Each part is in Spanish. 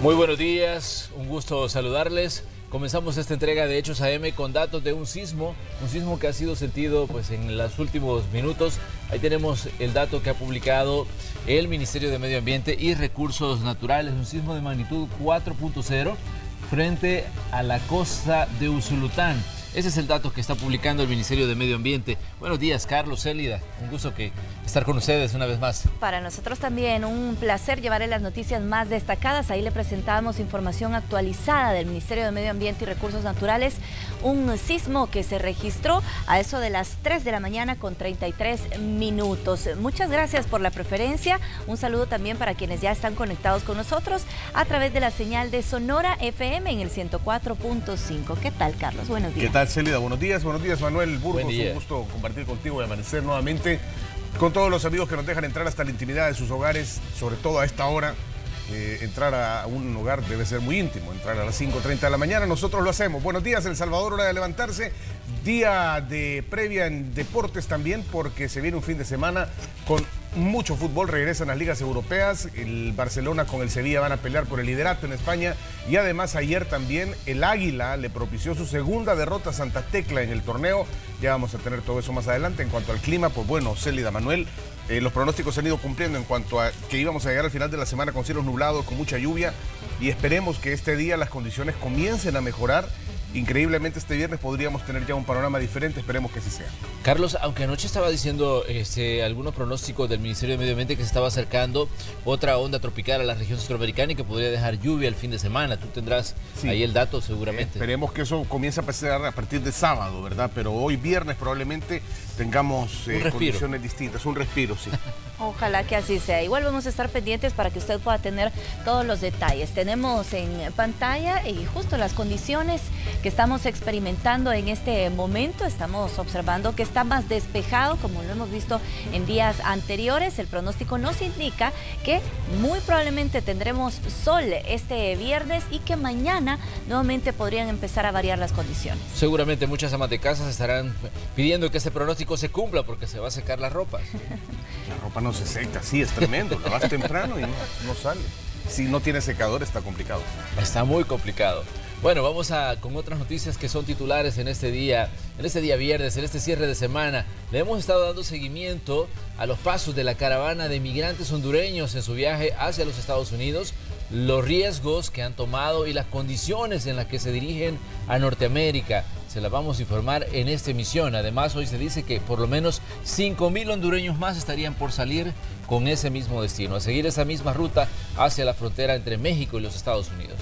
Muy buenos días, un gusto saludarles. Comenzamos esta entrega de Hechos AM con datos de un sismo que ha sido sentido pues en los últimos minutos. Ahí tenemos el dato que ha publicado el Ministerio de Medio Ambiente y Recursos Naturales, un sismo de magnitud 4.0 frente a la costa de Usulután. Ese es el dato que está publicando el Ministerio de Medio Ambiente. Buenos días, Carlos, Célida. Un gusto estar con ustedes una vez más. Para nosotros también un placer llevarle las noticias más destacadas. Ahí le presentamos información actualizada del Ministerio de Medio Ambiente y Recursos Naturales. Un sismo que se registró a eso de las 3 de la mañana con 33 minutos. Muchas gracias por la preferencia. Un saludo también para quienes ya están conectados con nosotros a través de la señal de Sonora FM en el 104.5. ¿Qué tal, Carlos? Buenos días. ¿Qué tal, Célida? Buenos días, Manuel Burgos. Un gusto compartir contigo y amanecer nuevamente con todos los amigos que nos dejan entrar hasta la intimidad de sus hogares, sobre todo a esta hora. Entrar a un hogar debe ser muy íntimo, entrar a las 5:30 de la mañana, nosotros lo hacemos. Buenos días, El Salvador, hora de levantarse, día de previa en deportes también, porque se viene un fin de semana con mucho fútbol, regresan las ligas europeas, el Barcelona con el Sevilla van a pelear por el liderato en España, y además ayer también el Águila le propició su segunda derrota a Santa Tecla en el torneo. Ya vamos a tener todo eso más adelante. En cuanto al clima, pues bueno, Célida, Manuel, los pronósticos se han ido cumpliendo en cuanto a que íbamos a llegar al final de la semana con cielos nublados, con mucha lluvia, y esperemos que este día las condiciones comiencen a mejorar. Increíblemente este viernes podríamos tener ya un panorama diferente, esperemos que así sea. Carlos, aunque anoche estaba diciendo algunos pronósticos del Ministerio de Medio Ambiente que se estaba acercando otra onda tropical a la región centroamericana y que podría dejar lluvia el fin de semana. Tú tendrás ahí el dato seguramente. Esperemos que eso comience a pasar a partir de sábado, ¿verdad? Pero hoy viernes probablemente tengamos condiciones distintas, un respiro, sí. Ojalá que así sea. Igual vamos a estar pendientes para que usted pueda tener todos los detalles. Tenemos en pantalla y justo las condiciones que estamos experimentando en este momento. Estamos observando que está más despejado, como lo hemos visto en días anteriores. El pronóstico nos indica que muy probablemente tendremos sol este viernes y que mañana nuevamente podrían empezar a variar las condiciones. Seguramente muchas amas de casa estarán pidiendo que ese pronóstico se cumpla porque se va a secar la ropa. La ropa no se seca, sí, es tremendo. La vas temprano y no sale. Si no tiene secador está complicado. Está muy complicado. Bueno, vamos con otras noticias que son titulares en este día viernes, en este cierre de semana. Le hemos estado dando seguimiento a los pasos de la caravana de migrantes hondureños en su viaje hacia los Estados Unidos, los riesgos que han tomado y las condiciones en las que se dirigen a Norteamérica. Se las vamos a informar en esta emisión. Además, hoy se dice que por lo menos 5.000 hondureños más estarían por salir con ese mismo destino, a seguir esa misma ruta hacia la frontera entre México y los Estados Unidos.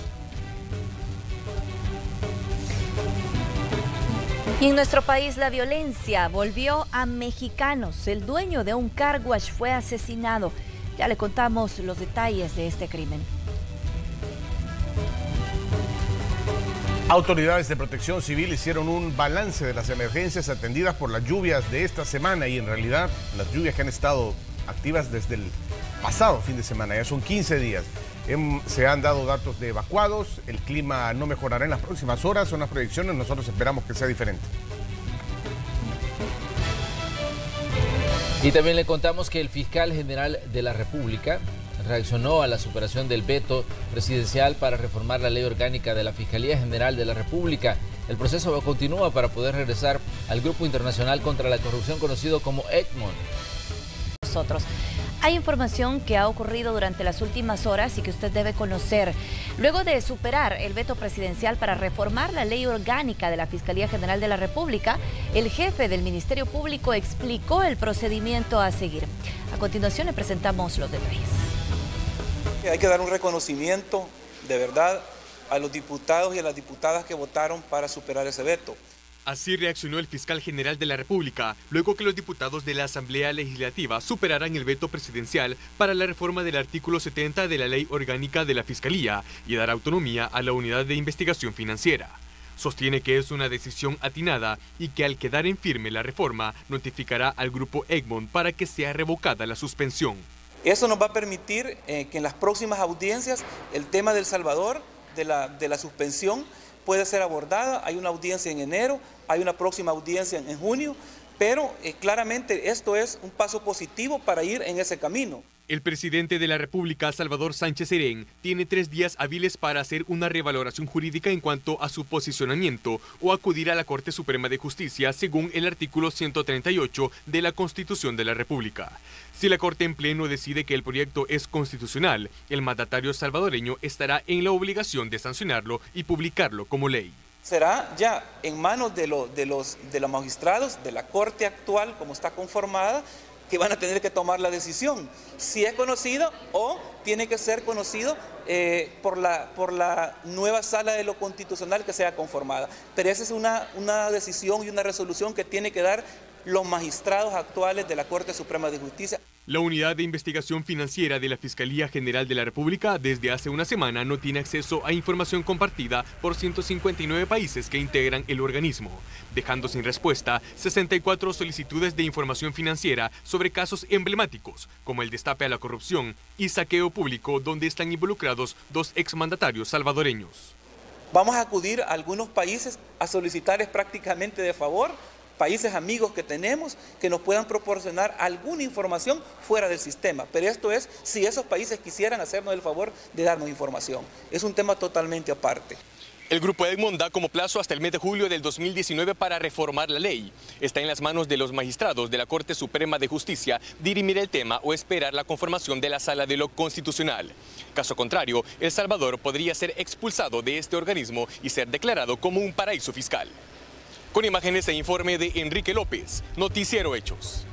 Y en nuestro país la violencia volvió a mexicanos. El dueño de un car wash fue asesinado. Ya le contamos los detalles de este crimen. Autoridades de Protección Civil hicieron un balance de las emergencias atendidas por las lluvias de esta semana, y en realidad las lluvias que han estado activas desde el pasado fin de semana, ya son 15 días. Se han dado datos de evacuados, el clima no mejorará en las próximas horas, son las proyecciones, nosotros esperamos que sea diferente. Y también le contamos que el fiscal general de la República reaccionó a la superación del veto presidencial para reformar la ley orgánica de la Fiscalía General de la República. El proceso continúa para poder regresar al Grupo Internacional contra la Corrupción conocido como Egmont. Hay información que ha ocurrido durante las últimas horas y que usted debe conocer. Luego de superar el veto presidencial para reformar la ley orgánica de la Fiscalía General de la República, el jefe del Ministerio Público explicó el procedimiento a seguir. A continuación le presentamos los detalles. Hay que dar un reconocimiento de verdad a los diputados y a las diputadas que votaron para superar ese veto. Así reaccionó el fiscal general de la República, luego que los diputados de la Asamblea Legislativa superaran el veto presidencial para la reforma del artículo 70 de la Ley Orgánica de la Fiscalía y dar autonomía a la Unidad de Investigación Financiera. Sostiene que es una decisión atinada y que al quedar en firme la reforma, notificará al Grupo Egmont para que sea revocada la suspensión. Eso nos va a permitir que en las próximas audiencias el tema del Salvador, de la suspensión, puede ser abordada. Hay una audiencia en enero, hay una próxima audiencia en junio, pero claramente esto es un paso positivo para ir en ese camino. El presidente de la República, Salvador Sánchez Serén, tiene 3 días hábiles para hacer una revaloración jurídica en cuanto a su posicionamiento o acudir a la Corte Suprema de Justicia según el artículo 138 de la Constitución de la República. Si la Corte en pleno decide que el proyecto es constitucional, el mandatario salvadoreño estará en la obligación de sancionarlo y publicarlo como ley. Será ya en manos de los magistrados de la Corte actual, como está conformada, que van a tener que tomar la decisión, si es conocido o tiene que ser conocido por la nueva Sala de lo Constitucional que sea conformada. Pero esa es una decisión y una resolución que tiene que dar los magistrados actuales de la Corte Suprema de Justicia. La Unidad de Investigación Financiera de la Fiscalía General de la República desde hace una semana no tiene acceso a información compartida por 159 países que integran el organismo, dejando sin respuesta 64 solicitudes de información financiera sobre casos emblemáticos, como el destape a la corrupción y saqueo público, donde están involucrados 2 exmandatarios salvadoreños. Vamos a acudir a algunos países a solicitarles prácticamente de favor, países amigos que tenemos, que nos puedan proporcionar alguna información fuera del sistema. Pero esto es si esos países quisieran hacernos el favor de darnos información. Es un tema totalmente aparte. El Grupo Egmont da como plazo hasta el mes de julio del 2019 para reformar la ley. Está en las manos de los magistrados de la Corte Suprema de Justicia dirimir el tema o esperar la conformación de la Sala de lo Constitucional. Caso contrario, El Salvador podría ser expulsado de este organismo y ser declarado como un paraíso fiscal. Con imágenes e informe de Enrique López, Noticiero Hechos.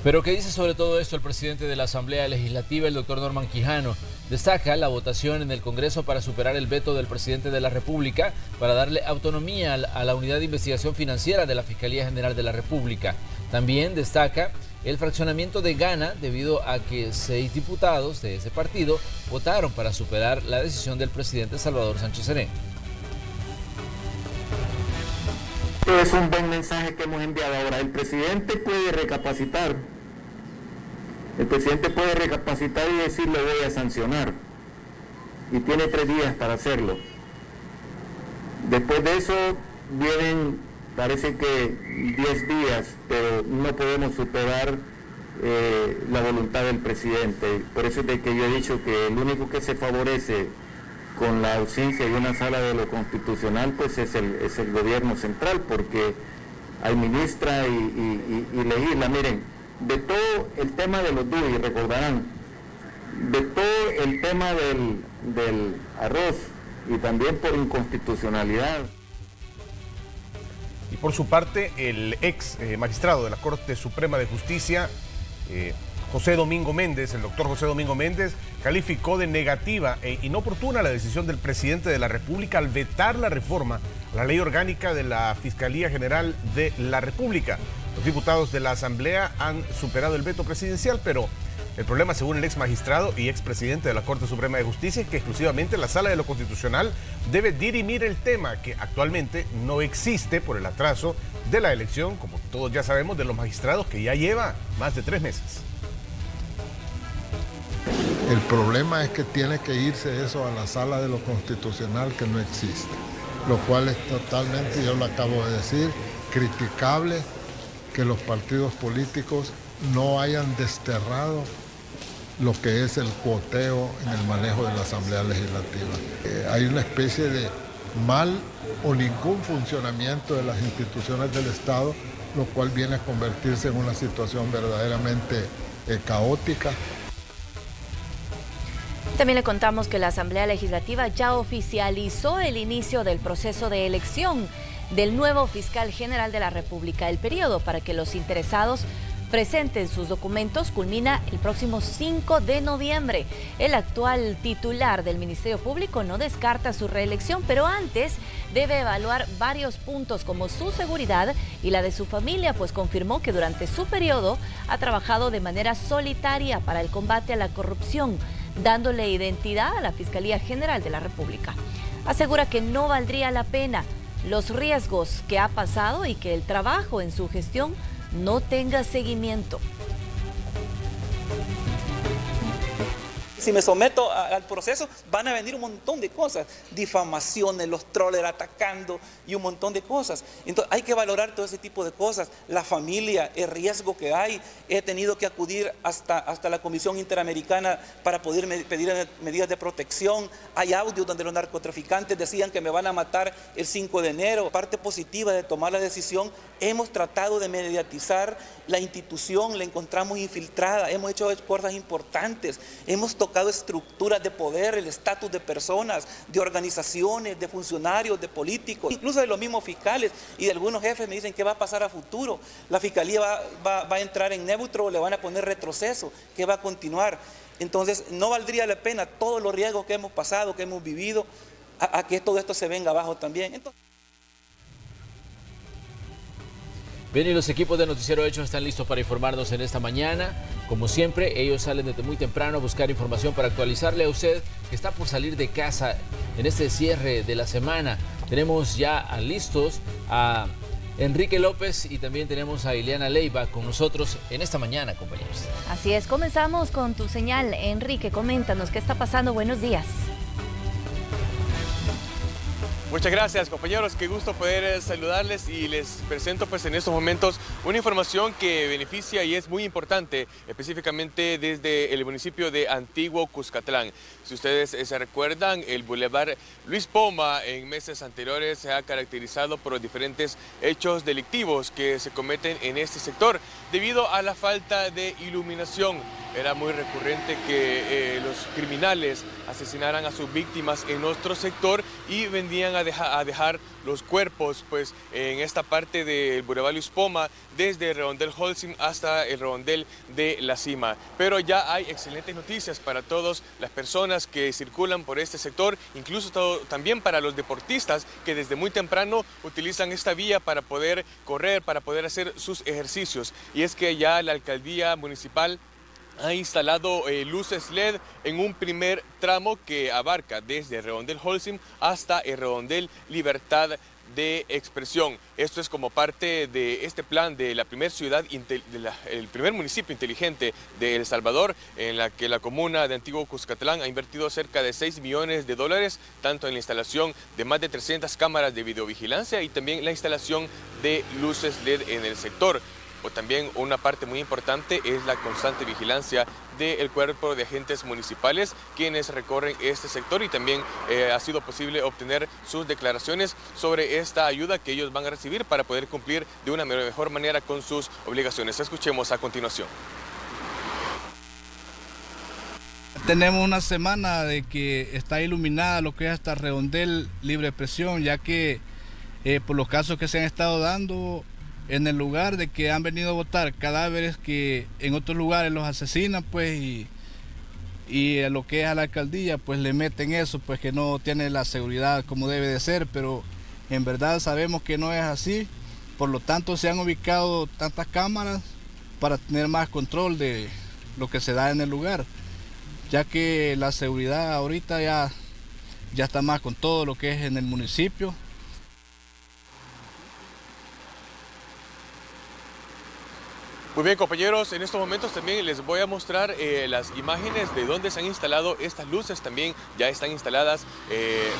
Pero ¿qué dice sobre todo esto el presidente de la Asamblea Legislativa, el doctor Norman Quijano? Destaca la votación en el Congreso para superar el veto del presidente de la República para darle autonomía a la Unidad de Investigación Financiera de la Fiscalía General de la República. También destaca el fraccionamiento de Gana debido a que 6 diputados de ese partido votaron para superar la decisión del presidente Salvador Sánchez Serén. Es un buen mensaje que hemos enviado ahora. El presidente puede recapacitar. El presidente puede recapacitar y decir lo voy a sancionar. Y tiene 3 días para hacerlo. Después de eso vienen, parece que 10 días, pero no podemos superar la voluntad del presidente. Por eso es de que yo he dicho que el único que se favorece con la ausencia de una Sala de lo Constitucional, pues es el gobierno central, porque hay ministra y legisla. Miren, de todo el tema de los DUI, recordarán, de todo el tema del arroz y también por inconstitucionalidad. Y por su parte, el ex magistrado de la Corte Suprema de Justicia, José Domingo Méndez, el doctor José Domingo Méndez, calificó de negativa e inoportuna la decisión del presidente de la República al vetar la reforma a la ley orgánica de la Fiscalía General de la República. Los diputados de la Asamblea han superado el veto presidencial, pero el problema, según el ex magistrado y ex presidente de la Corte Suprema de Justicia, es que exclusivamente la Sala de lo Constitucional debe dirimir el tema que actualmente no existe por el atraso de la elección, como todos ya sabemos, de los magistrados, que ya lleva más de 3 meses. El problema es que tiene que irse eso a la Sala de lo Constitucional, que no existe, lo cual es totalmente, yo lo acabo de decir, criticable que los partidos políticos no hayan desterrado lo que es el cuoteo en el manejo de la Asamblea Legislativa. Hay una especie de mal o ningún funcionamiento de las instituciones del Estado, lo cual viene a convertirse en una situación verdaderamente caótica. También le contamos que la Asamblea Legislativa ya oficializó el inicio del proceso de elección del nuevo fiscal general de la República. El periodo para que los interesados presenten sus documentos culmina el próximo 5 de noviembre. El actual titular del Ministerio Público no descarta su reelección, pero antes debe evaluar varios puntos como su seguridad y la de su familia, pues confirmó que durante su periodo ha trabajado de manera solitaria para el combate a la corrupción, dándole identidad a la Fiscalía General de la República. Asegura que no valdría la pena los riesgos que ha pasado y que el trabajo en su gestión no tenga seguimiento. Si me someto al proceso, van a venir un montón de cosas, difamaciones, los trollers atacando y un montón de cosas. Entonces hay que valorar todo ese tipo de cosas. La familia, el riesgo que hay. He tenido que acudir hasta la Comisión Interamericana para poder pedir medidas de protección. Hay audios donde los narcotraficantes decían que me van a matar el 5 de enero. Parte positiva de tomar la decisión, hemos tratado de mediatizar la institución, la encontramos infiltrada, hemos hecho cosas importantes, hemos tocado estructuras de poder, el estatus de personas, de organizaciones, de funcionarios, de políticos, incluso de los mismos fiscales y de algunos jefes me dicen qué va a pasar a futuro. La fiscalía va a entrar en neutro o le van a poner retroceso, ¿qué va a continuar? Entonces no valdría la pena todos los riesgos que hemos pasado, que hemos vivido, a que todo esto se venga abajo también. Entonces, bien, y los equipos de Noticiero Hechos están listos para informarnos en esta mañana. Como siempre, ellos salen desde muy temprano a buscar información para actualizarle a usted que está por salir de casa en este cierre de la semana. Tenemos ya listos a Enrique López y también tenemos a Ileana Leiva con nosotros en esta mañana, compañeros. Así es, comenzamos con tu señal. Enrique, coméntanos qué está pasando. Buenos días. Muchas gracias, compañeros, qué gusto poder saludarles y les presento pues en estos momentos una información que beneficia y es muy importante, específicamente desde el municipio de Antiguo Cuscatlán. Si ustedes se recuerdan, el Boulevard Luis Poma en meses anteriores se ha caracterizado por los diferentes hechos delictivos que se cometen en este sector debido a la falta de iluminación. Era muy recurrente que los criminales asesinaran a sus víctimas en nuestro sector y vendían a dejar los cuerpos pues en esta parte del Boulevard Luis Poma, desde el redondel Holcim hasta el redondel de La Cima. Pero ya hay excelentes noticias para todas las personas que circulan por este sector, incluso también para los deportistas que desde muy temprano utilizan esta vía para poder correr, para poder hacer sus ejercicios. Y es que ya la alcaldía municipal ha instalado luces LED en un primer tramo que abarca desde el redondel Holcim hasta el redondel Libertad de Expresión. Esto es como parte de este plan de la primera ciudad, el primer municipio inteligente de El Salvador, en la que la comuna de Antiguo Cuscatlán ha invertido cerca de $6 millones, tanto en la instalación de más de 300 cámaras de videovigilancia y también la instalación de luces LED en el sector. O también una parte muy importante es la constante vigilancia del cuerpo de agentes municipales quienes recorren este sector y también ha sido posible obtener sus declaraciones sobre esta ayuda que ellos van a recibir para poder cumplir de una mejor manera con sus obligaciones. Escuchemos a continuación. Tenemos una semana de que está iluminada lo que es hasta redondel Libre Expresión, ya que por los casos que se han estado dando en el lugar de que han venido a botar cadáveres que en otros lugares los asesinan, pues, y a lo que es a la alcaldía, pues le meten eso, pues que no tiene la seguridad como debe de ser, pero en verdad sabemos que no es así, por lo tanto se han ubicado tantas cámaras para tener más control de lo que se da en el lugar, ya que la seguridad ahorita ya está más con todo lo que es en el municipio. Muy bien, compañeros, en estos momentos también les voy a mostrar las imágenes de dónde se han instalado estas luces. También ya están instaladas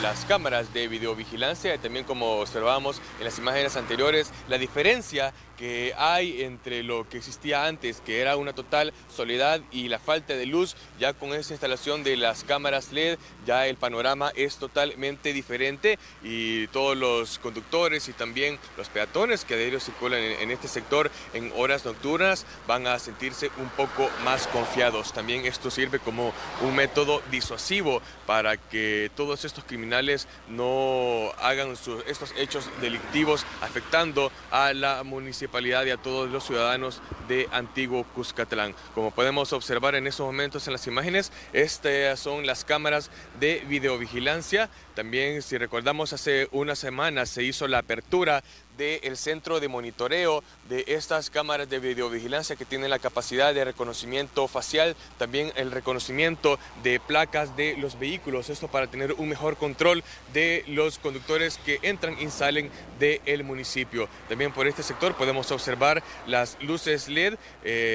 las cámaras de videovigilancia y también, como observábamos en las imágenes anteriores, la diferencia que hay entre lo que existía antes, que era una total soledad, y la falta de luz. Ya con esta instalación de las cámaras LED, ya el panorama es totalmente diferente y todos los conductores y también los peatones que a diario circulan en este sector en horas nocturnas van a sentirse un poco más confiados. También esto sirve como un método disuasivo para que todos estos criminales no hagan estos hechos delictivos afectando a la municipalidad y a todos los ciudadanos de Antiguo Cuscatlán. Como podemos observar en estos momentos en las imágenes, estas son las cámaras de videovigilancia. También, si recordamos, hace unas semanas se hizo la apertura del centro de monitoreo de estas cámaras de videovigilancia que tienen la capacidad de reconocimiento facial, también el reconocimiento de placas de los vehículos, esto para tener un mejor control de los conductores que entran y salen del municipio. También por este sector podemos observar las luces LED,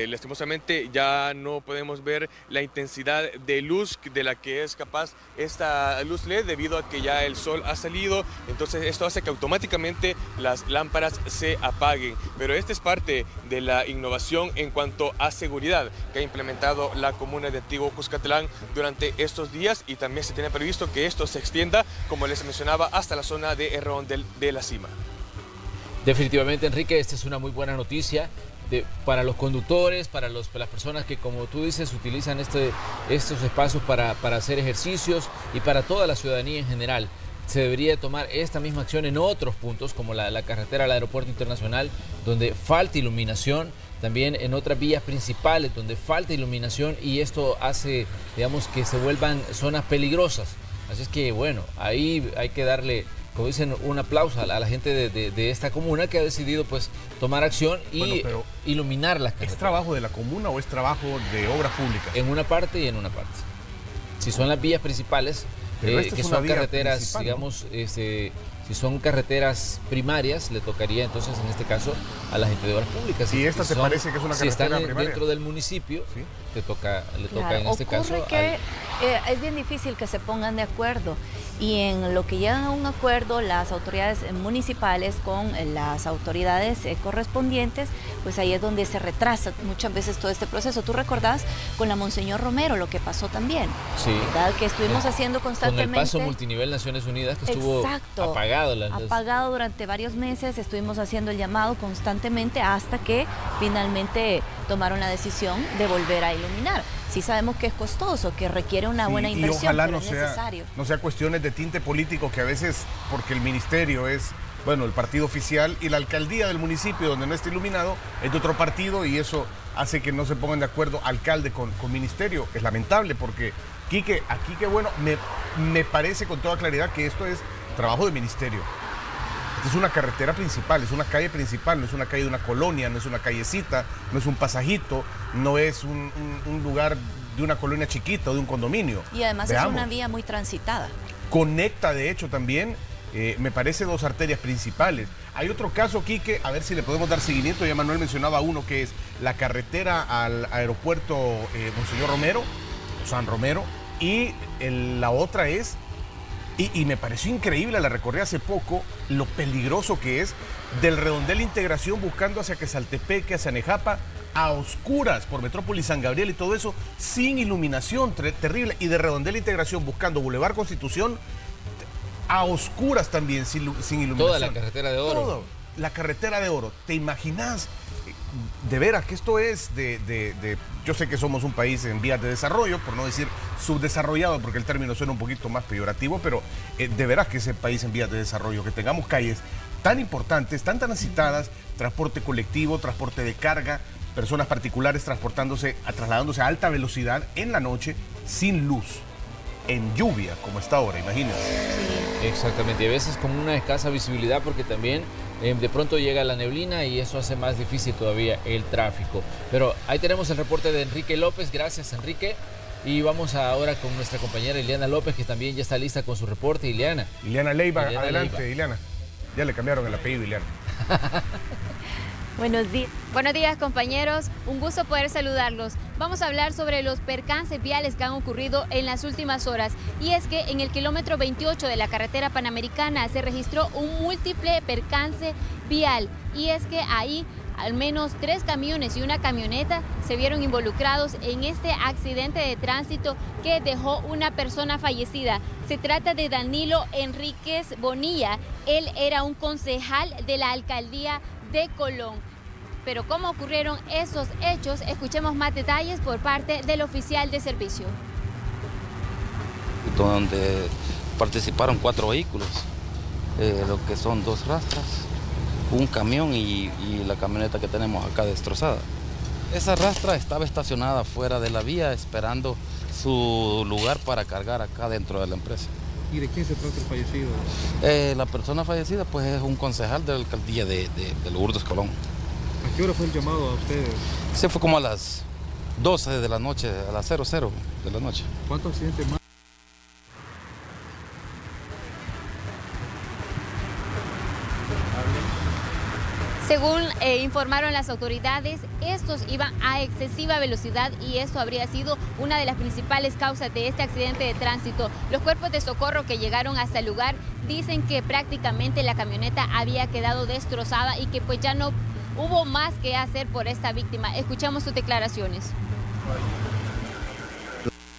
lastimosamente ya no podemos ver la intensidad de luz de la que es capaz esta luz LED debido a que ya el sol ha salido, entonces esto hace que automáticamente las lámparas se apaguen, pero esta es parte de la innovación en cuanto a seguridad que ha implementado la comuna de Antiguo Cuscatlán durante estos días, y también se tiene previsto que esto se extienda, como les mencionaba, hasta la zona de El Redondel de la Cima. Definitivamente, Enrique, esta es una muy buena noticia para los conductores, para las personas que, como tú dices, utilizan estos espacios para hacer ejercicios, y para toda la ciudadanía en general. Se debería tomar esta misma acción en otros puntos, como la carretera al aeropuerto internacional, donde falta iluminación, también en otras vías principales donde falta iluminación, y esto hace, digamos, que se vuelvan zonas peligrosas. Así es que, bueno, ahí hay que darle, como dicen, un aplauso a la gente de esta comuna que ha decidido, pues, tomar acción y iluminar las carreteras. ¿Es trabajo de la comuna o es trabajo de obras públicas? En una parte y en una parte. Si son las vías principales, que son carreteras, digamos, si son carreteras primarias, le tocaría entonces en este caso a la gente de obras públicas. ¿Y esta te parece que es una carretera primaria? Si están dentro del municipio, ¿sí? le toca en este caso. Ocurre que es bien difícil que se pongan de acuerdo, y en lo que llegan a un acuerdo las autoridades municipales con las autoridades correspondientes, pues ahí es donde se retrasa muchas veces todo este proceso. ¿Tú recordás con la Monseñor Romero lo que pasó también? Sí. ¿Verdad? Que estuvimos haciendo constantemente. Con el paso multinivel Naciones Unidas, que estuvo apagado. Apagado durante varios meses, estuvimos haciendo el llamado constantemente hasta que finalmente tomaron la decisión de volver a iluminar. Sí sabemos que es costoso, que requiere una buena inversión, ojalá pero es necesario. No sea cuestiones de tinte político, que a veces, porque el ministerio es, bueno, el partido oficial, y la alcaldía del municipio donde no está iluminado es de otro partido, y eso hace que no se pongan de acuerdo alcalde con ministerio. Es lamentable, porque Quique, aquí que bueno, me parece con toda claridad que esto es trabajo de ministerio. Esta es una carretera principal, es una calle principal, no es una calle de una colonia, no es una callecita, no es un pasajito, no es un lugar de una colonia chiquita o de un condominio. Y además es una vía muy transitada. Conecta, de hecho, también, me parece, dos arterias principales. Hay otro caso, Quique, a ver si le podemos dar seguimiento. Ya Manuel mencionaba uno, que es la carretera al aeropuerto Monseñor Romero, o San Romero, y la otra es... Y me pareció increíble, la recorrí hace poco, lo peligroso que es del Redondel Integración buscando hacia Quesaltepeque, hacia Nejapa, a oscuras por Metrópolis, San Gabriel y todo eso, sin iluminación, terrible. Y de Redondel Integración buscando Boulevard Constitución, a oscuras también, sin iluminación. Toda la carretera de Oro. Todo, la carretera de Oro. ¿Te imaginas? De veras que esto es yo sé que somos un país en vías de desarrollo, por no decir subdesarrollado, porque el término suena un poquito más peyorativo, pero de veras que es el país en vías de desarrollo, que tengamos calles tan importantes, tan transitadas, transporte colectivo, transporte de carga, personas particulares trasladándose a alta velocidad en la noche, sin luz, en lluvia, como está ahora, imagínense. Sí. Exactamente, y a veces con una escasa visibilidad, porque también de pronto llega la neblina y eso hace más difícil todavía el tráfico. Pero ahí tenemos el reporte de Enrique López. Gracias, Enrique. Y vamos ahora con nuestra compañera Ileana López, que también ya está lista con su reporte. Ileana Leiva, adelante, Leiva. Ileana. Ya le cambiaron el apellido, Ileana. Buenos días. Buenos días, compañeros. Un gusto poder saludarlos. Vamos a hablar sobre los percances viales que han ocurrido en las últimas horas. Y es que en el kilómetro 28 de la carretera panamericana se registró un múltiple percance vial. Y es que ahí al menos 3 camiones y una camioneta se vieron involucrados en este accidente de tránsito que dejó una persona fallecida. Se trata de Danilo Enríquez Bonilla. Él era un concejal de la alcaldía de Colón. Pero ¿cómo ocurrieron esos hechos? Escuchemos más detalles por parte del oficial de servicio. Donde participaron 4 vehículos, lo que son 2 rastras, un camión y la camioneta que tenemos acá destrozada. Esa rastra estaba estacionada fuera de la vía esperando su lugar para cargar acá dentro de la empresa. ¿Y de quién se trata el fallecido? La persona fallecida pues es un concejal de la alcaldía de Lourdes Colón. ¿A qué hora fue el llamado a ustedes? Se fue como a las 12 de la noche, a las 00 de la noche. ¿Cuántos accidentes más? Según informaron las autoridades, estos iban a excesiva velocidad y esto habría sido una de las principales causas de este accidente de tránsito. Los cuerpos de socorro que llegaron hasta el lugar dicen que prácticamente la camioneta había quedado destrozada y que pues ya no hubo más que hacer por esta víctima. Escuchamos sus declaraciones.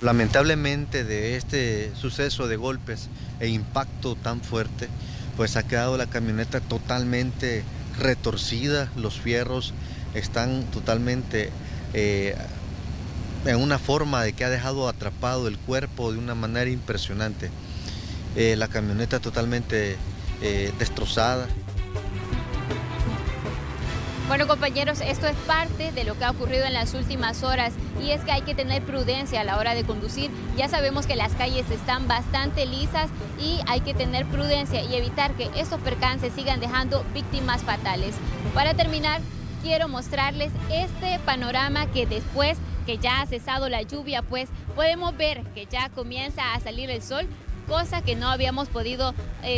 Lamentablemente de este suceso de golpes e impacto tan fuerte, pues ha quedado la camioneta totalmente retorcida, los fierros están totalmente en una forma de que ha dejado atrapado el cuerpo de una manera impresionante. La camioneta totalmente destrozada. Bueno, compañeros, esto es parte de lo que ha ocurrido en las últimas horas y es que hay que tener prudencia a la hora de conducir. Ya sabemos que las calles están bastante lisas y hay que tener prudencia y evitar que estos percances sigan dejando víctimas fatales. Para terminar, quiero mostrarles este panorama que después que ya ha cesado la lluvia, pues podemos ver que ya comienza a salir el sol, cosa que no habíamos podido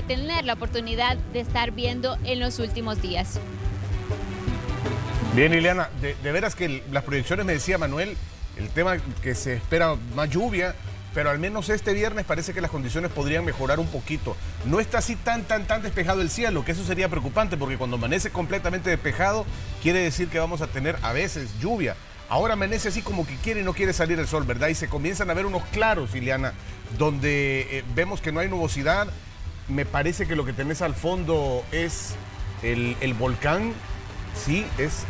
tener la oportunidad de estar viendo en los últimos días. Bien, Ileana, de veras que las proyecciones, me decía Manuel, el tema que se espera más lluvia, pero al menos este viernes parece que las condiciones podrían mejorar un poquito. No está así tan despejado el cielo, que eso sería preocupante, porque cuando amanece completamente despejado, quiere decir que vamos a tener a veces lluvia. Ahora amanece así como que quiere y no quiere salir el sol, ¿verdad? Y se comienzan a ver unos claros, Ileana, donde vemos que no hay nubosidad. Me parece que lo que tenés al fondo es el volcán. Sí, es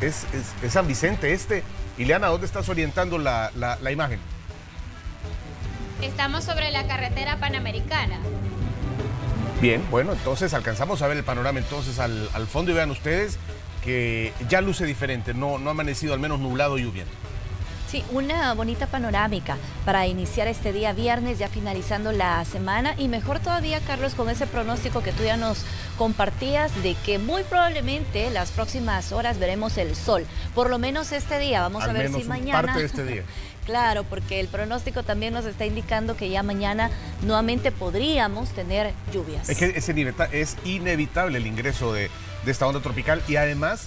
San Vicente este. Ileana, ¿dónde estás orientando la imagen? Estamos sobre la carretera panamericana. Bien, bueno, entonces alcanzamos a ver el panorama entonces al fondo y vean ustedes que ya luce diferente, no ha amanecido al menos nublado y lloviendo. Sí, una bonita panorámica para iniciar este día viernes, ya finalizando la semana, y mejor todavía, Carlos, con ese pronóstico que tú ya nos compartías de que muy probablemente las próximas horas veremos el sol, por lo menos este día. Vamos a ver si mañana... parte de este día. Claro, porque el pronóstico también nos está indicando que ya mañana nuevamente podríamos tener lluvias. Es que es inevitable el ingreso de esta onda tropical y además...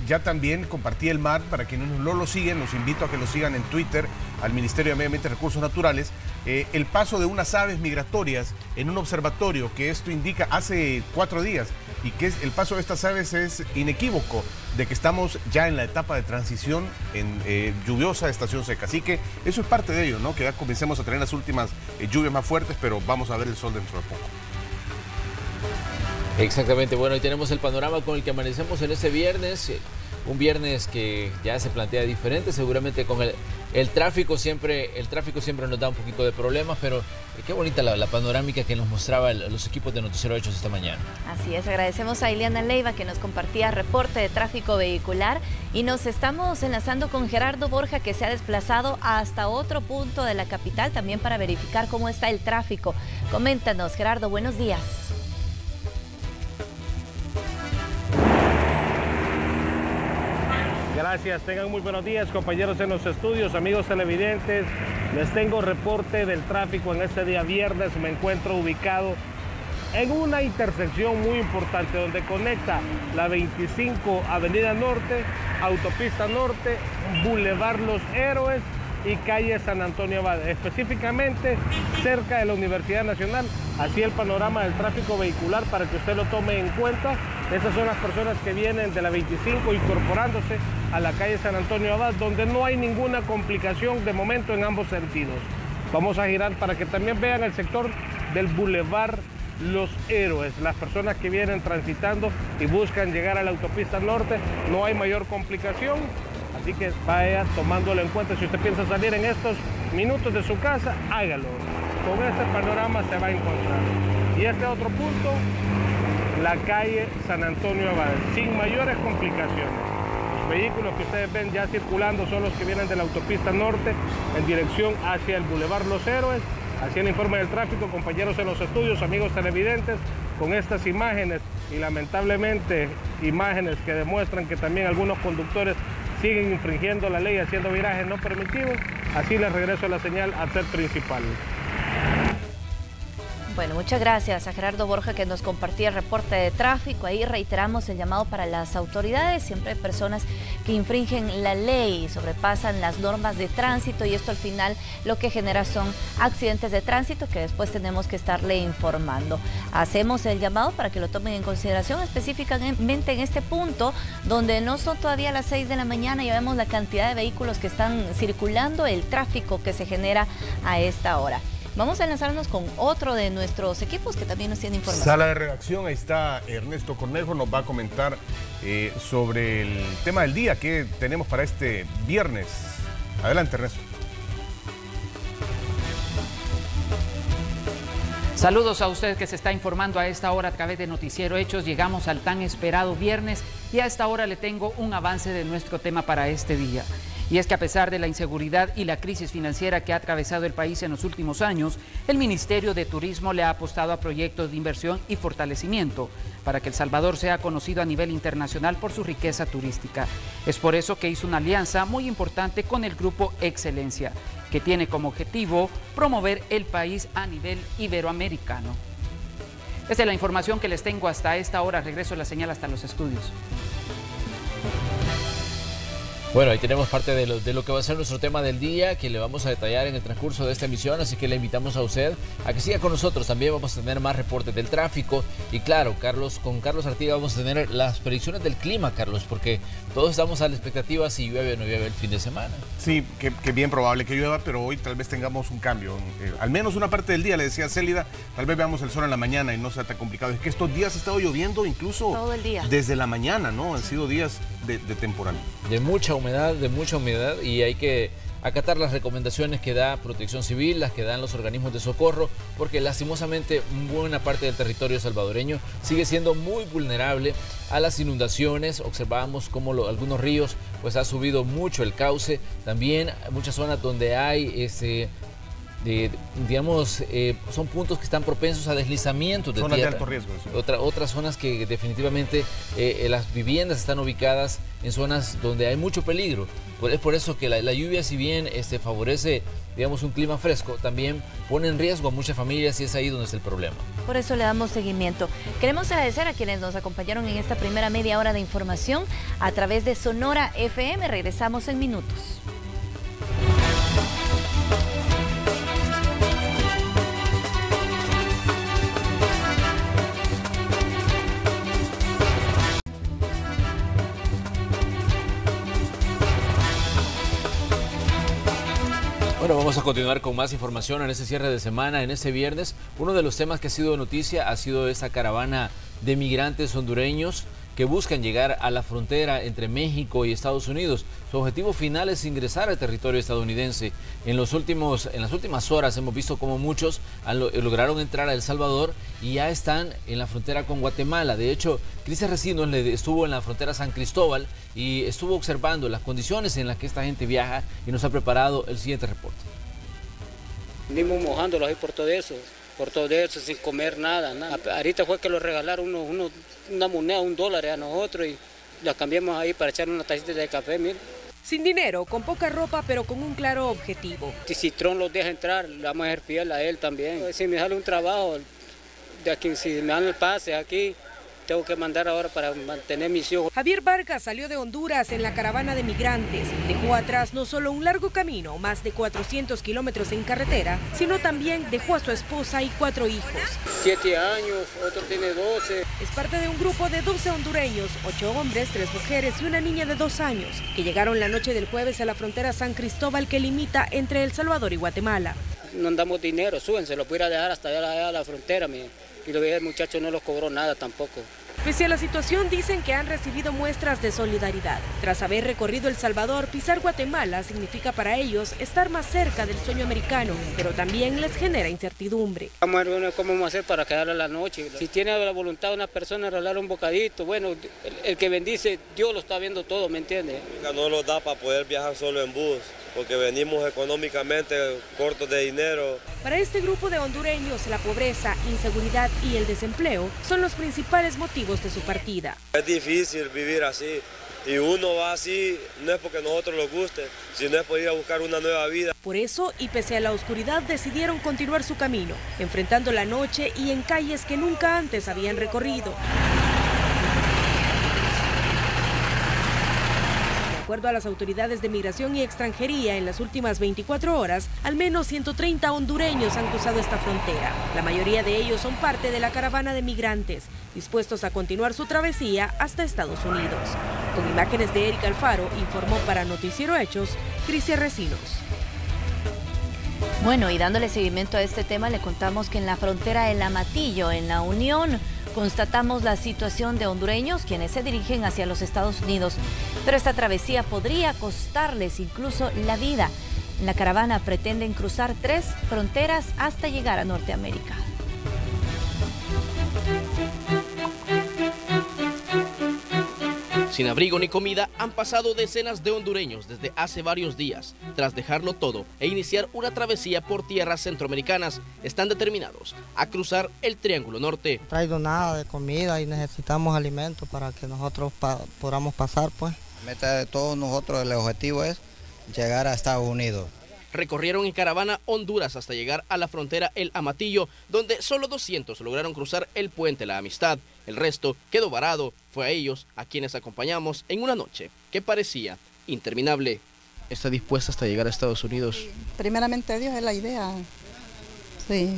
ya también compartí el mar, para quienes no lo siguen, los invito a que lo sigan en Twitter, al Ministerio de Medio Ambiente y Recursos Naturales, el paso de unas aves migratorias en un observatorio, que esto indica hace 4 días, y que el paso de estas aves es inequívoco, de que estamos ya en la etapa de transición en lluviosa estación seca. Así que eso es parte de ello, ¿no? Que ya comencemos a tener las últimas lluvias más fuertes, pero vamos a ver el sol dentro de poco. Exactamente, bueno, ahí tenemos el panorama con el que amanecemos en este viernes, un viernes que ya se plantea diferente, seguramente con el tráfico siempre nos da un poquito de problemas, pero qué bonita la panorámica que nos mostraba los equipos de Noticiero Hechos esta mañana. Así es, agradecemos a Ileana Leiva que nos compartía reporte de tráfico vehicular y nos estamos enlazando con Gerardo Borja, que se ha desplazado hasta otro punto de la capital también para verificar cómo está el tráfico. Coméntanos, Gerardo, buenos días. Gracias, tengan muy buenos días, compañeros en los estudios, amigos televidentes. Les tengo reporte del tráfico en este día viernes. Me encuentro ubicado en una intersección muy importante donde conecta la 25 Avenida Norte, Autopista Norte, Boulevard Los Héroes y calle San Antonio Abad, específicamente cerca de la Universidad Nacional. Así el panorama del tráfico vehicular para que usted lo tome en cuenta. Esas son las personas que vienen de la 25 incorporándose a la calle San Antonio Abad, donde no hay ninguna complicación de momento en ambos sentidos. Vamos a girar para que también vean el sector del Boulevard Los Héroes. Las personas que vienen transitando y buscan llegar a la autopista norte, no hay mayor complicación. Así que vaya tomándolo en cuenta. Si usted piensa salir en estos minutos de su casa, hágalo. Con este panorama se va a encontrar. Y este otro punto, la calle San Antonio Abad, sin mayores complicaciones. Los vehículos que ustedes ven ya circulando son los que vienen de la autopista norte en dirección hacia el Boulevard Los Héroes Así en Informe del Tráfico, compañeros en los estudios, amigos televidentes, con estas imágenes y lamentablemente imágenes que demuestran que también algunos conductores siguen infringiendo la ley, haciendo virajes no permitidos. Así les regreso la señal al set principal. Bueno, muchas gracias a Gerardo Borja que nos compartía el reporte de tráfico. Ahí reiteramos el llamado para las autoridades. Siempre hay personas que infringen la ley, sobrepasan las normas de tránsito y esto al final lo que genera son accidentes de tránsito que después tenemos que estarle informando. Hacemos el llamado para que lo tomen en consideración específicamente en este punto donde no son todavía las 6 de la mañana y vemos la cantidad de vehículos que están circulando, el tráfico que se genera a esta hora. Vamos a enlazarnos con otro de nuestros equipos que también nos tiene información. Sala de redacción, ahí está Ernesto Cornejo, nos va a comentar sobre el tema del día que tenemos para este viernes. Adelante, Ernesto. Saludos a usted que se está informando a esta hora a través de Noticiero Hechos. Llegamos al tan esperado viernes y a esta hora le tengo un avance de nuestro tema para este día. Y es que a pesar de la inseguridad y la crisis financiera que ha atravesado el país en los últimos años, el Ministerio de Turismo le ha apostado a proyectos de inversión y fortalecimiento para que El Salvador sea conocido a nivel internacional por su riqueza turística. Es por eso que hizo una alianza muy importante con el Grupo Excelencia, que tiene como objetivo promover el país a nivel iberoamericano. Esta es la información que les tengo hasta esta hora. Regreso la señal hasta los estudios. Bueno, ahí tenemos parte de lo que va a ser nuestro tema del día, que le vamos a detallar en el transcurso de esta emisión, así que le invitamos a usted a que siga con nosotros. También vamos a tener más reportes del tráfico y claro, con Carlos Artiga vamos a tener las predicciones del clima, Carlos, porque todos estamos a la expectativa si llueve o no llueve el fin de semana. Sí, que bien probable que llueva, pero hoy tal vez tengamos un cambio. Al menos una parte del día, le decía Célida, tal vez veamos el sol en la mañana y no sea tan complicado. Es que estos días ha estado lloviendo incluso todo el día. Desde la mañana, ¿no? Han sido días de temporal. De mucha humedad y hay que acatar las recomendaciones que da Protección Civil, las que dan los organismos de socorro, porque lastimosamente buena parte del territorio salvadoreño sigue siendo muy vulnerable a las inundaciones. Observamos cómo algunos ríos pues ha subido mucho el cauce, también muchas zonas donde hay son puntos que están propensos a deslizamientos de zonas tierra. de alto riesgo. Sí. Otras zonas que definitivamente las viviendas están ubicadas en zonas donde hay mucho peligro. Es por eso que la lluvia, si bien favorece un clima fresco, también pone en riesgo a muchas familias y es ahí donde es el problema. Por eso le damos seguimiento. Queremos agradecer a quienes nos acompañaron en esta primera media hora de información a través de Sonora FM. Regresamos en minutos. Bueno, vamos a continuar con más información en este cierre de semana, en este viernes. Uno de los temas que ha sido noticia ha sido esa caravana de migrantes hondureños que buscan llegar a la frontera entre México y Estados Unidos. Su objetivo final es ingresar al territorio estadounidense. En las últimas horas hemos visto cómo muchos lograron entrar a El Salvador y ya están en la frontera con Guatemala. De hecho, Cristian Recinos estuvo en la frontera San Cristóbal y estuvo observando las condiciones en las que esta gente viaja y nos ha preparado el siguiente reporte. Venimos mojándolos ahí por todo eso, sin comer nada. Ahorita fue que los regalaron una moneda, $1 a nosotros y la cambiamos ahí para echar una tacita de café, mira. Sin dinero, con poca ropa, pero con un claro objetivo. Si Trump los deja entrar, le vamos a ser fiel a él también. Si me sale un trabajo, de aquí, si me dan el pase aquí, tengo que mandar ahora para mantener mis hijos. Javier Vargas salió de Honduras en la caravana de migrantes. Dejó atrás no solo un largo camino, más de 400 kilómetros en carretera, sino también dejó a su esposa y 4 hijos. 7 años, otro tiene 12. Es parte de un grupo de 12 hondureños, 8 hombres, 3 mujeres y una niña de 2 años, que llegaron la noche del jueves a la frontera San Cristóbal que limita entre El Salvador y Guatemala. No andamos dinero, súbense, lo pudiera dejar hasta allá a la frontera, y el muchacho no los cobró nada tampoco. Pese a la situación, dicen que han recibido muestras de solidaridad. Tras haber recorrido El Salvador, pisar Guatemala significa para ellos estar más cerca del sueño americano, pero también les genera incertidumbre. Vamos a ver cómo vamos a hacer para quedar a la noche. Si tiene la voluntad de una persona de regalar un bocadito, bueno, el que bendice, Dios lo está viendo todo, ¿me entiende? No lo da para poder viajar solo en bus. porque venimos económicamente cortos de dinero. Para este grupo de hondureños, la pobreza, inseguridad y el desempleo son los principales motivos de su partida. Es difícil vivir así y uno va así, no es porque a nosotros nos guste, sino es por ir a buscar una nueva vida. Por eso, y pese a la oscuridad, decidieron continuar su camino, enfrentando la noche y en calles que nunca antes habían recorrido. De acuerdo a las autoridades de Migración y Extranjería, en las últimas 24 horas, al menos 130 hondureños han cruzado esta frontera. La mayoría de ellos son parte de la caravana de migrantes, dispuestos a continuar su travesía hasta Estados Unidos. Con imágenes de Erika Alfaro, informó para Noticiero Hechos, Crisia Recinos. Bueno, y dándole seguimiento a este tema, le contamos que en la frontera de El Amatillo, en La Unión, constatamos la situación de hondureños quienes se dirigen hacia los Estados Unidos, pero esta travesía podría costarles incluso la vida. En la caravana pretenden cruzar 3 fronteras hasta llegar a Norteamérica. Sin abrigo ni comida, han pasado decenas de hondureños desde hace varios días. Tras dejarlo todo e iniciar una travesía por tierras centroamericanas, están determinados a cruzar el Triángulo Norte. No traigo nada de comida y necesitamos alimentos para que nosotros podamos pasar, pues. La meta de todos nosotros, el objetivo es llegar a Estados Unidos. Recorrieron en caravana Honduras hasta llegar a la frontera El Amatillo, donde solo 200 lograron cruzar el puente La Amistad. El resto quedó varado. Fue a ellos a quienes acompañamos en una noche que parecía interminable. ¿Está dispuesta hasta llegar a Estados Unidos? Primeramente Dios es la idea. Sí.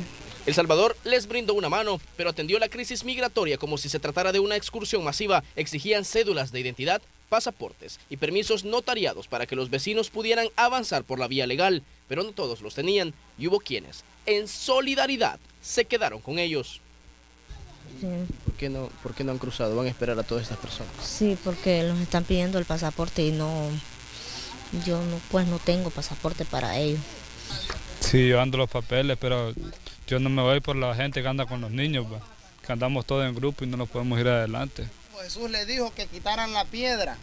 El Salvador les brindó una mano, pero atendió la crisis migratoria como si se tratara de una excursión masiva. Exigían cédulas de identidad, pasaportes y permisos notariados para que los vecinos pudieran avanzar por la vía legal, pero no todos los tenían y hubo quienes, en solidaridad, se quedaron con ellos. Sí. ¿Por qué no han cruzado? ¿Van a esperar a todas estas personas? Sí, porque nos están pidiendo el pasaporte y yo no tengo pasaporte para ellos. Sí, yo ando los papeles, pero yo no me voy por la gente que anda con los niños, que andamos todos en grupo y no nos podemos ir adelante. Jesús le dijo que quitaran la piedra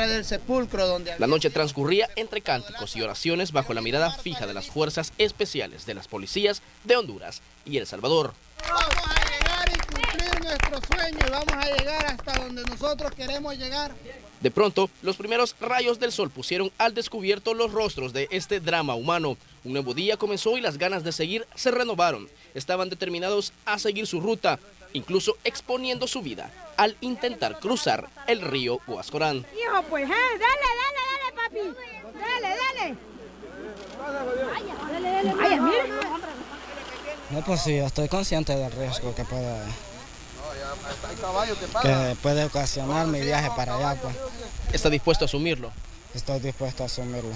del sepulcro donde... La noche transcurría entre cánticos y oraciones bajo la mirada fija de las fuerzas especiales de las policías de Honduras y El Salvador. Vamos a llegar y cumplir nuestro sueño y vamos a llegar hasta donde nosotros queremos llegar. De pronto, los primeros rayos del sol pusieron al descubierto los rostros de este drama humano. Un nuevo día comenzó y las ganas de seguir se renovaron. Estaban determinados a seguir su ruta, incluso exponiendo su vida al intentar cruzar el río Huascorán. Hijo, pues, dale, papi. Dale. Vaya, mire. No, pues sí, estoy consciente del riesgo que puede ocasionar mi viaje para allá, pues. ¿Está dispuesto a asumirlo? Estoy dispuesto a asumirlo.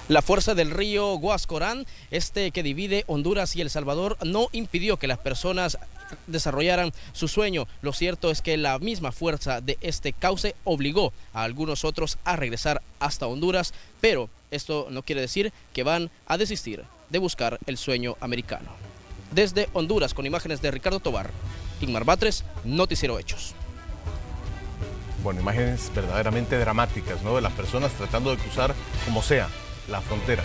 La fuerza del río Huascorán, que divide Honduras y El Salvador, no impidió que las personas desarrollaran su sueño. Lo cierto es que la misma fuerza de este cauce obligó a algunos otros a regresar hasta Honduras, pero esto no quiere decir que van a desistir de buscar el sueño americano. Desde Honduras, con imágenes de Ricardo Tobar, Inmar Batres, Noticiero Hechos. Bueno, imágenes verdaderamente dramáticas, ¿no? De las personas tratando de cruzar como sea la frontera.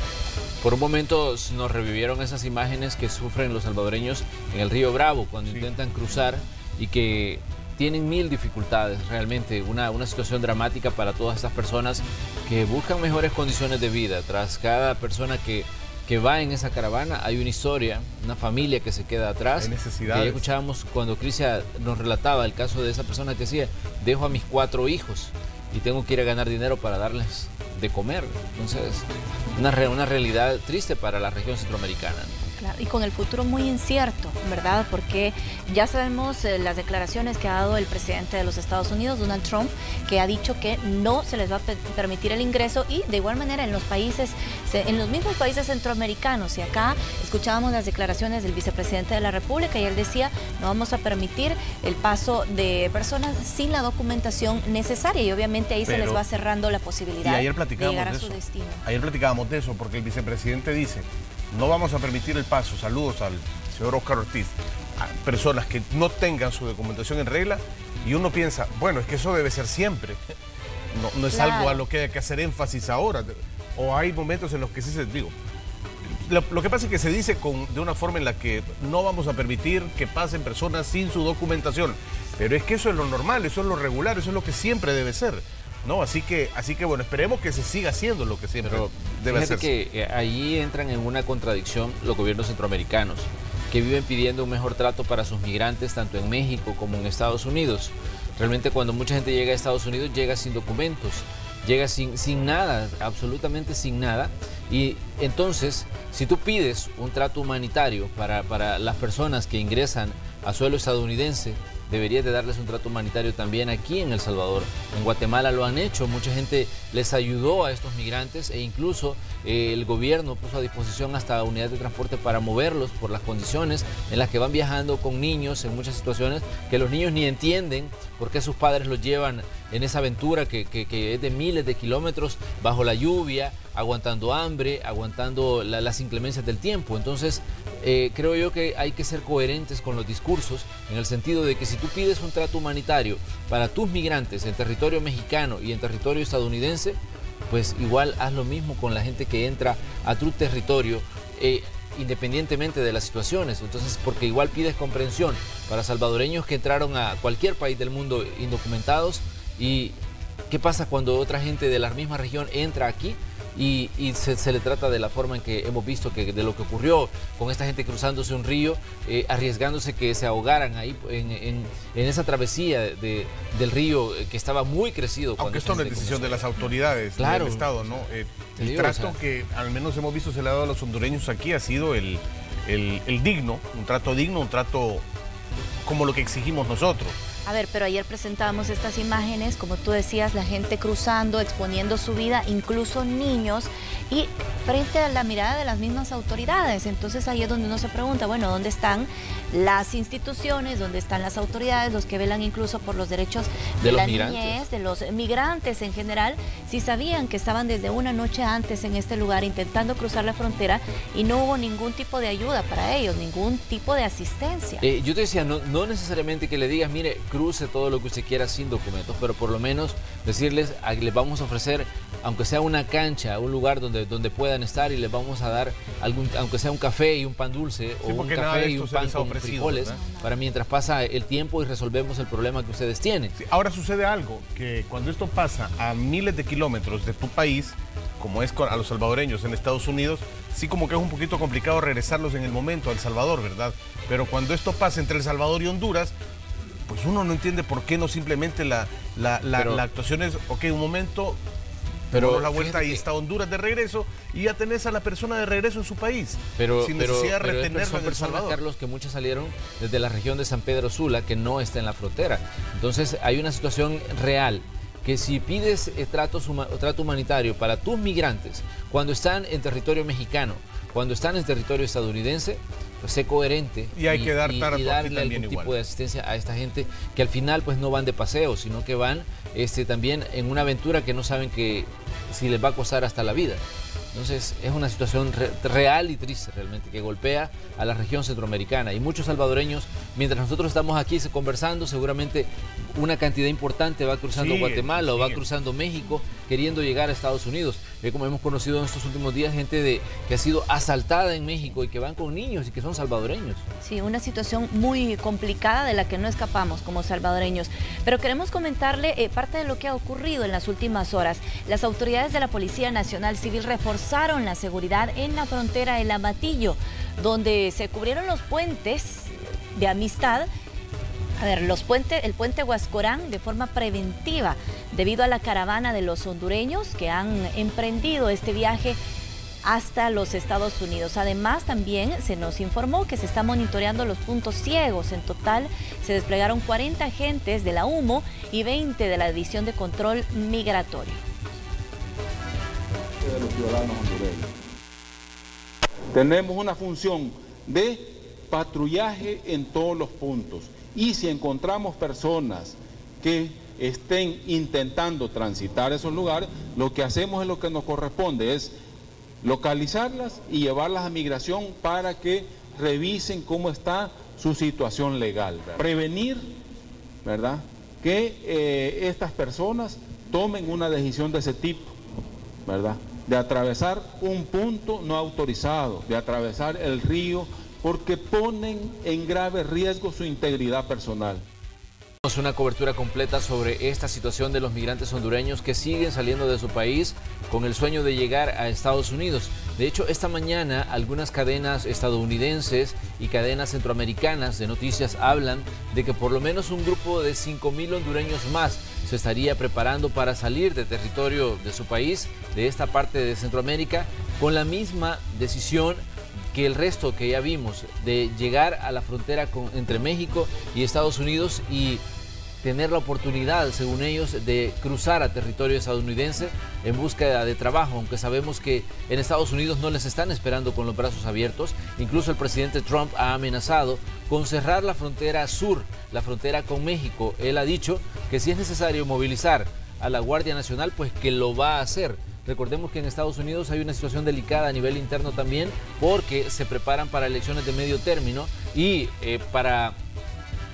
Por un momento nos revivieron esas imágenes que sufren los salvadoreños en el río Bravo cuando intentan cruzar y que tienen 1000 dificultades, realmente una situación dramática para todas estas personas que buscan mejores condiciones de vida. Tras cada persona que va en esa caravana hay una historia, una familia que se queda atrás. Hay necesidades. Ya escuchábamos cuando Crisia nos relataba el caso de esa persona que decía, dejo a mis 4 hijos y tengo que ir a ganar dinero para darles de comer. Entonces, una realidad triste para la región centroamericana. Claro, y con el futuro muy incierto, ¿verdad? Porque ya sabemos las declaraciones que ha dado el presidente de los Estados Unidos, Donald Trump, que ha dicho que no se les va a permitir el ingreso y de igual manera en los mismos países centroamericanos. Y acá escuchábamos las declaraciones del vicepresidente de la República y él decía, no vamos a permitir el paso de personas sin la documentación necesaria y obviamente ahí se les va cerrando la posibilidad de llegar a su destino. Ayer platicábamos de eso porque el vicepresidente dice, no vamos a permitir el paso, saludos al señor Oscar Ortiz, a personas que no tengan su documentación en regla, y uno piensa, bueno, es que eso debe ser siempre, no es algo a lo que hay que hacer énfasis ahora. o hay momentos en los que sí se digo. Lo que pasa es que se dice de una forma en la que no vamos a permitir que pasen personas sin su documentación. Pero es que eso es lo normal, eso es lo regular, eso es lo que siempre debe ser, ¿no? Así que bueno, esperemos que se siga haciendo lo que siempre debe hacerse. Que ahí entran en una contradicción los gobiernos centroamericanos, que viven pidiendo un mejor trato para sus migrantes, tanto en México como en Estados Unidos. Realmente cuando mucha gente llega a Estados Unidos, llega sin documentos, llega sin nada, absolutamente sin nada. Y entonces, si tú pides un trato humanitario para las personas que ingresan a suelo estadounidense, deberías de darles un trato humanitario también aquí en El Salvador. En Guatemala lo han hecho, mucha gente les ayudó a estos migrantes e incluso el gobierno puso a disposición hasta unidades de transporte para moverlos por las condiciones en las que van viajando con niños en muchas situaciones que los niños ni entienden por qué sus padres los llevan en esa aventura que es de miles de kilómetros bajo la lluvia, aguantando hambre, aguantando las inclemencias del tiempo. Entonces, creo yo que hay que ser coherentes con los discursos en el sentido de que si tú pides un trato humanitario para tus migrantes en territorio mexicano y en territorio estadounidense, pues igual haz lo mismo con la gente que entra a tu territorio, independientemente de las situaciones. Entonces, porque igual pides comprensión para salvadoreños que entraron a cualquier país del mundo indocumentados. ¿Y qué pasa cuando otra gente de la misma región entra aquí y se le trata de la forma en que hemos visto de lo que ocurrió con esta gente cruzándose un río, arriesgándose que se ahogaran ahí en esa travesía del río que estaba muy crecido? Aunque esto no es decisión de las autoridades del Estado, ¿no? El trato que al menos hemos visto se le ha dado a los hondureños aquí ha sido el digno, un trato como lo que exigimos nosotros. A ver, pero ayer presentábamos estas imágenes, como tú decías, la gente cruzando, exponiendo su vida, incluso niños, y frente a la mirada de las mismas autoridades. Entonces ahí es donde uno se pregunta, bueno, ¿dónde están las instituciones, dónde están las autoridades, los que velan incluso por los derechos de la niñez, de los migrantes en general? Si sabían que estaban desde una noche antes en este lugar intentando cruzar la frontera y no hubo ningún tipo de ayuda para ellos, ningún tipo de asistencia. Yo te decía, no necesariamente que le digas, mire, cruce todo lo que usted quiera sin documentos, pero por lo menos decirles, les vamos a ofrecer, aunque sea una cancha, un lugar donde puedan estar, y les vamos a dar aunque sea un café y un pan dulce, o un café y un pan con frijoles, ¿verdad? Para mientras pasa el tiempo y resolvemos el problema que ustedes tienen. Sí, ahora sucede algo, que cuando esto pasa a miles de kilómetros de tu país, como es a los salvadoreños en Estados Unidos, sí como que es un poquito complicado regresarlos en el momento a El Salvador, ¿verdad? Pero cuando esto pasa entre El Salvador y Honduras, pues uno no entiende por qué no simplemente la actuación es, ok, un momento, pero la vuelta y está Honduras de regreso y ya tenés a la persona de regreso en su país, sin necesidad de retenerla en El Salvador. Carlos, que muchas salieron desde la región de San Pedro Sula, que no está en la frontera. Entonces hay una situación real, que si pides trato humanitario para tus migrantes cuando están en territorio mexicano, cuando están en territorio estadounidense, pues sé coherente y hay que darle algún tipo de asistencia a esta gente que al final pues no van de paseo, sino que van también en una aventura que no saben que si les va a costar hasta la vida. Entonces es una situación real y triste realmente, que golpea a la región centroamericana, y muchos salvadoreños, mientras nosotros estamos aquí conversando, seguramente una cantidad importante va cruzando Guatemala o va cruzando México queriendo llegar a Estados Unidos. Como hemos conocido en estos últimos días, gente que ha sido asaltada en México y que van con niños y que son salvadoreños. Sí, una situación muy complicada de la que no escapamos como salvadoreños. Pero queremos comentarle parte de lo que ha ocurrido en las últimas horas. Las autoridades de la Policía Nacional Civil reforzaron la seguridad en la frontera del Amatillo, donde se cubrieron los puentes de amistad. A ver, el puente Huascorán de forma preventiva debido a la caravana de los hondureños que han emprendido este viaje hasta los Estados Unidos. Además, también se nos informó que se está monitoreando los puntos ciegos. En total, se desplegaron 40 agentes de la UMO y 20 de la División de Control Migratorio. De los ciudadanos hondureños. Tenemos una función de patrullaje en todos los puntos, y si encontramos personas que estén intentando transitar esos lugares, lo que hacemos es lo que nos corresponde, es localizarlas y llevarlas a migración para que revisen cómo está su situación legal, ¿verdad? Prevenir, ¿verdad?, que estas personas tomen una decisión de ese tipo, ¿verdad? de atravesar un punto no autorizado, de atravesar el río, porque ponen en grave riesgo su integridad personal. Una cobertura completa sobre esta situación de los migrantes hondureños que siguen saliendo de su país con el sueño de llegar a Estados Unidos. De hecho, esta mañana algunas cadenas estadounidenses y cadenas centroamericanas de noticias hablan de que por lo menos un grupo de 5.000 hondureños más se estaría preparando para salir del territorio de su país, de esta parte de Centroamérica, con la misma decisión que el resto que ya vimos, de llegar a la frontera entre México y Estados Unidos y tener la oportunidad, según ellos, de cruzar a territorio estadounidense en búsqueda de trabajo, aunque sabemos que en Estados Unidos no les están esperando con los brazos abiertos. Incluso el presidente Trump ha amenazado con cerrar la frontera sur, la frontera con México. Él ha dicho que si es necesario movilizar a la Guardia Nacional, pues que lo va a hacer. Recordemos que en Estados Unidos hay una situación delicada a nivel interno también, porque se preparan para elecciones de medio término y para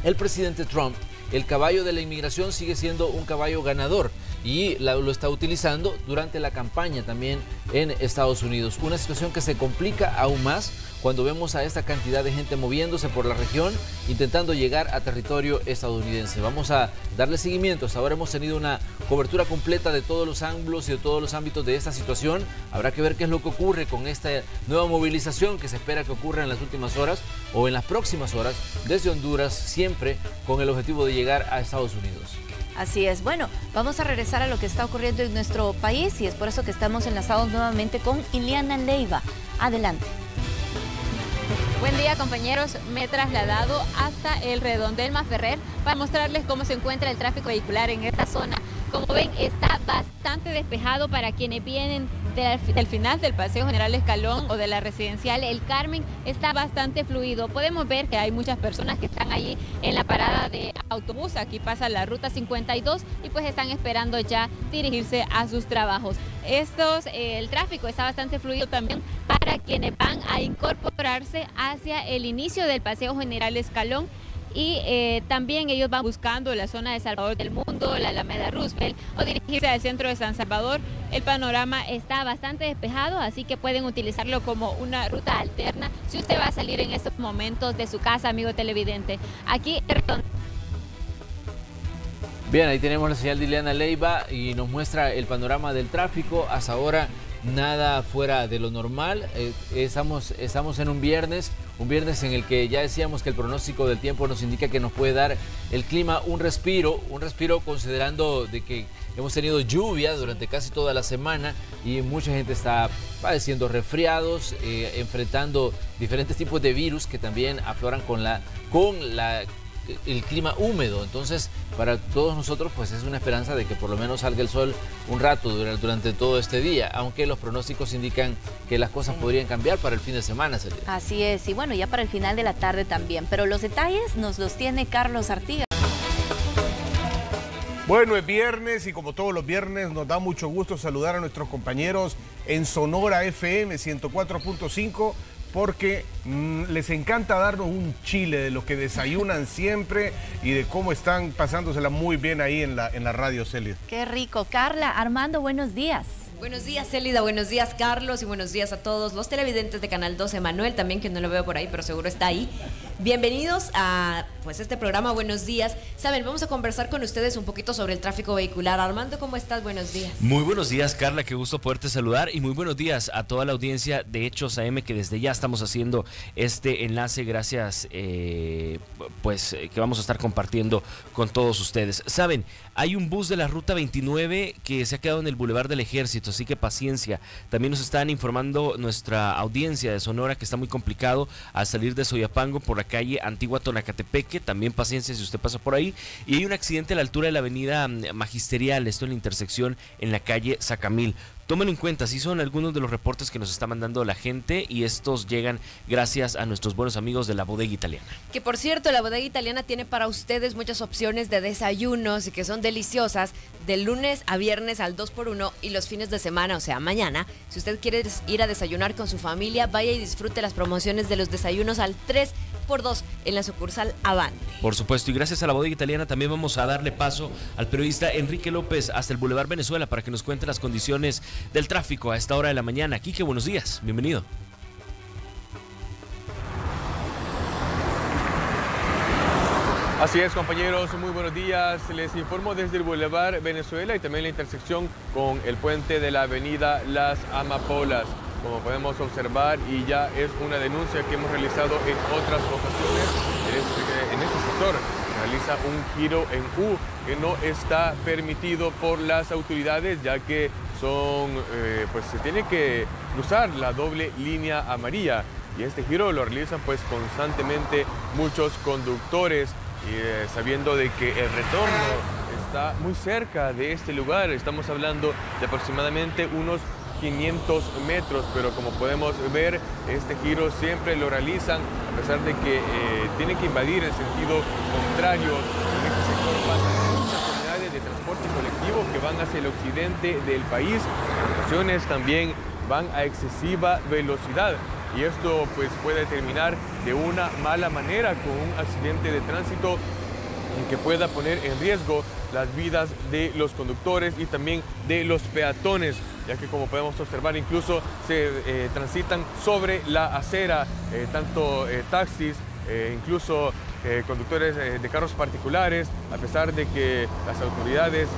el presidente Trump, el caballo de la inmigración sigue siendo un caballo ganador y lo está utilizando durante la campaña también en Estados Unidos. Una situación que se complica aún más cuando vemos a esta cantidad de gente moviéndose por la región intentando llegar a territorio estadounidense. Vamos a darle seguimiento. Hasta ahora hemos tenido una cobertura completa de todos los ángulos y de todos los ámbitos de esta situación. Habrá que ver qué es lo que ocurre con esta nueva movilización que se espera que ocurra en las últimas horas o en las próximas horas desde Honduras, siempre con el objetivo de llegar a Estados Unidos. Así es. Bueno, vamos a regresar a lo que está ocurriendo en nuestro país y es por eso que estamos enlazados nuevamente con Ileana Leiva. Adelante. Buen día, compañeros. Me he trasladado hasta el Redondel Maferrer para mostrarles cómo se encuentra el tráfico vehicular en esta zona. Como ven, está bastante despejado para quienes vienen del final del Paseo General Escalón o de la Residencial El Carmen. Está bastante fluido. Podemos ver que hay muchas personas que están allí en la parada de autobús. Aquí pasa la ruta 52 y pues están esperando ya dirigirse a sus trabajos. El tráfico está bastante fluido también para quienes van a incorporarse hacia el inicio del Paseo General Escalón. Y también ellos van buscando la zona de Salvador del Mundo, la Alameda Roosevelt o dirigirse al centro de San Salvador. El panorama está bastante despejado, así que pueden utilizarlo como una ruta alterna si usted va a salir en estos momentos de su casa, amigo televidente. Aquí. Bien, ahí tenemos la señal de Ileana Leiva y nos muestra el panorama del tráfico. Hasta ahora nada fuera de lo normal. Estamos en un viernes en el que ya decíamos que el pronóstico del tiempo nos indica que nos puede dar el clima un respiro considerando de que hemos tenido lluvia durante casi toda la semana y mucha gente está padeciendo resfriados, enfrentando diferentes tipos de virus que también afloran con el clima húmedo. Entonces, para todos nosotros pues es una esperanza de que por lo menos salga el sol un rato durante todo este día, aunque los pronósticos indican que las cosas podrían cambiar para el fin de semana. Así es, y bueno, ya para el final de la tarde también, pero los detalles nos los tiene Carlos Artigas. Bueno, es viernes y como todos los viernes nos da mucho gusto saludar a nuestros compañeros en Sonora FM 104.5 porque les encanta darnos un chile de lo que desayunan siempre y de cómo están pasándosela muy bien ahí en la radio, Célida. Qué rico. Carla, Armando, buenos días. Buenos días, Célida, buenos días, Carlos, y buenos días a todos los televidentes de Canal 12. Manuel también, que no lo veo por ahí, pero seguro está ahí. Bienvenidos a este programa Buenos Días. Saben, vamos a conversar con ustedes un poquito sobre el tráfico vehicular. Armando, ¿cómo estás? Buenos días. Muy buenos días, Carla, qué gusto poderte saludar y muy buenos días a toda la audiencia de Hechos AM, que desde ya estamos haciendo este enlace, gracias, que vamos a estar compartiendo con todos ustedes. Saben, hay un bus de la Ruta 29 que se ha quedado en el Boulevard del Ejército, así que paciencia. También nos están informando nuestra audiencia de Sonora que está muy complicado al salir de Soyapango por la calle Antigua Tonacatepeque. También paciencia si usted pasa por ahí. Y hay un accidente a la altura de la avenida Magisterial, esto en la intersección en la calle Sacamil. Tómenlo en cuenta, sí son algunos de los reportes que nos está mandando la gente y estos llegan gracias a nuestros buenos amigos de la Bodega Italiana. Que por cierto, la Bodega Italiana tiene para ustedes muchas opciones de desayunos y que son deliciosas de lunes a viernes al 2x1 y los fines de semana, o sea, mañana. Si usted quiere ir a desayunar con su familia, vaya y disfrute las promociones de los desayunos al 3 2x2 en la sucursal Avante. Por supuesto, y gracias a la bodega italiana también vamos a darle paso al periodista Enrique López hasta el Boulevard Venezuela para que nos cuente las condiciones del tráfico a esta hora de la mañana. Quique, buenos días, bienvenido. Así es, compañeros, muy buenos días. Les informo desde el Boulevard Venezuela y también la intersección con el puente de la avenida Las Amapolas. Como podemos observar, y ya es una denuncia que hemos realizado en otras ocasiones, en este sector se realiza un giro en U que no está permitido por las autoridades, ya que pues se tiene que cruzar la doble línea amarilla, y este giro lo realizan pues constantemente muchos conductores. Y sabiendo de que el retorno está muy cerca de este lugar, estamos hablando de aproximadamente unos 500 metros, pero como podemos ver, este giro siempre lo realizan a pesar de que tienen que invadir el sentido contrario. En este sector pasan muchas unidades de transporte colectivo que van hacia el occidente del país, en ocasiones también van a excesiva velocidad. Y esto pues puede terminar de una mala manera con un accidente de tránsito que pueda poner en riesgo las vidas de los conductores y también de los peatones, ya que como podemos observar incluso se transitan sobre la acera, tanto taxis, incluso conductores de carros particulares, a pesar de que las autoridades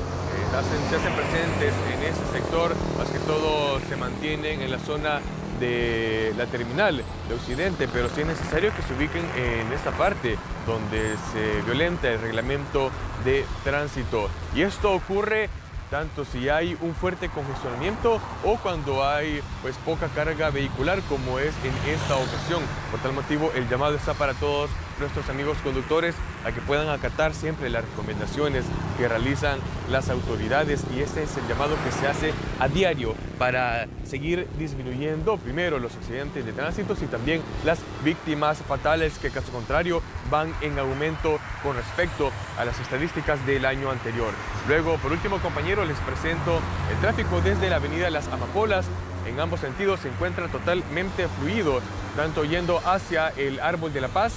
se hacen presentes en ese sector, más que todo se mantienen en la zona de la terminal de Occidente, pero sí es necesario que se ubiquen en esta parte donde se violenta el reglamento de tránsito. Y esto ocurre tanto si hay un fuerte congestionamiento o cuando hay pues poca carga vehicular, como es en esta ocasión. Por tal motivo, el llamado está para todos nuestros amigos conductores a que puedan acatar siempre las recomendaciones que realizan las autoridades, y este es el llamado que se hace a diario para seguir disminuyendo primero los accidentes de tránsito y también las víctimas fatales, que caso contrario van en aumento con respecto a las estadísticas del año anterior. Luego, por último, compañeros, les presento el tráfico desde la avenida Las Amapolas. En ambos sentidos se encuentra totalmente fluido, tanto yendo hacia el Árbol de la Paz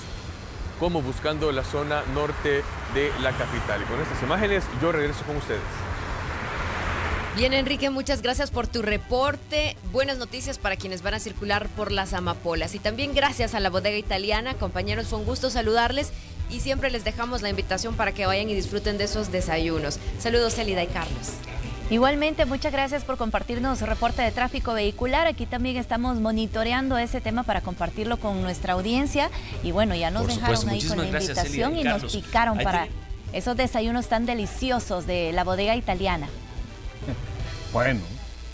como buscando la zona norte de la capital. Y con estas imágenes yo regreso con ustedes. Bien, Enrique, muchas gracias por tu reporte. Buenas noticias para quienes van a circular por Las Amapolas. Y también gracias a la bodega italiana. Compañeros, fue un gusto saludarles y siempre les dejamos la invitación para que vayan y disfruten de esos desayunos. Saludos, Elida y Carlos. Igualmente, muchas gracias por compartirnos su reporte de tráfico vehicular. Aquí también estamos monitoreando ese tema para compartirlo con nuestra audiencia. Y bueno, ya nos dejaron ahí con la invitación y nos picaron para esos desayunos tan deliciosos de la bodega italiana. Bueno,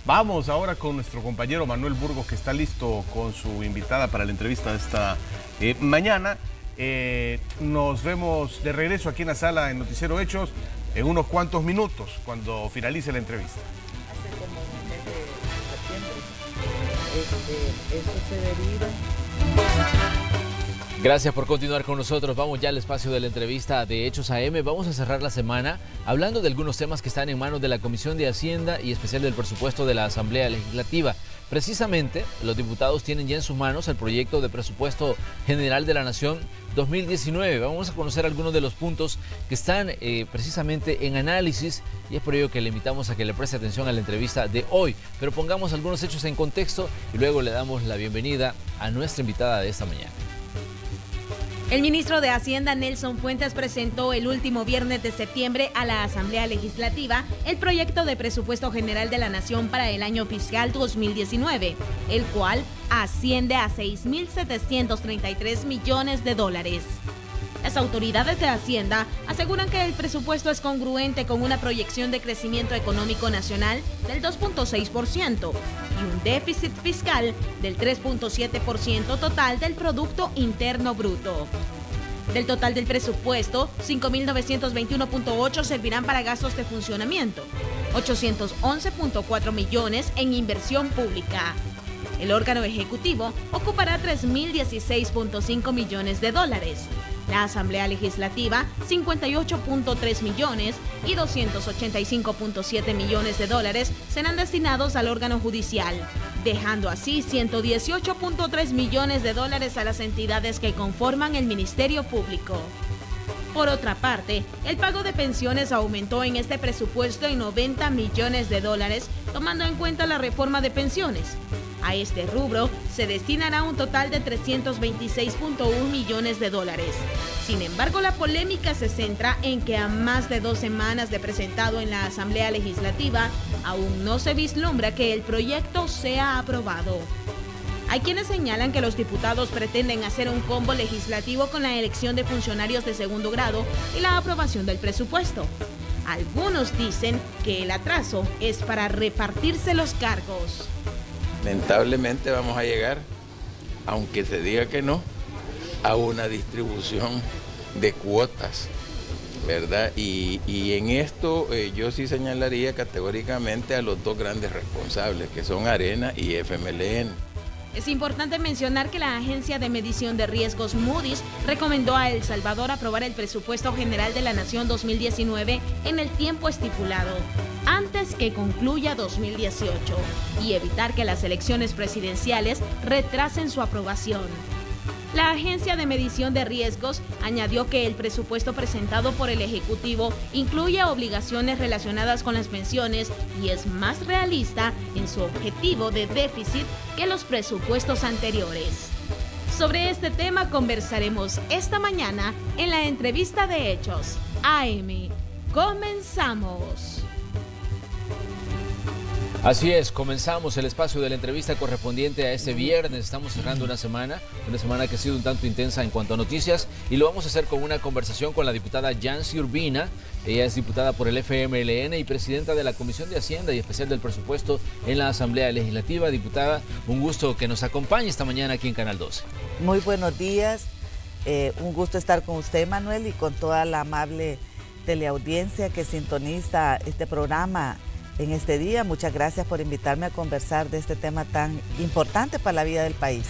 vamos ahora con nuestro compañero Manuel Burgos, que está listo con su invitada para la entrevista de esta mañana. Nos vemos de regreso aquí en la sala en Noticiero Hechos en unos cuantos minutos, cuando finalice la entrevista. Hace como un mes de septiembre. Eso se deriva. Gracias por continuar con nosotros. Vamos ya al espacio de la entrevista de Hechos AM. Vamos a cerrar la semana hablando de algunos temas que están en manos de la Comisión de Hacienda y especial del presupuesto de la Asamblea Legislativa. Precisamente, los diputados tienen ya en sus manos el proyecto de presupuesto general de la Nación 2019. Vamos a conocer algunos de los puntos que están precisamente en análisis, y es por ello que le invitamos a que le preste atención a la entrevista de hoy. Pero pongamos algunos hechos en contexto y luego le damos la bienvenida a nuestra invitada de esta mañana. El ministro de Hacienda, Nelson Fuentes, presentó el último viernes de septiembre a la Asamblea Legislativa el proyecto de presupuesto general de la Nación para el año fiscal 2019, el cual asciende a 6.733 millones de dólares. Las autoridades de Hacienda aseguran que el presupuesto es congruente con una proyección de crecimiento económico nacional del 2.6% y un déficit fiscal del 3.7% total del Producto Interno Bruto. Del total del presupuesto, 5.921.8 servirán para gastos de funcionamiento, 811.4 millones en inversión pública. El órgano ejecutivo ocupará 3.016.5 millones de dólares. La Asamblea Legislativa, 58.3 millones y 285.7 millones de dólares serán destinados al órgano judicial. dejando así 118.3 millones de dólares a las entidades que conforman el Ministerio Público. Por otra parte, el pago de pensiones aumentó en este presupuesto en 90 millones de dólares, tomando en cuenta la reforma de pensiones. A este rubro se destinará un total de 326.1 millones de dólares. Sin embargo, la polémica se centra en que a más de 2 semanas de presentado en la Asamblea Legislativa, aún no se vislumbra que el proyecto sea aprobado. Hay quienes señalan que los diputados pretenden hacer un combo legislativo con la elección de funcionarios de segundo grado y la aprobación del presupuesto. Algunos dicen que el atraso es para repartirse los cargos. Lamentablemente vamos a llegar, aunque se diga que no, a una distribución de cuotas, ¿verdad? Y en esto yo sí señalaría categóricamente a los dos grandes responsables, que son Arena y FMLN. Es importante mencionar que la Agencia de Medición de Riesgos Moody's recomendó a El Salvador aprobar el Presupuesto General de la Nación 2019 en el tiempo estipulado, antes que concluya 2018, y evitar que las elecciones presidenciales retrasen su aprobación. La Agencia de Medición de Riesgos añadió que el presupuesto presentado por el Ejecutivo incluye obligaciones relacionadas con las pensiones y es más realista en su objetivo de déficit que los presupuestos anteriores. Sobre este tema conversaremos esta mañana en la entrevista de Hechos AM. Comenzamos. Así es, comenzamos el espacio de la entrevista correspondiente a este viernes. Estamos cerrando una semana que ha sido un tanto intensa en cuanto a noticias, y lo vamos a hacer con una conversación con la diputada Yancy Urbina. Ella es diputada por el FMLN y presidenta de la Comisión de Hacienda y Especial del Presupuesto en la Asamblea Legislativa. Diputada, un gusto que nos acompañe esta mañana aquí en Canal 12. Muy buenos días, un gusto estar con usted, Manuel, y con toda la amable teleaudiencia que sintoniza este programa en este día. Muchas gracias por invitarme a conversar de este tema tan importante para la vida del país.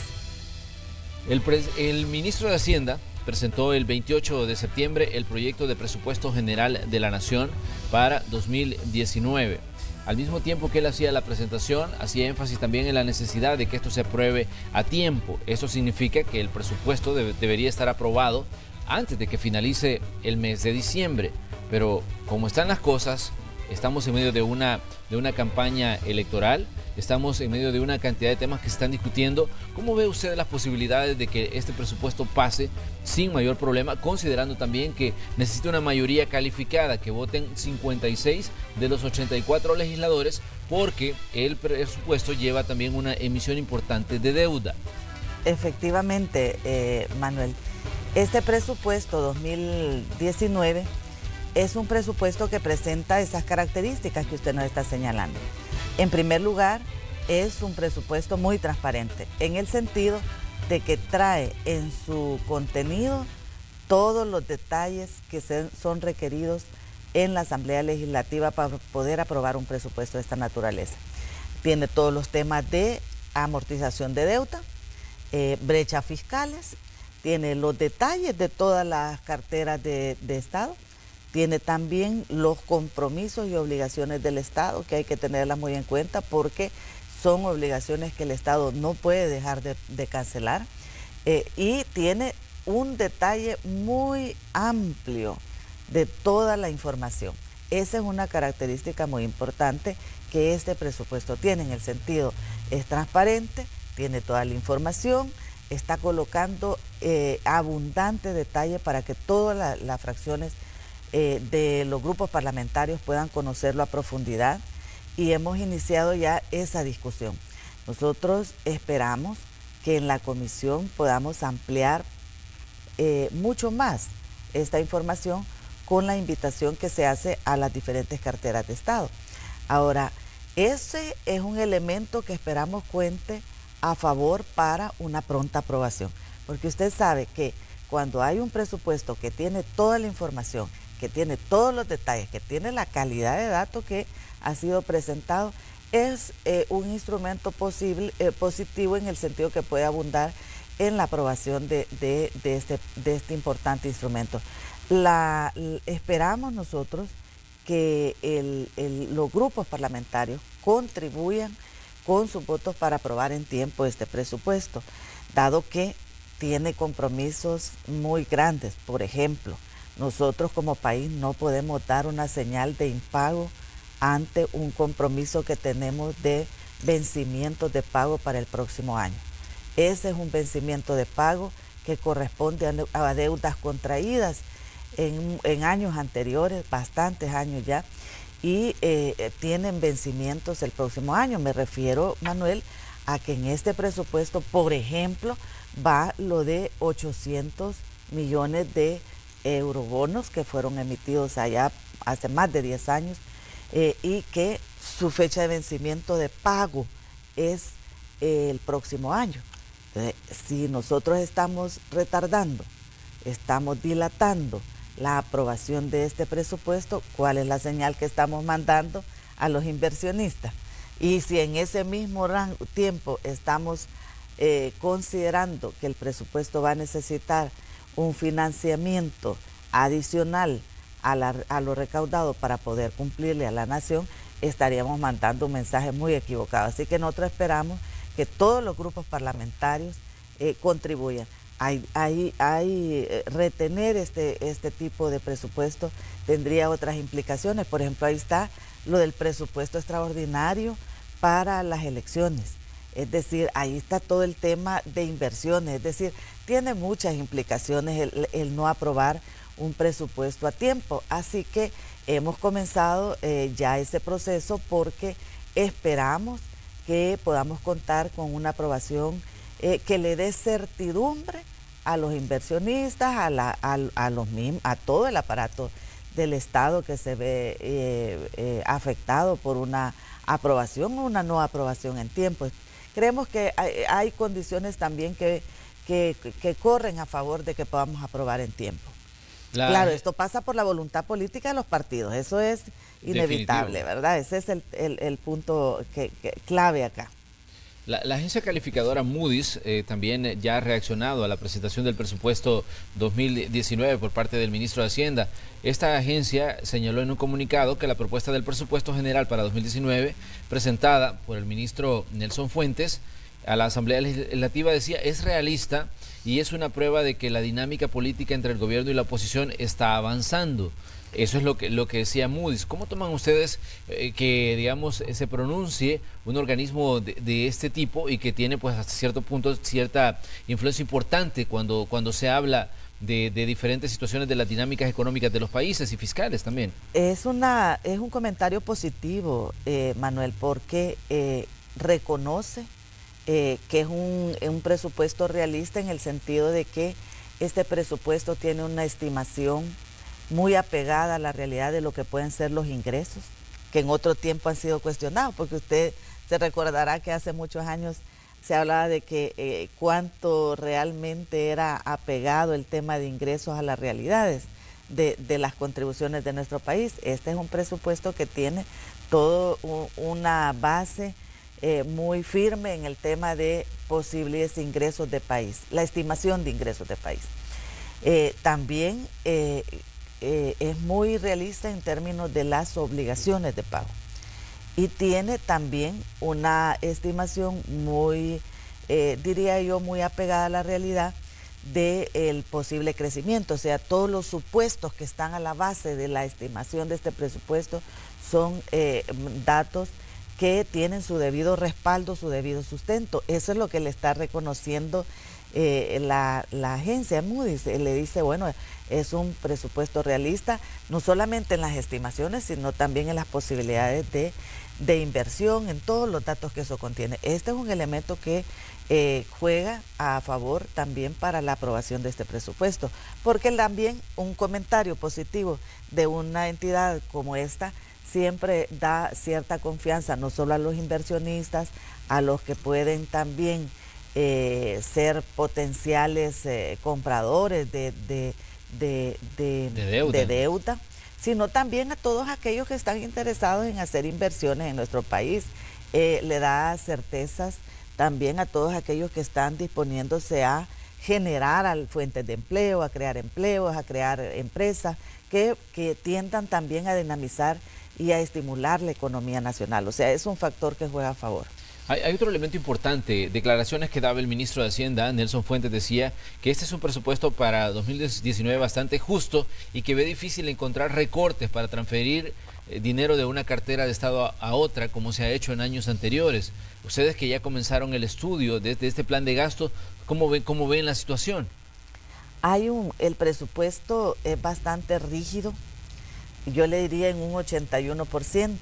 El ministro de Hacienda presentó el 28 de septiembre el proyecto de presupuesto general de la Nación para 2019. Al mismo tiempo que él hacía la presentación, hacía énfasis también en la necesidad de que esto se apruebe a tiempo. Eso significa que el presupuesto debería estar aprobado antes de que finalice el mes de diciembre. Pero como están las cosas, estamos en medio de una campaña electoral, estamos en medio de una cantidad de temas que se están discutiendo. ¿Cómo ve usted las posibilidades de que este presupuesto pase sin mayor problema, considerando también que necesita una mayoría calificada, que voten 56 de los 84 legisladores, porque el presupuesto lleva también una emisión importante de deuda? Efectivamente, Manuel, este presupuesto 2019 es un presupuesto que presenta esas características que usted nos está señalando. En primer lugar, es un presupuesto muy transparente, en el sentido de que trae en su contenido todos los detalles que son requeridos en la Asamblea Legislativa para poder aprobar un presupuesto de esta naturaleza. Tiene todos los temas de amortización de deuda, brechas fiscales, tiene los detalles de todas las carteras de Estado, tiene también los compromisos y obligaciones del Estado, que hay que tenerlas muy en cuenta porque son obligaciones que el Estado no puede dejar de cancelar, y tiene un detalle muy amplio de toda la información. Esa es una característica muy importante que este presupuesto tiene, en el sentido, es transparente, tiene toda la información, está colocando abundante detalle para que todas las fracciones de los grupos parlamentarios puedan conocerlo a profundidad, y hemos iniciado ya esa discusión. Nosotros esperamos que en la comisión podamos ampliar mucho más esta información con la invitación que se hace a las diferentes carteras de Estado. Ahora, ese es un elemento que esperamos cuente a favor para una pronta aprobación, porque usted sabe que cuando hay un presupuesto que tiene toda la información, que tiene todos los detalles, que tiene la calidad de datos que ha sido presentado, es un instrumento positivo en el sentido que puede abundar en la aprobación de este importante instrumento. Esperamos nosotros que los grupos parlamentarios contribuyan con sus votos para aprobar en tiempo este presupuesto, dado que tiene compromisos muy grandes. Por ejemplo, nosotros como país no podemos dar una señal de impago ante un compromiso que tenemos de vencimientos de pago para el próximo año. Ese es un vencimiento de pago que corresponde a deudas contraídas en años anteriores, bastantes años ya, y tienen vencimientos el próximo año. Me refiero, Manuel, a que en este presupuesto, por ejemplo, va lo de 800 millones de eurobonos que fueron emitidos allá hace más de 10 años y que su fecha de vencimiento de pago es el próximo año. Entonces, si nosotros estamos retardando, estamos dilatando la aprobación de este presupuesto, ¿cuál es la señal que estamos mandando a los inversionistas? Y si en ese mismo tiempo estamos considerando que el presupuesto va a necesitar un financiamiento adicional a lo recaudado para poder cumplirle a la nación, estaríamos mandando un mensaje muy equivocado. Así que nosotros esperamos que todos los grupos parlamentarios contribuyan. Retener este tipo de presupuesto tendría otras implicaciones. Por ejemplo, ahí está lo del presupuesto extraordinario para las elecciones. Es decir, ahí está todo el tema de inversiones. Es decir, tiene muchas implicaciones el no aprobar un presupuesto a tiempo. Así que hemos comenzado ya ese proceso porque esperamos que podamos contar con una aprobación que le dé certidumbre a los inversionistas, a todo el aparato del Estado que se ve afectado por una aprobación o una no aprobación en tiempo. Creemos que hay condiciones también que corren a favor de que podamos aprobar en tiempo. Claro, esto pasa por la voluntad política de los partidos, eso es inevitable, definitivo, ¿verdad? Ese es el punto clave acá. La agencia calificadora Moody's también ya ha reaccionado a la presentación del presupuesto 2019 por parte del ministro de Hacienda. Esta agencia señaló en un comunicado que la propuesta del presupuesto general para 2019, presentada por el ministro Nelson Fuentes a la Asamblea Legislativa, decía, es realista y es una prueba de que la dinámica política entre el gobierno y la oposición está avanzando. Eso es lo que decía Moody's. ¿Cómo toman ustedes que, digamos, se pronuncie un organismo de este tipo y que tiene, pues, hasta cierto punto, cierta influencia importante cuando se habla de diferentes situaciones de las dinámicas económicas de los países y fiscales también? Es un comentario positivo, Manuel, porque reconoce que es un presupuesto realista en el sentido de que este presupuesto tiene una estimación muy apegada a la realidad de lo que pueden ser los ingresos, que en otro tiempo han sido cuestionados, porque usted se recordará que hace muchos años se hablaba de que cuánto realmente era apegado el tema de ingresos a las realidades de las contribuciones de nuestro país. Este es un presupuesto que tiene toda una base muy firme en el tema de posibles ingresos de país, la estimación de ingresos de país. También es muy realista en términos de las obligaciones de pago y tiene también una estimación muy, diría yo, muy apegada a la realidad del posible crecimiento. O sea, todos los supuestos que están a la base de la estimación de este presupuesto son datos que tienen su debido respaldo, su debido sustento. Eso es lo que le está reconociendo la agencia Moody's. Le dice, bueno, es un presupuesto realista, no solamente en las estimaciones, sino también en las posibilidades de inversión, en todos los datos que eso contiene. Este es un elemento que juega a favor también para la aprobación de este presupuesto, porque también un comentario positivo de una entidad como esta siempre da cierta confianza, no solo a los inversionistas, a los que pueden también ser potenciales compradores de deuda, sino también a todos aquellos que están interesados en hacer inversiones en nuestro país. Le da certezas también a todos aquellos que están disponiéndose a generar fuentes de empleo, a crear empleos, a crear empresas que tiendan también a dinamizar y a estimular la economía nacional. O sea, es un factor que juega a favor. Hay otro elemento importante, declaraciones que daba el ministro de Hacienda, Nelson Fuentes, decía que este es un presupuesto para 2019 bastante justo y que ve difícil encontrar recortes para transferir dinero de una cartera de Estado a otra, como se ha hecho en años anteriores. Ustedes que ya comenzaron el estudio de este plan de gasto, ¿cómo ven la situación? El presupuesto es bastante rígido, yo le diría en un 81%,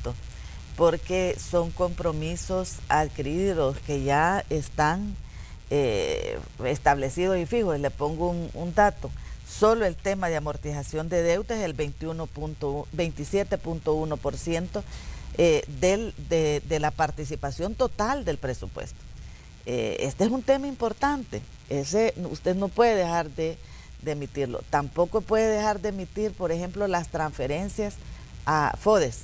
porque son compromisos adquiridos que ya están establecidos y fijos. Le pongo un dato. Solo el tema de amortización de deuda es el 27.1% de la participación total del presupuesto. Este es un tema importante. Usted no puede dejar de emitirlo. Tampoco puede dejar de emitir, por ejemplo, las transferencias a FODES.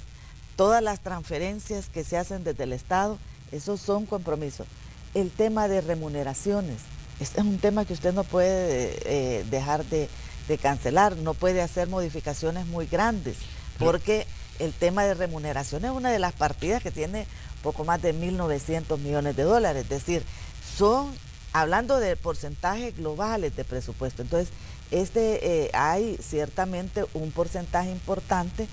Todas las transferencias que se hacen desde el Estado, esos son compromisos. El tema de remuneraciones, este es un tema que usted no puede dejar de cancelar, no puede hacer modificaciones muy grandes, porque el tema de remuneración es una de las partidas que tiene poco más de 1.900 millones de dólares, es decir, son, hablando de porcentajes globales de presupuesto, entonces hay ciertamente un porcentaje importante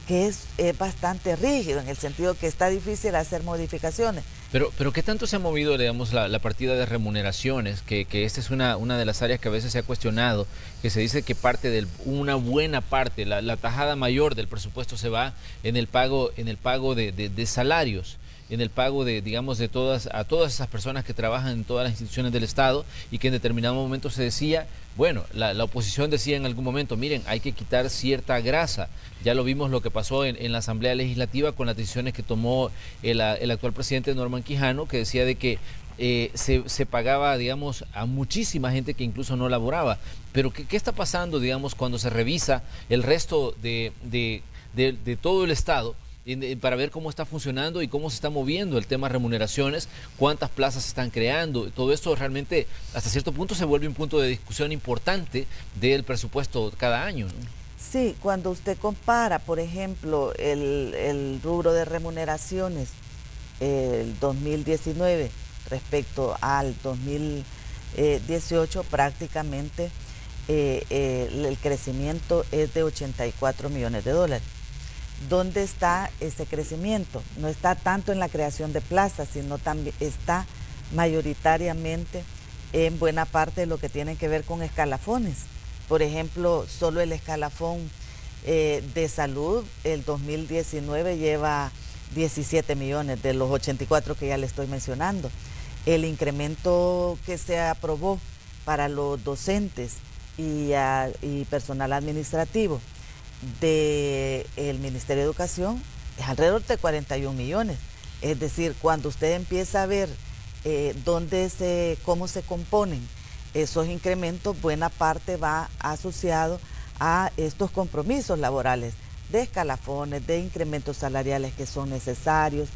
que es bastante rígido, en el sentido que está difícil hacer modificaciones. Pero ¿qué tanto se ha movido, digamos, la partida de remuneraciones? Que esta es una de las áreas que a veces se ha cuestionado, que se dice que una buena parte, la tajada mayor del presupuesto se va en el pago de salarios, en el pago de, digamos, a todas esas personas que trabajan en todas las instituciones del Estado, y que en determinado momento se decía, bueno, la oposición decía en algún momento, miren, hay que quitar cierta grasa. Ya lo vimos lo que pasó en la Asamblea Legislativa con las decisiones que tomó el actual presidente Norman Quijano, que decía de que se pagaba, digamos, a muchísima gente que incluso no laboraba. Pero ¿qué está pasando, digamos, cuando se revisa el resto de todo el Estado, para ver cómo está funcionando y cómo se está moviendo el tema de remuneraciones, cuántas plazas se están creando? Todo esto realmente hasta cierto punto se vuelve un punto de discusión importante del presupuesto cada año, ¿no? Sí, cuando usted compara, por ejemplo, el rubro de remuneraciones, el 2019 respecto al 2018, prácticamente el crecimiento es de 84 millones de dólares. ¿Dónde está ese crecimiento? No está tanto en la creación de plazas, sino también está mayoritariamente en buena parte de lo que tiene que ver con escalafones. Por ejemplo, solo el escalafón de salud, el 2019 lleva 17 millones de los 84 que ya le estoy mencionando. El incremento que se aprobó para los docentes y personal administrativo del Ministerio de Educación es alrededor de 41 millones. Es decir, cuando usted empieza a ver cómo se componen esos incrementos, buena parte va asociado a estos compromisos laborales de escalafones, de incrementos salariales que son necesarios,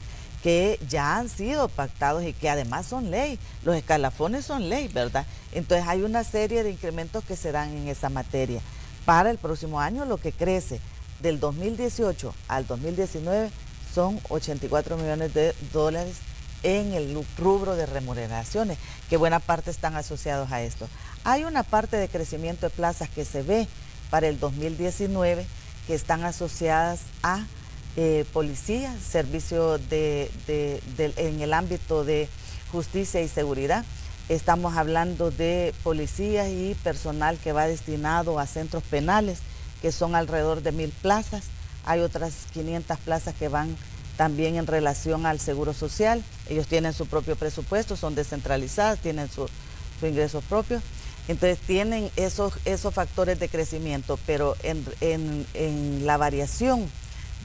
que ya han sido pactados y que además son ley. Los escalafones son ley, ¿verdad? Entonces hay una serie de incrementos que se dan en esa materia. Para el próximo año lo que crece del 2018 al 2019 son 84 millones de dólares en el rubro de remuneraciones, que buena parte están asociados a esto. Hay una parte de crecimiento de plazas que se ve para el 2019 que están asociadas a policía, servicio en el ámbito de justicia y seguridad. Estamos hablando de policías y personal que va destinado a centros penales, que son alrededor de 1.000 plazas. Hay otras 500 plazas que van también en relación al seguro social. Ellos tienen su propio presupuesto, son descentralizadas, tienen su ingreso propio. Entonces tienen esos factores de crecimiento, pero en la variación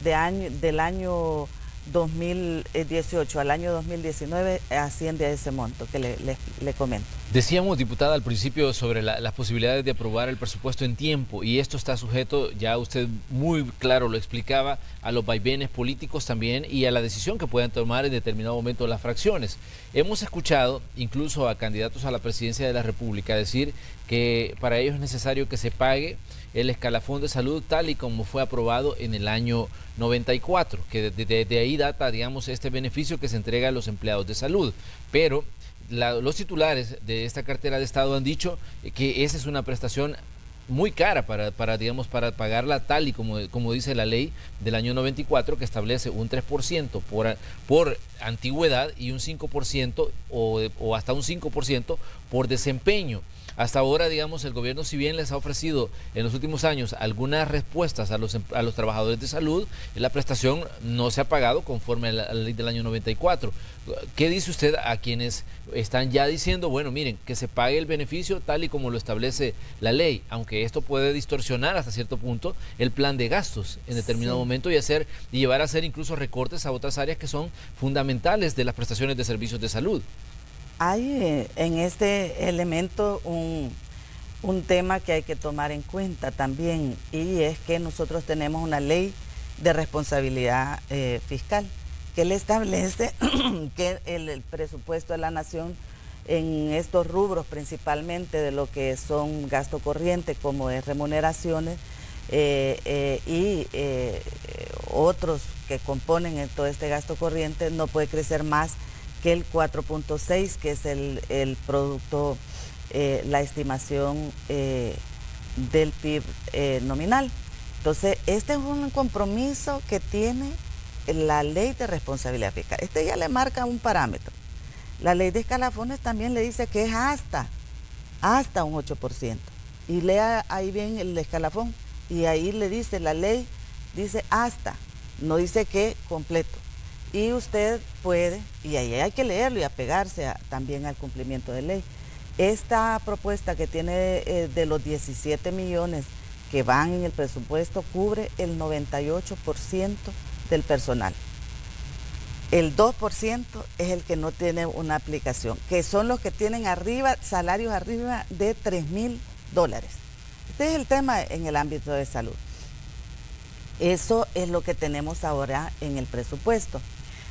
del año 2018 al año 2019 asciende a ese monto que le comento. Decíamos, diputada, al principio sobre las posibilidades de aprobar el presupuesto en tiempo, y esto está sujeto, ya usted muy claro lo explicaba, a los vaivenes políticos también y a la decisión que puedan tomar en determinado momento las fracciones. Hemos escuchado incluso a candidatos a la presidencia de la República decir que para ellos es necesario que se pague el escalafón de salud tal y como fue aprobado en el año 94, que de ahí data, digamos, este beneficio que se entrega a los empleados de salud. Pero los titulares de esta cartera de Estado han dicho que esa es una prestación muy cara para pagarla tal y como dice la ley del año 94, que establece un 3% por antigüedad y un 5% o hasta un 5% por desempeño. Hasta ahora, digamos, el gobierno, si bien les ha ofrecido en los últimos años algunas respuestas a los trabajadores de salud, la prestación no se ha pagado conforme a la ley del año 94. ¿Qué dice usted a quienes están ya diciendo, bueno, miren, que se pague el beneficio tal y como lo establece la ley, aunque esto puede distorsionar hasta cierto punto el plan de gastos en determinado momento y llevar a hacer incluso recortes a otras áreas que son fundamentales de las prestaciones de servicios de salud? Hay en este elemento un tema que hay que tomar en cuenta también, y es que nosotros tenemos una ley de responsabilidad fiscal que le establece que el presupuesto de la nación en estos rubros, principalmente de lo que son gasto corriente, como es remuneraciones y otros que componen en todo este gasto corriente, no puede crecer más que el 4.6, que es el producto, la estimación del PIB nominal. Entonces, este es un compromiso que tiene la ley de responsabilidad fiscal. Este ya le marca un parámetro. La ley de escalafones también le dice que es hasta un 8%. Y lea ahí bien el escalafón, y ahí le dice, la ley dice hasta, no dice que completo. Y usted puede, y ahí hay que leerlo y apegarse también al cumplimiento de ley. Esta propuesta que tiene de los 17 millones que van en el presupuesto cubre el 98% del personal. El 2% es el que no tiene una aplicación, que son los que tienen salarios arriba de $3,000. Este es el tema en el ámbito de salud. Eso es lo que tenemos ahora en el presupuesto.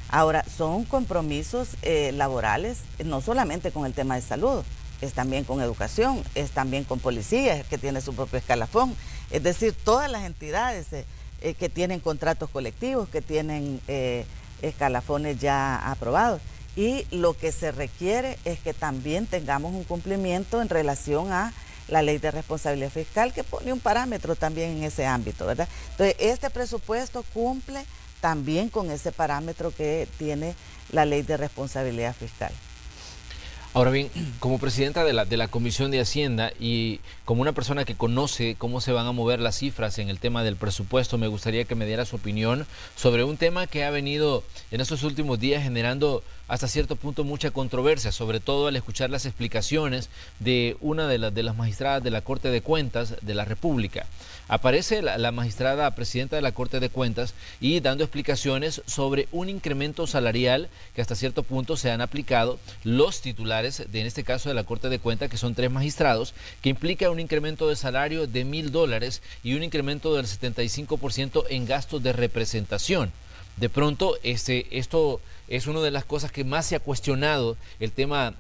Ahora, son compromisos laborales, no solamente con el tema de salud, es también con educación, es también con policías, que tiene su propio escalafón, es decir, todas las entidades que tienen contratos colectivos, que tienen escalafones ya aprobados. Y lo que se requiere es que también tengamos un cumplimiento en relación a la ley de responsabilidad fiscal, que pone un parámetro también en ese ámbito, ¿verdad? Entonces, este presupuesto cumple también con ese parámetro que tiene la ley de responsabilidad fiscal. Ahora bien, como presidenta de la Comisión de Hacienda y como una persona que conoce cómo se van a mover las cifras en el tema del presupuesto, me gustaría que me diera su opinión sobre un tema que ha venido en estos últimos días generando hasta cierto punto mucha controversia, sobre todo al escuchar las explicaciones de una de las magistradas de la Corte de Cuentas de la República. Aparece la magistrada presidenta de la Corte de Cuentas y dando explicaciones sobre un incremento salarial que hasta cierto punto se han aplicado los titulares, en este caso de la Corte de Cuentas, que son 3 magistrados, que implica un incremento de salario de $1,000 y un incremento del 75% en gastos de representación. De pronto, esto es una de las cosas que más se ha cuestionado, el tema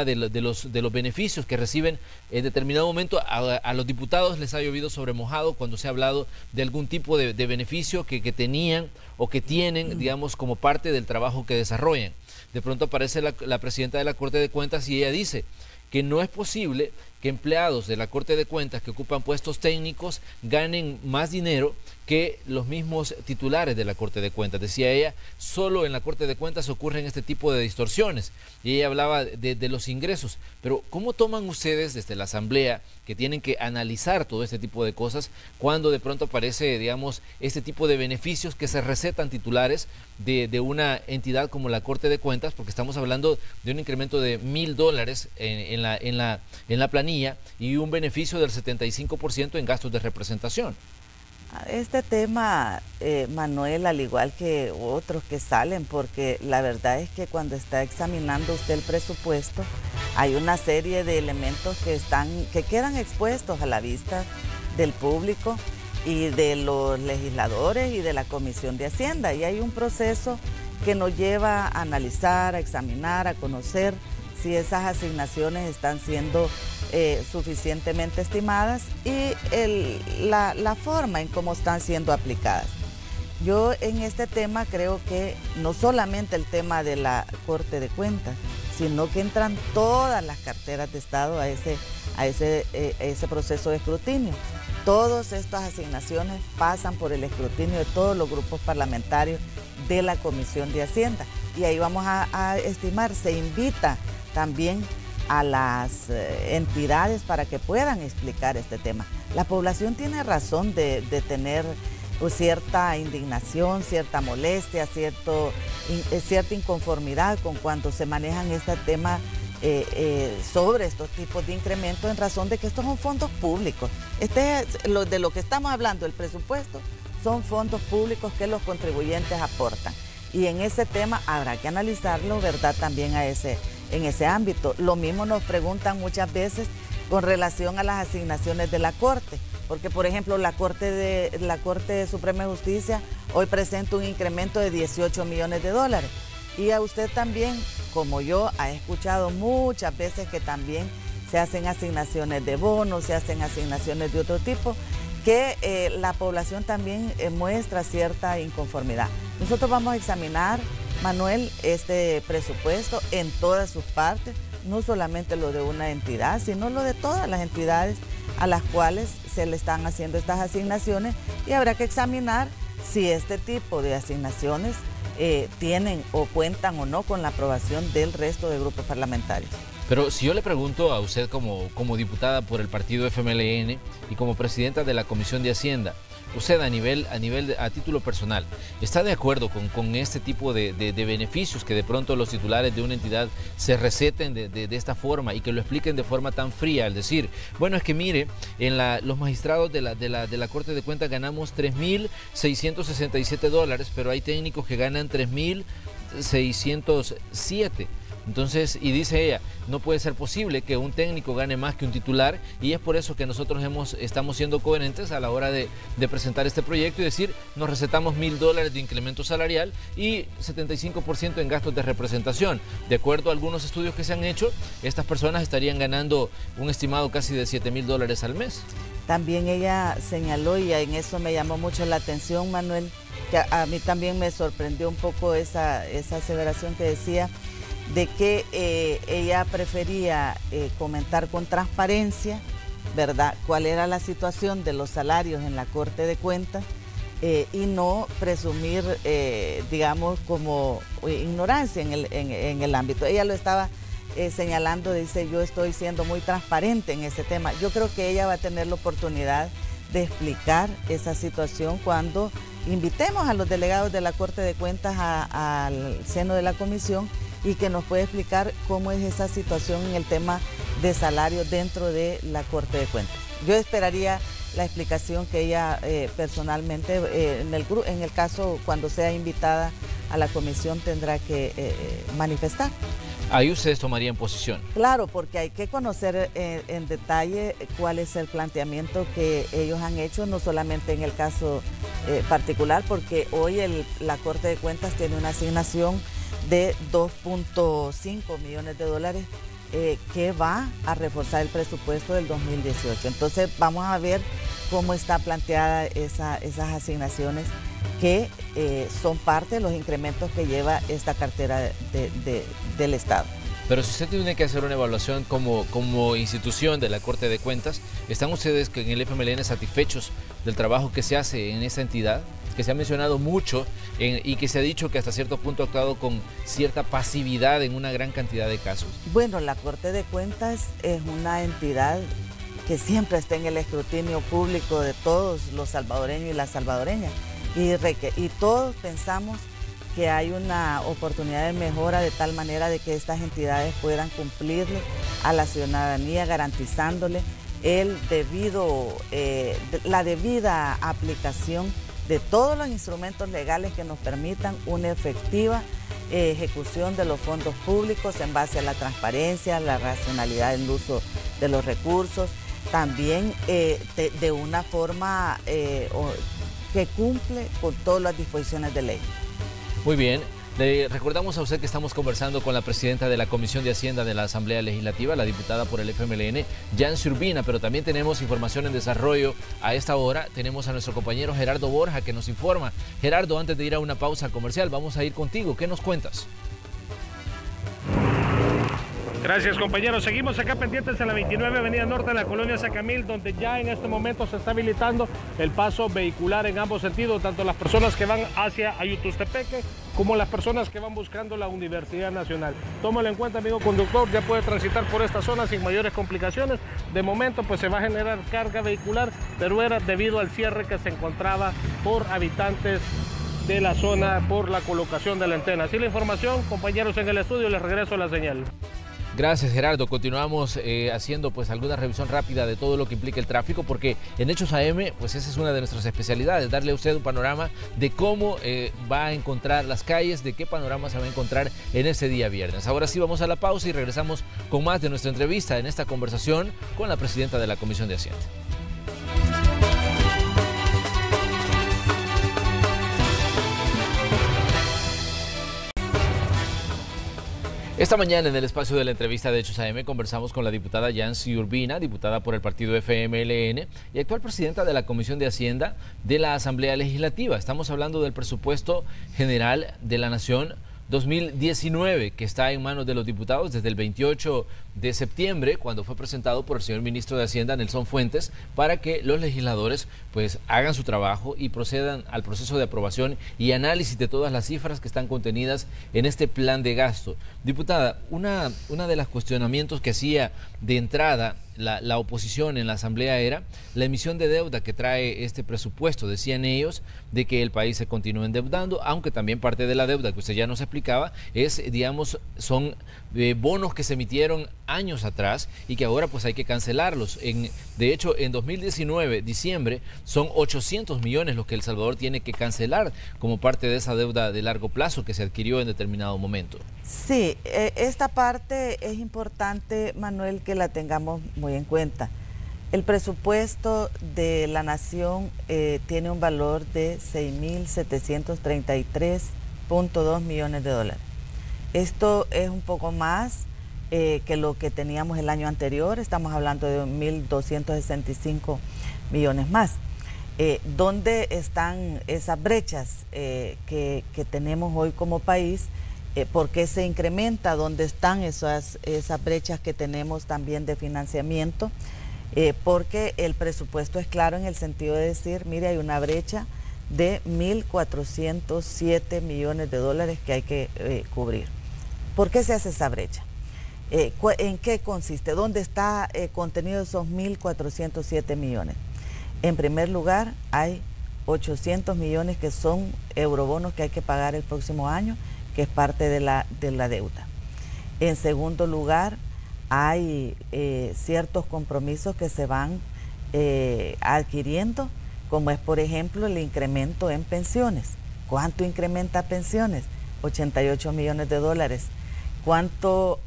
de los beneficios que reciben en determinado momento. A los diputados les ha llovido sobre mojado cuando se ha hablado de algún tipo de beneficio que tenían o que tienen, digamos, como parte del trabajo que desarrollan. De pronto aparece la presidenta de la Corte de Cuentas y ella dice que no es posible que empleados de la Corte de Cuentas que ocupan puestos técnicos ganen más dinero que los mismos titulares de la Corte de Cuentas. Decía ella, solo en la Corte de Cuentas ocurren este tipo de distorsiones. Y ella hablaba de los ingresos. Pero ¿cómo toman ustedes desde la Asamblea, que tienen que analizar todo este tipo de cosas, cuando de pronto aparece, digamos, este tipo de beneficios que se recetan titulares de una entidad como la Corte de Cuentas? Porque estamos hablando de un incremento de $1,000 en la planilla y un beneficio del 75% en gastos de representación. Este tema, Manuel, al igual que otros que salen, porque la verdad es que cuando está examinando usted el presupuesto, hay una serie de elementos que quedan expuestos a la vista del público y de los legisladores y de la Comisión de Hacienda. Y hay un proceso que nos lleva a analizar, a examinar, a conocer si esas asignaciones están siendo suficientemente estimadas y la forma en cómo están siendo aplicadas. Yo en este tema creo que no solamente el tema de la Corte de Cuentas, sino que entran todas las carteras de Estado a ese proceso de escrutinio. Todas estas asignaciones pasan por el escrutinio de todos los grupos parlamentarios de la Comisión de Hacienda. Y ahí vamos a estimar, se invita también a las entidades para que puedan explicar este tema. La población tiene razón de tener cierta indignación, cierta molestia, cierta inconformidad con cuando se manejan este tema sobre estos tipos de incrementos en razón de que estos son fondos públicos. De lo que estamos hablando, el presupuesto, son fondos públicos que los contribuyentes aportan. Y en ese tema habrá que analizarlo, ¿verdad?, también en ese ámbito. Lo mismo nos preguntan muchas veces con relación a las asignaciones de la Corte. Porque, por ejemplo, la Corte Suprema de Justicia hoy presenta un incremento de 18 millones de dólares. Y a usted también, como yo, ha escuchado muchas veces que también se hacen asignaciones de bonos, se hacen asignaciones de otro tipo, que la población también muestra cierta inconformidad. Nosotros vamos a examinar, Manuel, este presupuesto en todas sus partes, no solamente lo de una entidad, sino lo de todas las entidades a las cuales se le están haciendo estas asignaciones, y habrá que examinar si este tipo de asignaciones tienen o cuentan o no con la aprobación del resto de grupos parlamentarios. Pero si yo le pregunto a usted como diputada por el partido FMLN y como presidenta de la Comisión de Hacienda, usted a título personal, ¿está de acuerdo con este tipo de beneficios que de pronto los titulares de una entidad se receten de esta forma y que lo expliquen de forma tan fría? Al decir, bueno, es que mire, los magistrados de la Corte de Cuentas ganamos 3.667 dólares, pero hay técnicos que ganan 3.607. Entonces, y dice ella, no puede ser posible que un técnico gane más que un titular, y es por eso que nosotros estamos siendo coherentes a la hora de presentar este proyecto y decir, nos recetamos $1.000 de incremento salarial y 75% en gastos de representación. De acuerdo a algunos estudios que se han hecho, estas personas estarían ganando un estimado casi de $7.000 al mes. También ella señaló, y en eso me llamó mucho la atención, Manuel, que a mí también me sorprendió un poco esa aseveración que decía, de que ella prefería comentar con transparencia, ¿verdad?, cuál era la situación de los salarios en la Corte de Cuentas y no presumir, digamos, como ignorancia en el ámbito. Ella lo estaba señalando, dice, yo estoy siendo muy transparente en ese tema. Yo creo que ella va a tener la oportunidad de explicar esa situación cuando invitemos a los delegados de la Corte de Cuentas al seno de la comisión, y que nos puede explicar cómo es esa situación en el tema de salario dentro de la Corte de Cuentas. Yo esperaría la explicación que ella personalmente, en el caso cuando sea invitada a la comisión, tendrá que manifestar. Ahí ustedes tomarían posición. Claro, porque hay que conocer en detalle cuál es el planteamiento que ellos han hecho, no solamente en el caso particular, porque hoy la Corte de Cuentas tiene una asignación de 2.5 millones de dólares que va a reforzar el presupuesto del 2018. Entonces vamos a ver cómo está planteada esas asignaciones que son parte de los incrementos que lleva esta cartera del Estado. Pero si usted tiene que hacer una evaluación como institución de la Corte de Cuentas, ¿están ustedes en el FMLN satisfechos del trabajo que se hace en esa entidad? Que se ha mencionado mucho y que se ha dicho que hasta cierto punto ha actuado con cierta pasividad en una gran cantidad de casos. Bueno, la Corte de Cuentas es una entidad que siempre está en el escrutinio público de todos los salvadoreños y las salvadoreñas. Y todos pensamos que hay una oportunidad de mejora de tal manera de que estas entidades puedan cumplirle a la ciudadanía, garantizándole la debida aplicación de todos los instrumentos legales que nos permitan una efectiva ejecución de los fondos públicos en base a la transparencia, la racionalidad del uso de los recursos, también de una forma que cumple con todas las disposiciones de ley. Muy bien. Le recordamos a usted que estamos conversando con la presidenta de la Comisión de Hacienda de la Asamblea Legislativa, la diputada por el FMLN, Yancy Urbina, pero también tenemos información en desarrollo a esta hora. Tenemos a nuestro compañero Gerardo Borja que nos informa. Gerardo, antes de ir a una pausa comercial, vamos a ir contigo. ¿Qué nos cuentas? Gracias, compañeros. Seguimos acá pendientes en la 29 Avenida Norte en la colonia Sacamil, donde ya en este momento se está habilitando el paso vehicular en ambos sentidos, tanto las personas que van hacia Ayutustepeque como las personas que van buscando la Universidad Nacional. Tómalo en cuenta, amigo conductor, ya puede transitar por esta zona sin mayores complicaciones. De momento, pues se va a generar carga vehicular, pero era debido al cierre que se encontraba por habitantes de la zona por la colocación de la antena. Así la información, compañeros en el estudio, les regreso la señal. Gracias, Gerardo. Continuamos haciendo pues alguna revisión rápida de todo lo que implica el tráfico, porque en Hechos AM pues esa es una de nuestras especialidades, darle a usted un panorama de cómo va a encontrar las calles, de qué panorama se va a encontrar en este día viernes. Ahora sí vamos a la pausa y regresamos con más de nuestra entrevista en esta conversación con la presidenta de la Comisión de Hacienda. Esta mañana en el espacio de la entrevista de Hechos AM conversamos con la diputada Yancy Urbina, diputada por el partido FMLN y actual presidenta de la Comisión de Hacienda de la Asamblea Legislativa. Estamos hablando del presupuesto general de la Nación 2019, que está en manos de los diputados desde el 28 de septiembre, cuando fue presentado por el señor ministro de Hacienda, Nelson Fuentes, para que los legisladores pues hagan su trabajo y procedan al proceso de aprobación y análisis de todas las cifras que están contenidas en este plan de gasto. Diputada, una de los cuestionamientos que hacía de entrada la oposición en la Asamblea era la emisión de deuda que trae este presupuesto. Decían ellos de que el país se continúa endeudando, aunque también parte de la deuda que usted ya nos explicaba es, digamos, son bonos que se emitieron años atrás y que ahora pues hay que cancelarlos. De hecho, en 2019, diciembre, son 800 millones los que El Salvador tiene que cancelar como parte de esa deuda de largo plazo que se adquirió en determinado momento. Sí, esta parte es importante, Manuel, que la tengamos muy en cuenta. El presupuesto de la Nación tiene un valor de 6.733.2 millones de dólares. Esto es un poco más que lo que teníamos el año anterior. Estamos hablando de 1.265 millones más. ¿Dónde están esas brechas que tenemos hoy como país? ¿Por qué se incrementa? ¿Dónde están esas brechas que tenemos también de financiamiento? Porque el presupuesto es claro en el sentido de decir, mire, hay una brecha de 1.407 millones de dólares que hay que cubrir. ¿Por qué se hace esa brecha? ¿En qué consiste? ¿Dónde está contenido esos 1.407 millones? En primer lugar, hay 800 millones que son eurobonos que hay que pagar el próximo año, que es parte de la deuda. En segundo lugar, hay ciertos compromisos que se van adquiriendo, como es, por ejemplo, el incremento en pensiones. ¿Cuánto incrementa pensiones? 88 millones de dólares. ¿Cuánto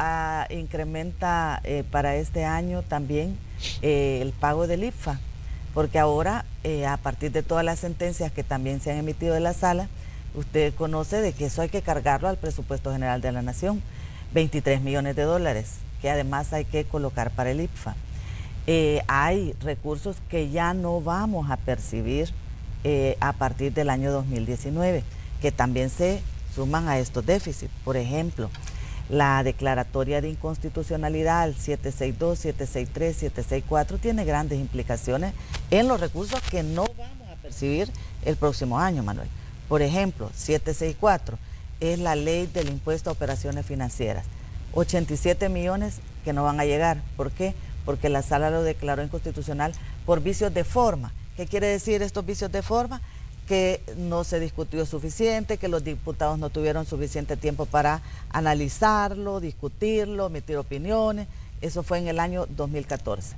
incrementa para este año también el pago del IPFA? Porque ahora, a partir de todas las sentencias que también se han emitido de la sala, usted conoce de que eso hay que cargarlo al presupuesto general de la Nación, 23 millones de dólares, que además hay que colocar para el IPFA. Hay recursos que ya no vamos a percibir a partir del año 2019, que también se suman a estos déficits. Por ejemplo, la declaratoria de inconstitucionalidad, el 762, 763, 764, tiene grandes implicaciones en los recursos que no vamos a percibir el próximo año, Manuel. Por ejemplo, 764 es la ley del impuesto a operaciones financieras. 87 millones que no van a llegar. ¿Por qué? Porque la sala lo declaró inconstitucional por vicios de forma. ¿Qué quiere decir estos vicios de forma? Que no se discutió suficiente, que los diputados no tuvieron suficiente tiempo para analizarlo, discutirlo, emitir opiniones. Eso fue en el año 2014,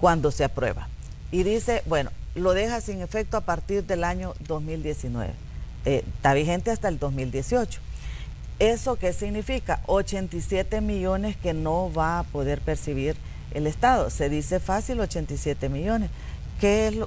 cuando se aprueba. Y dice, bueno, lo deja sin efecto a partir del año 2019. Está vigente hasta el 2018. ¿Eso qué significa? 87 millones que no va a poder percibir el Estado. Se dice fácil, 87 millones.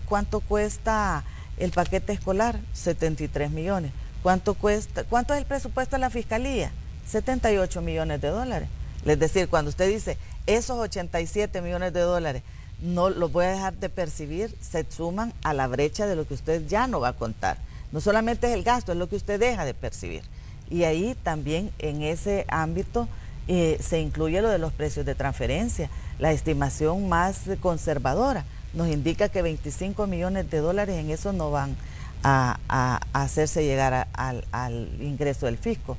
¿Cuánto cuesta el paquete escolar? 73 millones. ¿Cuánto cuesta? ¿Cuánto es el presupuesto de la Fiscalía? 78 millones de dólares. Es decir, cuando usted dice esos 87 millones de dólares no los voy a dejar de percibir, se suman a la brecha de lo que usted ya no va a contar. No solamente es el gasto, es lo que usted deja de percibir. Y ahí también en ese ámbito se incluye lo de los precios de transferencia. La estimación más conservadora nos indica que 25 millones de dólares en eso no van a hacerse llegar al ingreso del fisco,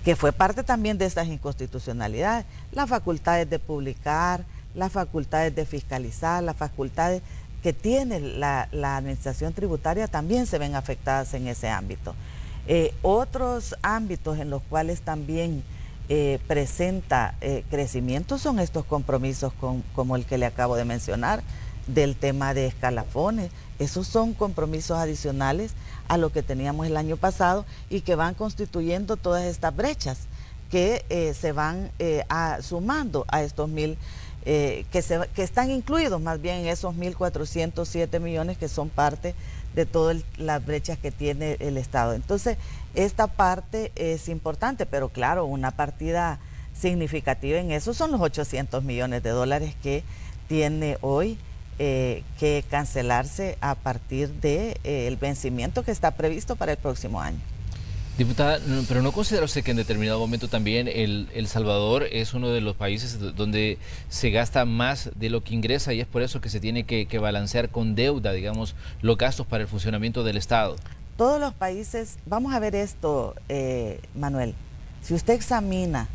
que fue parte también de estas inconstitucionalidades. Las facultades de publicar, las facultades de fiscalizar, las facultades que tiene la administración tributaria también se ven afectadas en ese ámbito. Otros ámbitos en los cuales también presenta crecimiento son estos compromisos como el que le acabo de mencionar, del tema de escalafones. Esos son compromisos adicionales a lo que teníamos el año pasado y que van constituyendo todas estas brechas que se van sumando a estos que están incluidos más bien en esos 1.407 millones que son parte de todas las brechas que tiene el Estado. Entonces, esta parte es importante, pero claro, una partida significativa en eso son los 800 millones de dólares que tiene hoy que cancelarse a partir del vencimiento que está previsto para el próximo año. Diputada, pero ¿no considera usted que en determinado momento también El Salvador es uno de los países donde se gasta más de lo que ingresa y es por eso que se tiene que balancear con deuda, digamos, los gastos para el funcionamiento del Estado? Todos los países, vamos a ver esto, Manuel, si usted examina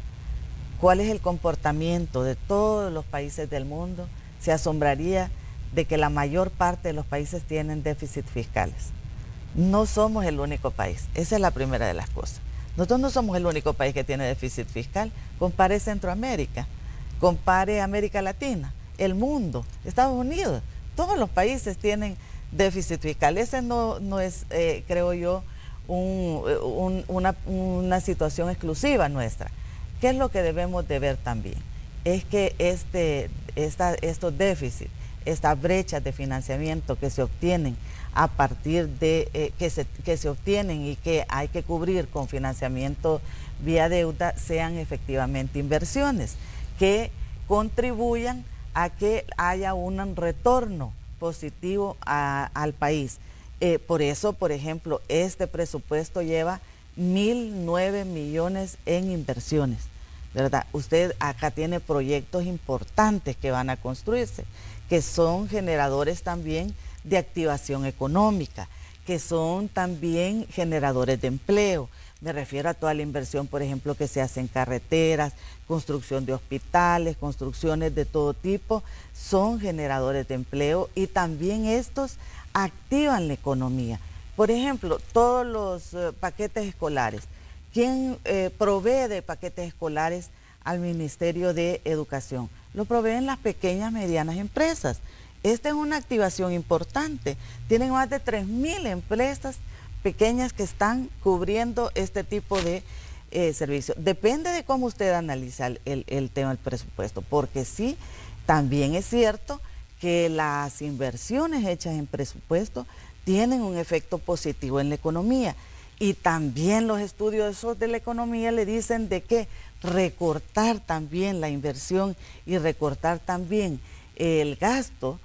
cuál es el comportamiento de todos los países del mundo, se asombraría de que la mayor parte de los países tienen déficit fiscales. No somos el único país, esa es la primera de las cosas. Nosotros no somos el único país que tiene déficit fiscal. Compare Centroamérica, compare América Latina, el mundo, Estados Unidos, todos los países tienen déficit fiscal. Ese no es, creo yo, una situación exclusiva nuestra. ¿Qué es lo que debemos de ver también? Es que estos déficits, estas brechas de financiamiento que se obtienen a partir de que se obtienen y que hay que cubrir con financiamiento vía deuda, sean efectivamente inversiones que contribuyan a que haya un retorno positivo al país. Por eso, por ejemplo, este presupuesto lleva 1.009 millones en inversiones, ¿verdad? Usted acá tiene proyectos importantes que van a construirse, que son generadores también de activación económica, que son también generadores de empleo. Me refiero a toda la inversión, por ejemplo, que se hace en carreteras, construcción de hospitales, construcciones de todo tipo, son generadores de empleo y también estos activan la economía. Por ejemplo, todos los paquetes escolares. ¿Quién provee de paquetes escolares al Ministerio de Educación? Lo proveen las pequeñas y medianas empresas. Esta es una activación importante. Tienen más de 3.000 empresas pequeñas que están cubriendo este tipo de servicios. Depende de cómo usted analiza el tema del presupuesto, porque sí, también es cierto que las inversiones hechas en presupuesto tienen un efecto positivo en la economía. Y también los estudiosos de la economía le dicen de que recortar también la inversión y recortar también el gasto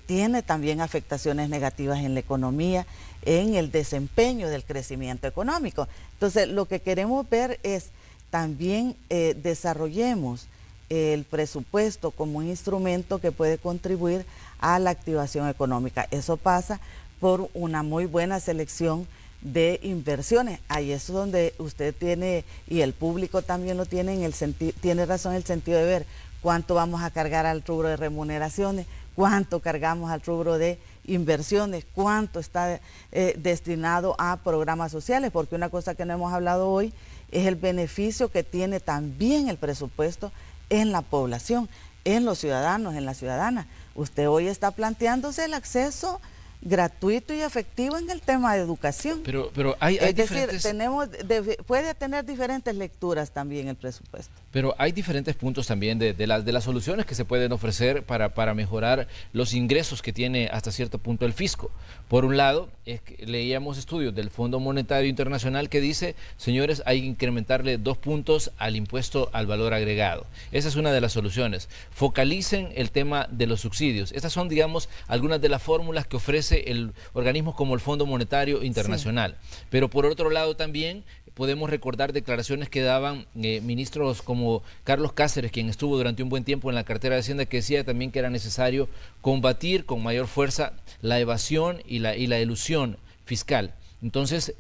tiene también afectaciones negativas en la economía, en el desempeño del crecimiento económico. Entonces, lo que queremos ver es también desarrollemos el presupuesto como un instrumento que puede contribuir a la activación económica. Eso pasa por una muy buena selección de inversiones. Ahí es donde usted tiene, y el público también lo tiene, tiene razón en el sentido de ver cuánto vamos a cargar al rubro de remuneraciones, cuánto cargamos al rubro de inversiones, cuánto está destinado a programas sociales, porque una cosa que no hemos hablado hoy es el beneficio que tiene también el presupuesto en la población, en los ciudadanos, en las ciudadanas. Usted hoy está planteándose el acceso gratuito y efectivo en el tema de educación. Pero hay es diferentes... decir, puede tener diferentes lecturas también el presupuesto. Pero hay diferentes puntos también de las soluciones que se pueden ofrecer para mejorar los ingresos que tiene hasta cierto punto el fisco. Por un lado, leíamos estudios del Fondo Monetario Internacional que dice, señores, hay que incrementarle 2 puntos al impuesto al valor agregado. Esa es una de las soluciones. Focalicen el tema de los subsidios. Estas son, digamos, algunas de las fórmulas que ofrece el organismo como el Fondo Monetario Internacional. Sí. Pero por otro lado también podemos recordar declaraciones que daban ministros como Carlos Cáceres, quien estuvo durante un buen tiempo en la cartera de Hacienda, que decía también que era necesario combatir con mayor fuerza la evasión y la elusión fiscal. Entonces,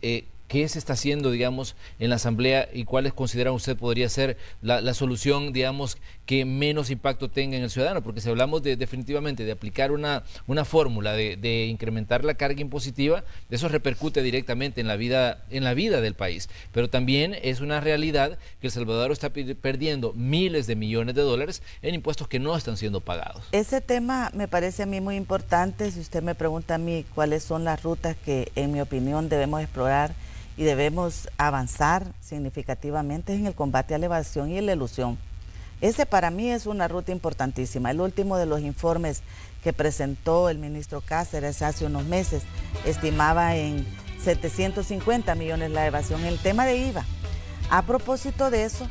¿qué se está haciendo, digamos, en la Asamblea y cuáles considera usted podría ser la solución, digamos, que menos impacto tenga en el ciudadano? Porque si hablamos definitivamente de aplicar una fórmula de incrementar la carga impositiva, eso repercute directamente en la vida del país. Pero también es una realidad que El Salvador está perdiendo miles de millones de dólares en impuestos que no están siendo pagados. Ese tema me parece a mí muy importante. Si usted me pregunta a mí cuáles son las rutas que, en mi opinión, debemos explorar y debemos avanzar significativamente en el combate a la evasión y la elusión. Ese para mí es una ruta importantísima. El último de los informes que presentó el ministro Cáceres hace unos meses estimaba en 750 millones la evasión en el tema de IVA. A propósito de eso,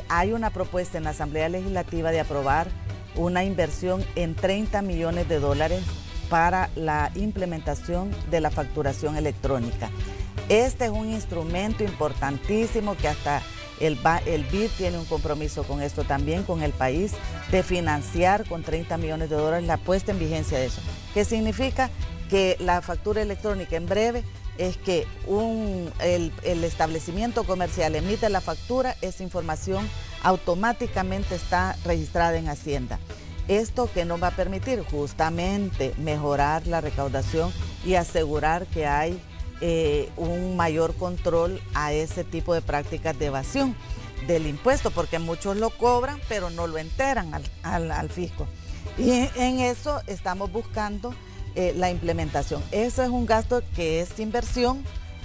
hay una propuesta en la Asamblea Legislativa de aprobar una inversión en 30 millones de dólares para la implementación de la facturación electrónica. Este es un instrumento importantísimo que hasta el BID tiene un compromiso con esto también, con el país, de financiar con 30 millones de dólares la puesta en vigencia de eso. ¿Qué significa? Que la factura electrónica en breve es que el establecimiento comercial emite la factura, esa información automáticamente está registrada en Hacienda. Esto que nos va a permitir justamente mejorar la recaudación y asegurar que hay un mayor control a ese tipo de prácticas de evasión del impuesto, porque muchos lo cobran pero no lo enteran al fisco. Y en eso estamos buscando la implementación. Ese es un gasto que es inversión,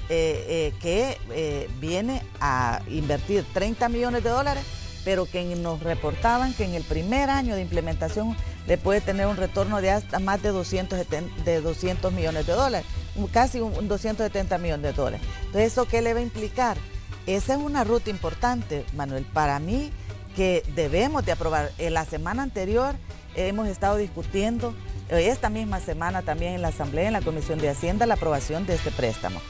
que viene a invertir 30 millones de dólares, pero que nos reportaban que en el primer año de implementación le puede tener un retorno de hasta más de 200 millones de dólares, casi 270 millones de dólares. Entonces, ¿eso qué le va a implicar? Esa es una ruta importante, Manuel, para mí, que debemos de aprobar. En la semana anterior hemos estado discutiendo, esta misma semana también en la Asamblea, en la Comisión de Hacienda, la aprobación de este préstamo.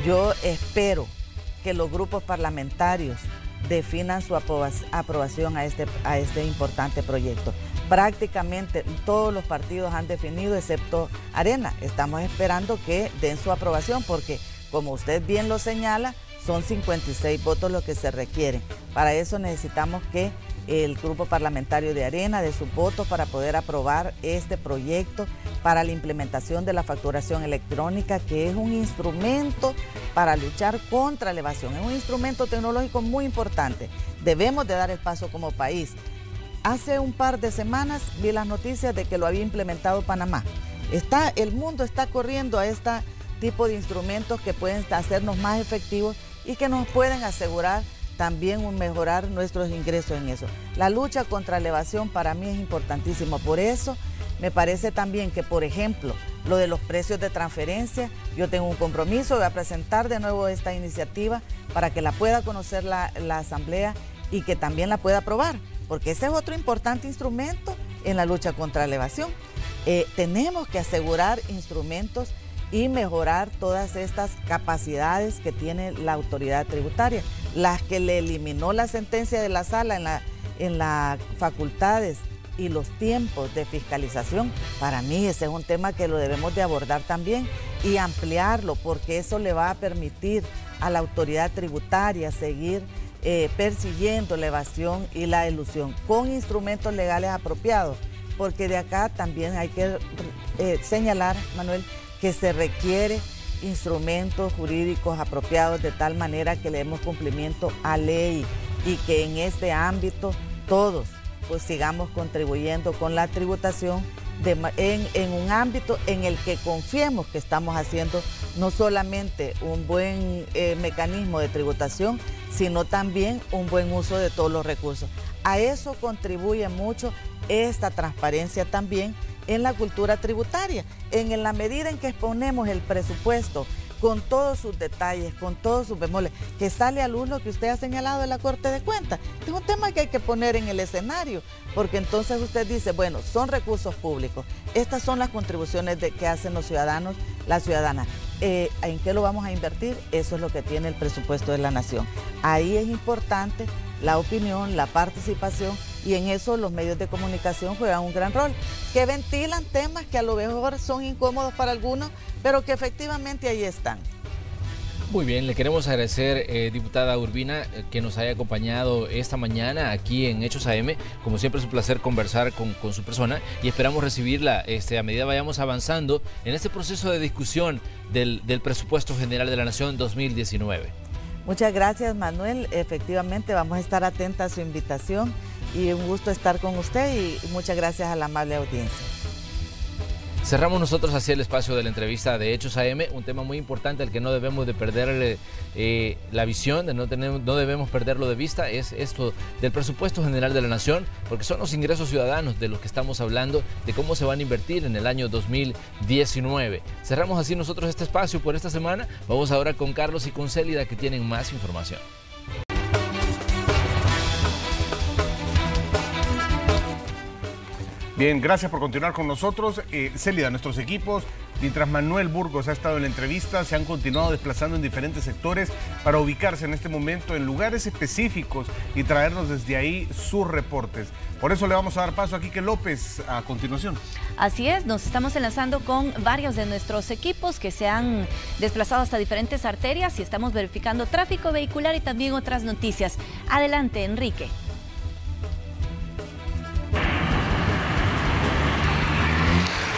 Yo espero que los grupos parlamentarios definan su aprobación a este importante proyecto. Prácticamente todos los partidos han definido, excepto Arena. Estamos esperando que den su aprobación porque, como usted bien lo señala, son 56 votos los que se requieren. Para eso necesitamos que el grupo parlamentario de Arena dé sus votos para poder aprobar este proyecto para la implementación de la facturación electrónica, que es un instrumento para luchar contra la evasión. Es un instrumento tecnológico muy importante. Debemos de dar el paso como país. Hace un par de semanas vi las noticias de que lo había implementado Panamá. El mundo está corriendo a este tipo de instrumentos que pueden hacernos más efectivos y que nos pueden asegurar también mejorar nuestros ingresos en eso. La lucha contra la evasión para mí es importantísimo. Por eso me parece también que, por ejemplo, lo de los precios de transferencia, yo tengo un compromiso, voy a presentar de nuevo esta iniciativa para que la pueda conocer la Asamblea y que también la pueda aprobar, porque ese es otro importante instrumento en la lucha contra la evasión. Tenemos que asegurar instrumentos y mejorar todas estas capacidades que tiene la autoridad tributaria, las que le eliminó la sentencia de la sala en las facultades y los tiempos de fiscalización. Para mí ese es un tema que lo debemos de abordar también y ampliarlo, porque eso le va a permitir a la autoridad tributaria seguir persiguiendo la evasión y la elusión con instrumentos legales apropiados, porque de acá también hay que señalar, Manuel, que se requiere instrumentos jurídicos apropiados de tal manera que le demos cumplimiento a ley y que en este ámbito todos pues sigamos contribuyendo con la tributación en un ámbito en el que confiemos que estamos haciendo no solamente un buen mecanismo de tributación, sino también un buen uso de todos los recursos. A eso contribuye mucho esta transparencia también en la cultura tributaria, en la medida en que exponemos el presupuesto con todos sus detalles, con todos sus bemoles, que sale a luz lo que usted ha señalado de la Corte de Cuentas. Este es un tema que hay que poner en el escenario, porque entonces usted dice, bueno, son recursos públicos, estas son las contribuciones que hacen los ciudadanos, las ciudadanas. ¿En qué lo vamos a invertir? Eso es lo que tiene el presupuesto de la nación. Ahí es importante la opinión, la participación, y en eso los medios de comunicación juegan un gran rol, que ventilan temas que a lo mejor son incómodos para algunos, pero que efectivamente ahí están. Muy bien, le queremos agradecer, diputada Urbina, que nos haya acompañado esta mañana aquí en Hechos AM. Como siempre es un placer conversar con su persona y esperamos recibirla a medida vayamos avanzando en este proceso de discusión del Presupuesto General de la Nación 2019. Muchas gracias, Manuel. Efectivamente vamos a estar atentas a su invitación y un gusto estar con usted y muchas gracias a la amable audiencia. Cerramos nosotros así el espacio de la entrevista de Hechos AM, un tema muy importante al que no debemos de perder la visión, no debemos perderlo de vista, es esto del presupuesto general de la nación, porque son los ingresos ciudadanos de los que estamos hablando, de cómo se van a invertir en el año 2019. Cerramos así nosotros este espacio por esta semana. Vamos ahora con Carlos y con Célida, que tienen más información. Bien, gracias por continuar con nosotros. Célida, nuestros equipos, mientras Manuel Burgos ha estado en la entrevista, se han continuado desplazando en diferentes sectores para ubicarse en este momento en lugares específicos y traernos desde ahí sus reportes. Por eso le vamos a dar paso a Quique López a continuación. Así es, nos estamos enlazando con varios de nuestros equipos que se han desplazado hasta diferentes arterias y estamos verificando tráfico vehicular y también otras noticias. Adelante, Enrique.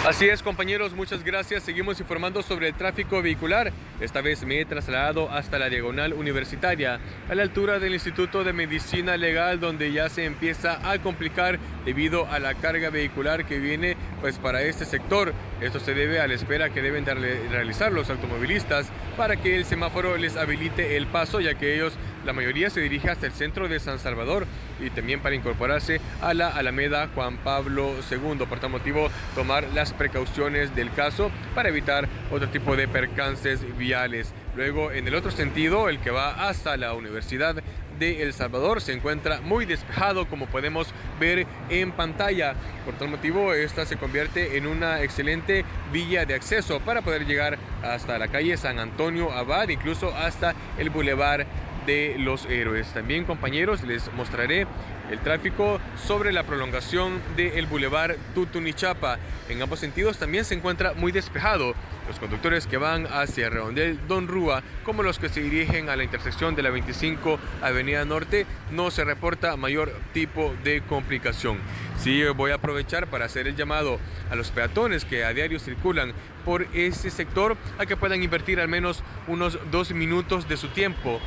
Así es, compañeros, muchas gracias. Seguimos informando sobre el tráfico vehicular. Esta vez me he trasladado hasta la Diagonal Universitaria, a la altura del Instituto de Medicina Legal, donde ya se empieza a complicar debido a la carga vehicular que viene para este sector. Esto se debe a la espera que deben realizar los automovilistas para que el semáforo les habilite el paso, ya que ellos, la mayoría, se dirige hasta el centro de San Salvador y también para incorporarse a la Alameda Juan Pablo II. Por tal motivo, tomar las precauciones del caso para evitar otro tipo de percances viales. Luego, en el otro sentido, el que va hasta la Universidad de El Salvador, se encuentra muy despejado, como podemos ver en pantalla. Por tal motivo, esta se convierte en una excelente vía de acceso para poder llegar hasta la calle San Antonio Abad, incluso hasta el Boulevard de los Héroes. También, compañeros, les mostraré el tráfico sobre la prolongación del Boulevard Tutunichapa. En ambos sentidos también se encuentra muy despejado. Los conductores que van hacia Redondel Don Rúa, como los que se dirigen a la intersección de la 25 Avenida Norte, no se reporta mayor tipo de complicación. Sí, voy a aprovechar para hacer el llamado a los peatones que a diario circulan por este sector a que puedan invertir al menos unos 2 minutos de su tiempo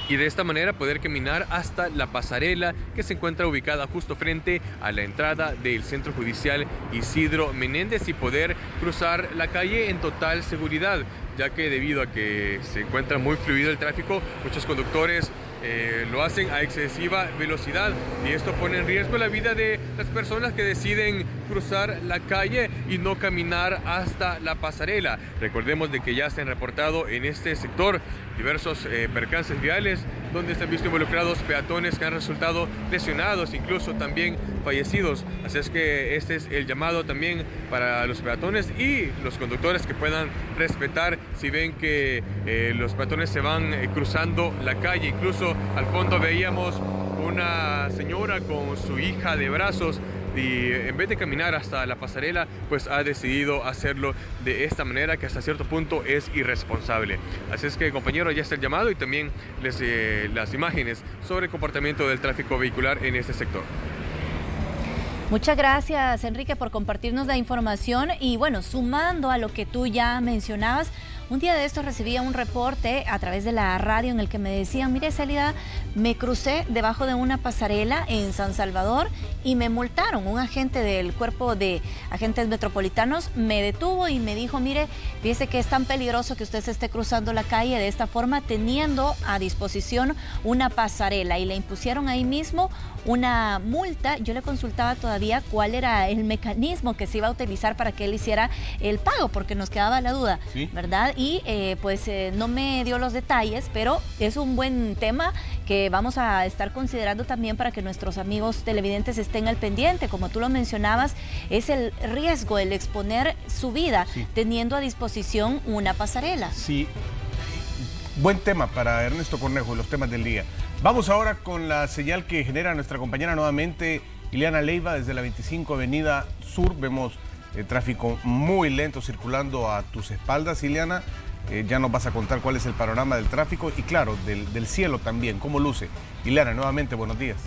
y de esta manera poder caminar hasta la pasarela que se encuentra ubicada justo frente a la entrada del Centro Judicial Isidro Menéndez y poder cruzar la calle en total seguridad, ya que debido a que se encuentra muy fluido el tráfico, muchos conductores lo hacen a excesiva velocidad y esto pone en riesgo la vida de las personas que deciden cruzar la calle y no caminar hasta la pasarela. Recordemos de que ya se han reportado en este sector diversos percances viales donde se han visto involucrados peatones que han resultado lesionados, incluso también fallecidos. Así es que este es el llamado también para los peatones y los conductores que puedan respetar si ven que los peatones se van cruzando la calle. Incluso al fondo veíamos una señora con su hija de brazos y en vez de caminar hasta la pasarela, pues ha decidido hacerlo de esta manera que hasta cierto punto es irresponsable. Así es que, compañeros, ya está el llamado y también las imágenes sobre el comportamiento del tráfico vehicular en este sector. Muchas gracias, Enrique, por compartirnos la información y bueno, sumando a lo que tú ya mencionabas, Un día de estos recibía un reporte a través de la radio en el que me decían, mire Celida, me crucé debajo de una pasarela en San Salvador y me multaron. Un agente del cuerpo de agentes metropolitanos me detuvo y me dijo, mire, fíjese que es tan peligroso que usted se esté cruzando la calle de esta forma teniendo a disposición una pasarela, y le impusieron ahí mismo una multa. Yo le consultaba todavía cuál era el mecanismo que se iba a utilizar para que él hiciera el pago, porque nos quedaba la duda, ¿sí?, ¿verdad? Y no me dio los detalles, pero es un buen tema que vamos a estar considerando también para que nuestros amigos televidentes estén al pendiente. Como tú lo mencionabas, es el riesgo, el exponer su vida, sí, teniendo a disposición una pasarela. Sí, buen tema para Ernesto Cornejo y los temas del día. Vamos ahora con la señal que genera nuestra compañera nuevamente, Ileana Leiva, desde la 25 Avenida Sur. Vemos tráfico muy lento circulando a tus espaldas, Ileana. Ya nos vas a contar cuál es el panorama del tráfico y, claro, del cielo también, cómo luce. Ileana, nuevamente, buenos días.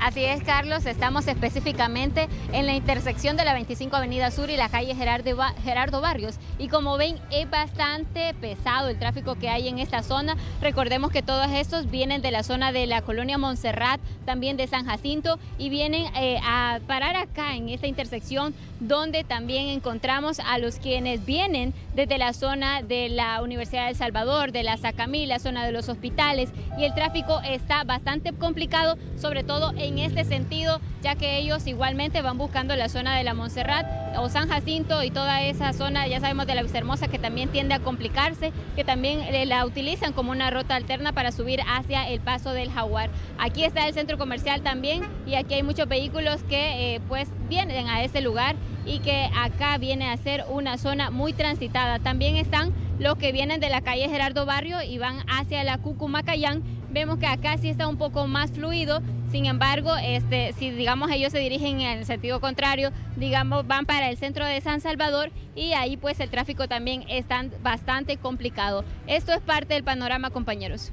Así es, Carlos, estamos específicamente en la intersección de la 25 Avenida Sur y la calle Gerardo Barrios, y como ven es bastante pesado el tráfico que hay en esta zona. Recordemos que todos estos vienen de la zona de la colonia Montserrat, también de San Jacinto, y vienen a parar acá en esta intersección, donde también encontramos a los quienes vienen desde la zona de la Universidad de El Salvador, de la Sacamil, la zona de los hospitales, y el tráfico está bastante complicado, sobre todo en este sentido, ya que ellos igualmente van buscando la zona de la Montserrat o San Jacinto y toda esa zona, ya sabemos, de la Vistahermosa, que también tiende a complicarse, que también la utilizan como una ruta alterna para subir hacia el Paso del Jaguar. Aquí está el centro comercial también, y aquí hay muchos vehículos que pues vienen a este lugar y que acá viene a ser una zona muy transitada. También están los que vienen de la calle Gerardo Barrio y van hacia la Cucumacayán. Vemos que acá sí está un poco más fluido. Sin embargo, si digamos ellos se dirigen en el sentido contrario, digamos van para el centro de San Salvador, y ahí pues el tráfico también está bastante complicado. Esto es parte del panorama, compañeros.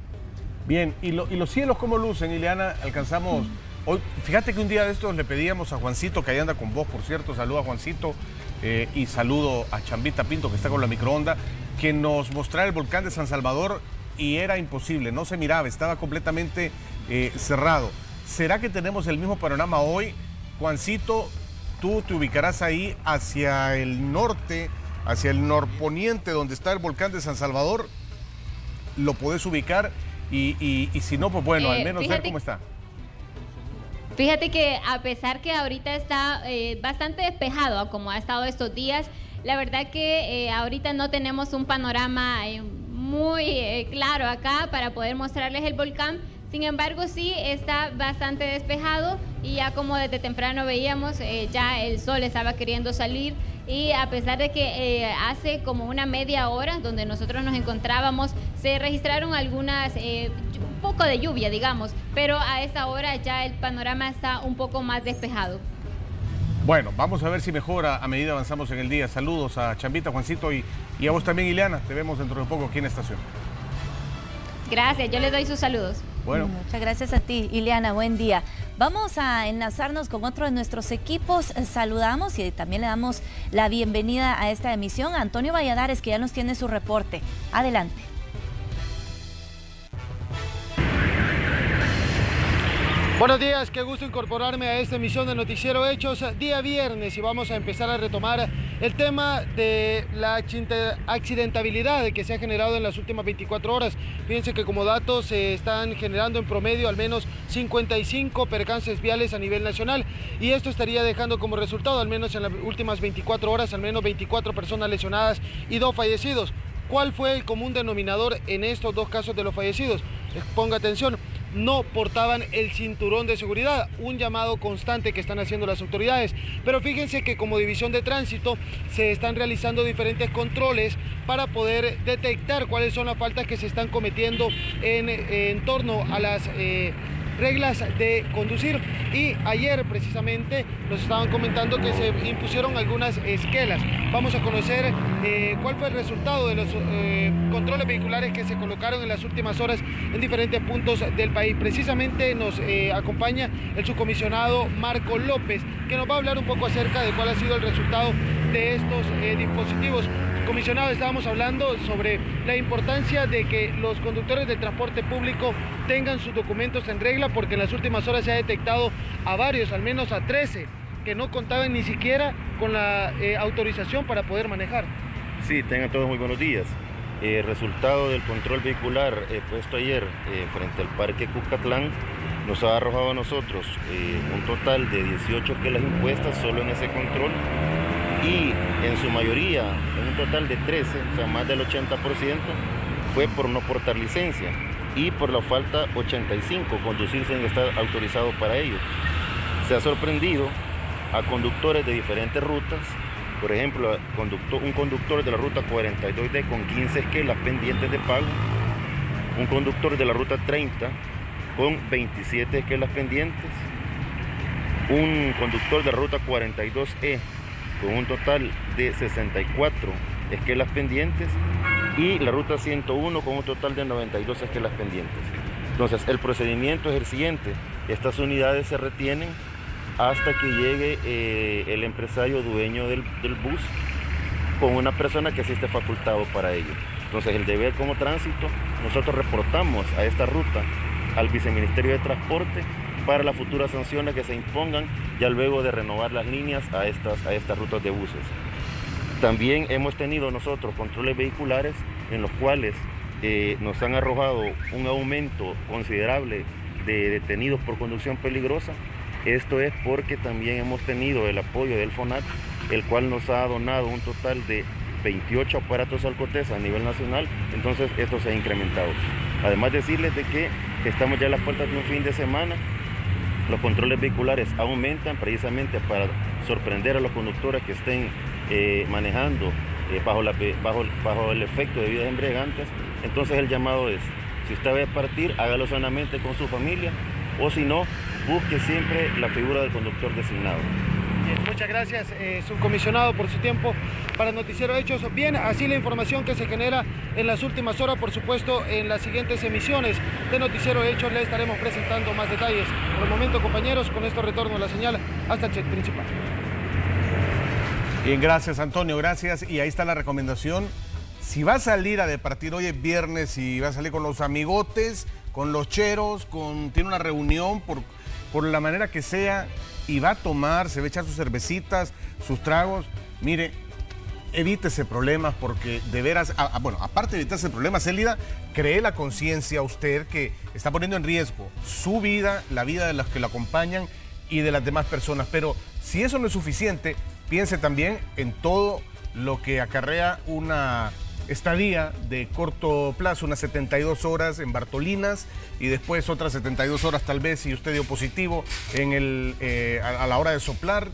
Bien, ¿y los cielos cómo lucen, Ileana? Alcanzamos... Hoy, fíjate que un día de estos le pedíamos a Juancito, que ahí anda con vos, por cierto, saludo a Juancito y saludo a Chambita Pinto, que está con la microonda, que nos mostrara el volcán de San Salvador, y era imposible, no se miraba, estaba completamente cerrado. ¿Será que tenemos el mismo panorama hoy? Juancito, tú te ubicarás ahí hacia el norte, hacia el norponiente, donde está el volcán de San Salvador. Lo podés ubicar y si no, pues bueno, al menos ver cómo está. Fíjate que a pesar que ahorita está bastante despejado, como ha estado estos días, la verdad que ahorita no tenemos un panorama muy claro acá para poder mostrarles el volcán. Sin embargo, sí está bastante despejado, y ya como desde temprano veíamos, ya el sol estaba queriendo salir, y a pesar de que hace como una media hora donde nosotros nos encontrábamos, se registraron algunas... un poco de lluvia, digamos, pero a esta hora ya el panorama está un poco más despejado. Bueno, vamos a ver si mejora a medida avanzamos en el día. Saludos a Chambita, Juancito, y a vos también, Ileana. Te vemos dentro de poco aquí en la estación. Gracias, yo les doy sus saludos. Bueno. Muchas gracias a ti, Ileana, buen día. Vamos a enlazarnos con otro de nuestros equipos. Saludamos y también le damos la bienvenida a esta emisión a Antonio Valladares, que ya nos tiene su reporte. Adelante. Buenos días, qué gusto incorporarme a esta emisión de Noticiero Hechos, día viernes, y vamos a empezar a retomar el tema de la accidentabilidad que se ha generado en las últimas 24 horas. Fíjense que como datos se están generando en promedio al menos 55 percances viales a nivel nacional, y esto estaría dejando como resultado, al menos en las últimas 24 horas, al menos 24 personas lesionadas y 2 fallecidos. ¿Cuál fue el común denominador en estos 2 casos de los fallecidos? Ponga atención. No portaban el cinturón de seguridad, un llamado constante que están haciendo las autoridades. Pero fíjense que como División de Tránsito se están realizando diferentes controles para poder detectar cuáles son las faltas que se están cometiendo en torno a las reglas de conducir. Y ayer precisamente nos estaban comentando que se impusieron algunas esquelas. Vamos a conocer cuál fue el resultado de los controles vehiculares que se colocaron en las últimas horas en diferentes puntos del país. Precisamente nos acompaña el subcomisionado Marco López, que nos va a hablar un poco acerca de cuál ha sido el resultado de estos dispositivos. Comisionado, estábamos hablando sobre la importancia de que los conductores del transporte público tengan sus documentos en regla, porque en las últimas horas se ha detectado a varios, al menos a 13, que no contaban ni siquiera con la autorización para poder manejar. Sí, tengan todos muy buenos días. Resultado del control vehicular puesto ayer frente al Parque Cuscatlán nos ha arrojado a nosotros un total de 18 quelas impuestas solo en ese control, y en su mayoría, en un total de 13, o sea, más del 80%, fue por no portar licencia, y por la falta 85, conducir sin estar autorizado para ello. Se ha sorprendido a conductores de diferentes rutas, por ejemplo, un conductor de la ruta 42D con 15 esquelas pendientes de pago, un conductor de la ruta 30 con 27 esquelas pendientes, un conductor de la ruta 42E con un total de 64 esquelas pendientes, y la ruta 101 con un total de 92 esquelas pendientes. Entonces, el procedimiento es el siguiente: estas unidades se retienen hasta que llegue el empresario dueño del bus con una persona que sí esté facultado para ello. Entonces, el deber como tránsito, nosotros reportamos a esta ruta al Viceministerio de Transporte para las futuras sanciones que se impongan ya luego de renovar las líneas a estas rutas de buses. También hemos tenido nosotros controles vehiculares en los cuales nos han arrojado un aumento considerable de detenidos por conducción peligrosa. Esto es porque también hemos tenido el apoyo del FONAT, el cual nos ha donado un total de 28 aparatos Alcotesa a nivel nacional, entonces esto se ha incrementado. Además, decirles de que estamos ya a las puertas de un fin de semana. Los controles vehiculares aumentan precisamente para sorprender a los conductores que estén manejando bajo el efecto de bebidas embriagantes. Entonces, el llamado es: si usted va a partir, hágalo sanamente con su familia, o si no, busque siempre la figura del conductor designado. Bien, muchas gracias, subcomisionado, por su tiempo para Noticiero Hechos. Bien, así la información que se genera en las últimas horas. Por supuesto, en las siguientes emisiones de Noticiero Hechos le estaremos presentando más detalles. Por el momento, compañeros, con esto retorno a la señal hasta el set principal. Bien, gracias, Antonio, gracias. Y ahí está la recomendación. Si va a salir a departir, hoy es viernes, si va a salir con los amigotes, con los cheros, tiene una reunión por la manera que sea, y va a tomar, se va a echar sus cervecitas, sus tragos, mire, evítese problemas, porque de veras, bueno, aparte de evitarse problemas, Célida, cree la conciencia usted que está poniendo en riesgo su vida, la vida de los que lo acompañan y de las demás personas. Pero si eso no es suficiente, piense también en todo lo que acarrea una estadía de corto plazo, unas 72 horas en Bartolinas, y después otras 72 horas tal vez si usted dio positivo a la hora de soplar,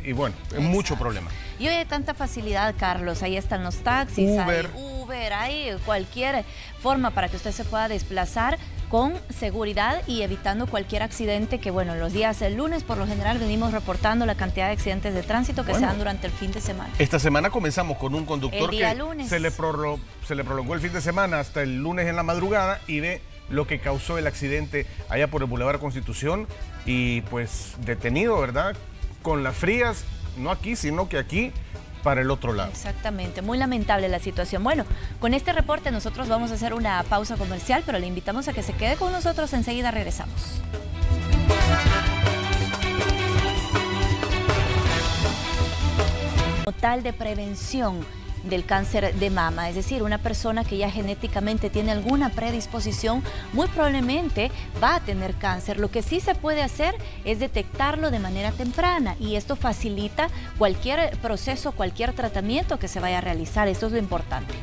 y bueno, es mucho problema. Y hoy hay tanta facilidad, Carlos, ahí están los taxis, Uber, hay cualquier forma para que usted se pueda desplazar con seguridad y evitando cualquier accidente que, bueno, los días del lunes por lo general venimos reportando la cantidad de accidentes de tránsito que se dan durante el fin de semana. Esta semana comenzamos con un conductor que se le prolongó el fin de semana hasta el lunes en la madrugada, y ve lo que causó el accidente allá por el Boulevard Constitución, y pues detenido, ¿verdad? Con las frías, no aquí, sino que aquí, para el otro lado. Exactamente, muy lamentable la situación. Bueno, con este reporte nosotros vamos a hacer una pausa comercial, pero le invitamos a que se quede con nosotros, enseguida regresamos. Total de prevención del cáncer de mama, es decir, una persona que ya genéticamente tiene alguna predisposición, muy probablemente va a tener cáncer. Lo que sí se puede hacer es detectarlo de manera temprana, y esto facilita cualquier proceso, cualquier tratamiento que se vaya a realizar. Esto es lo importante.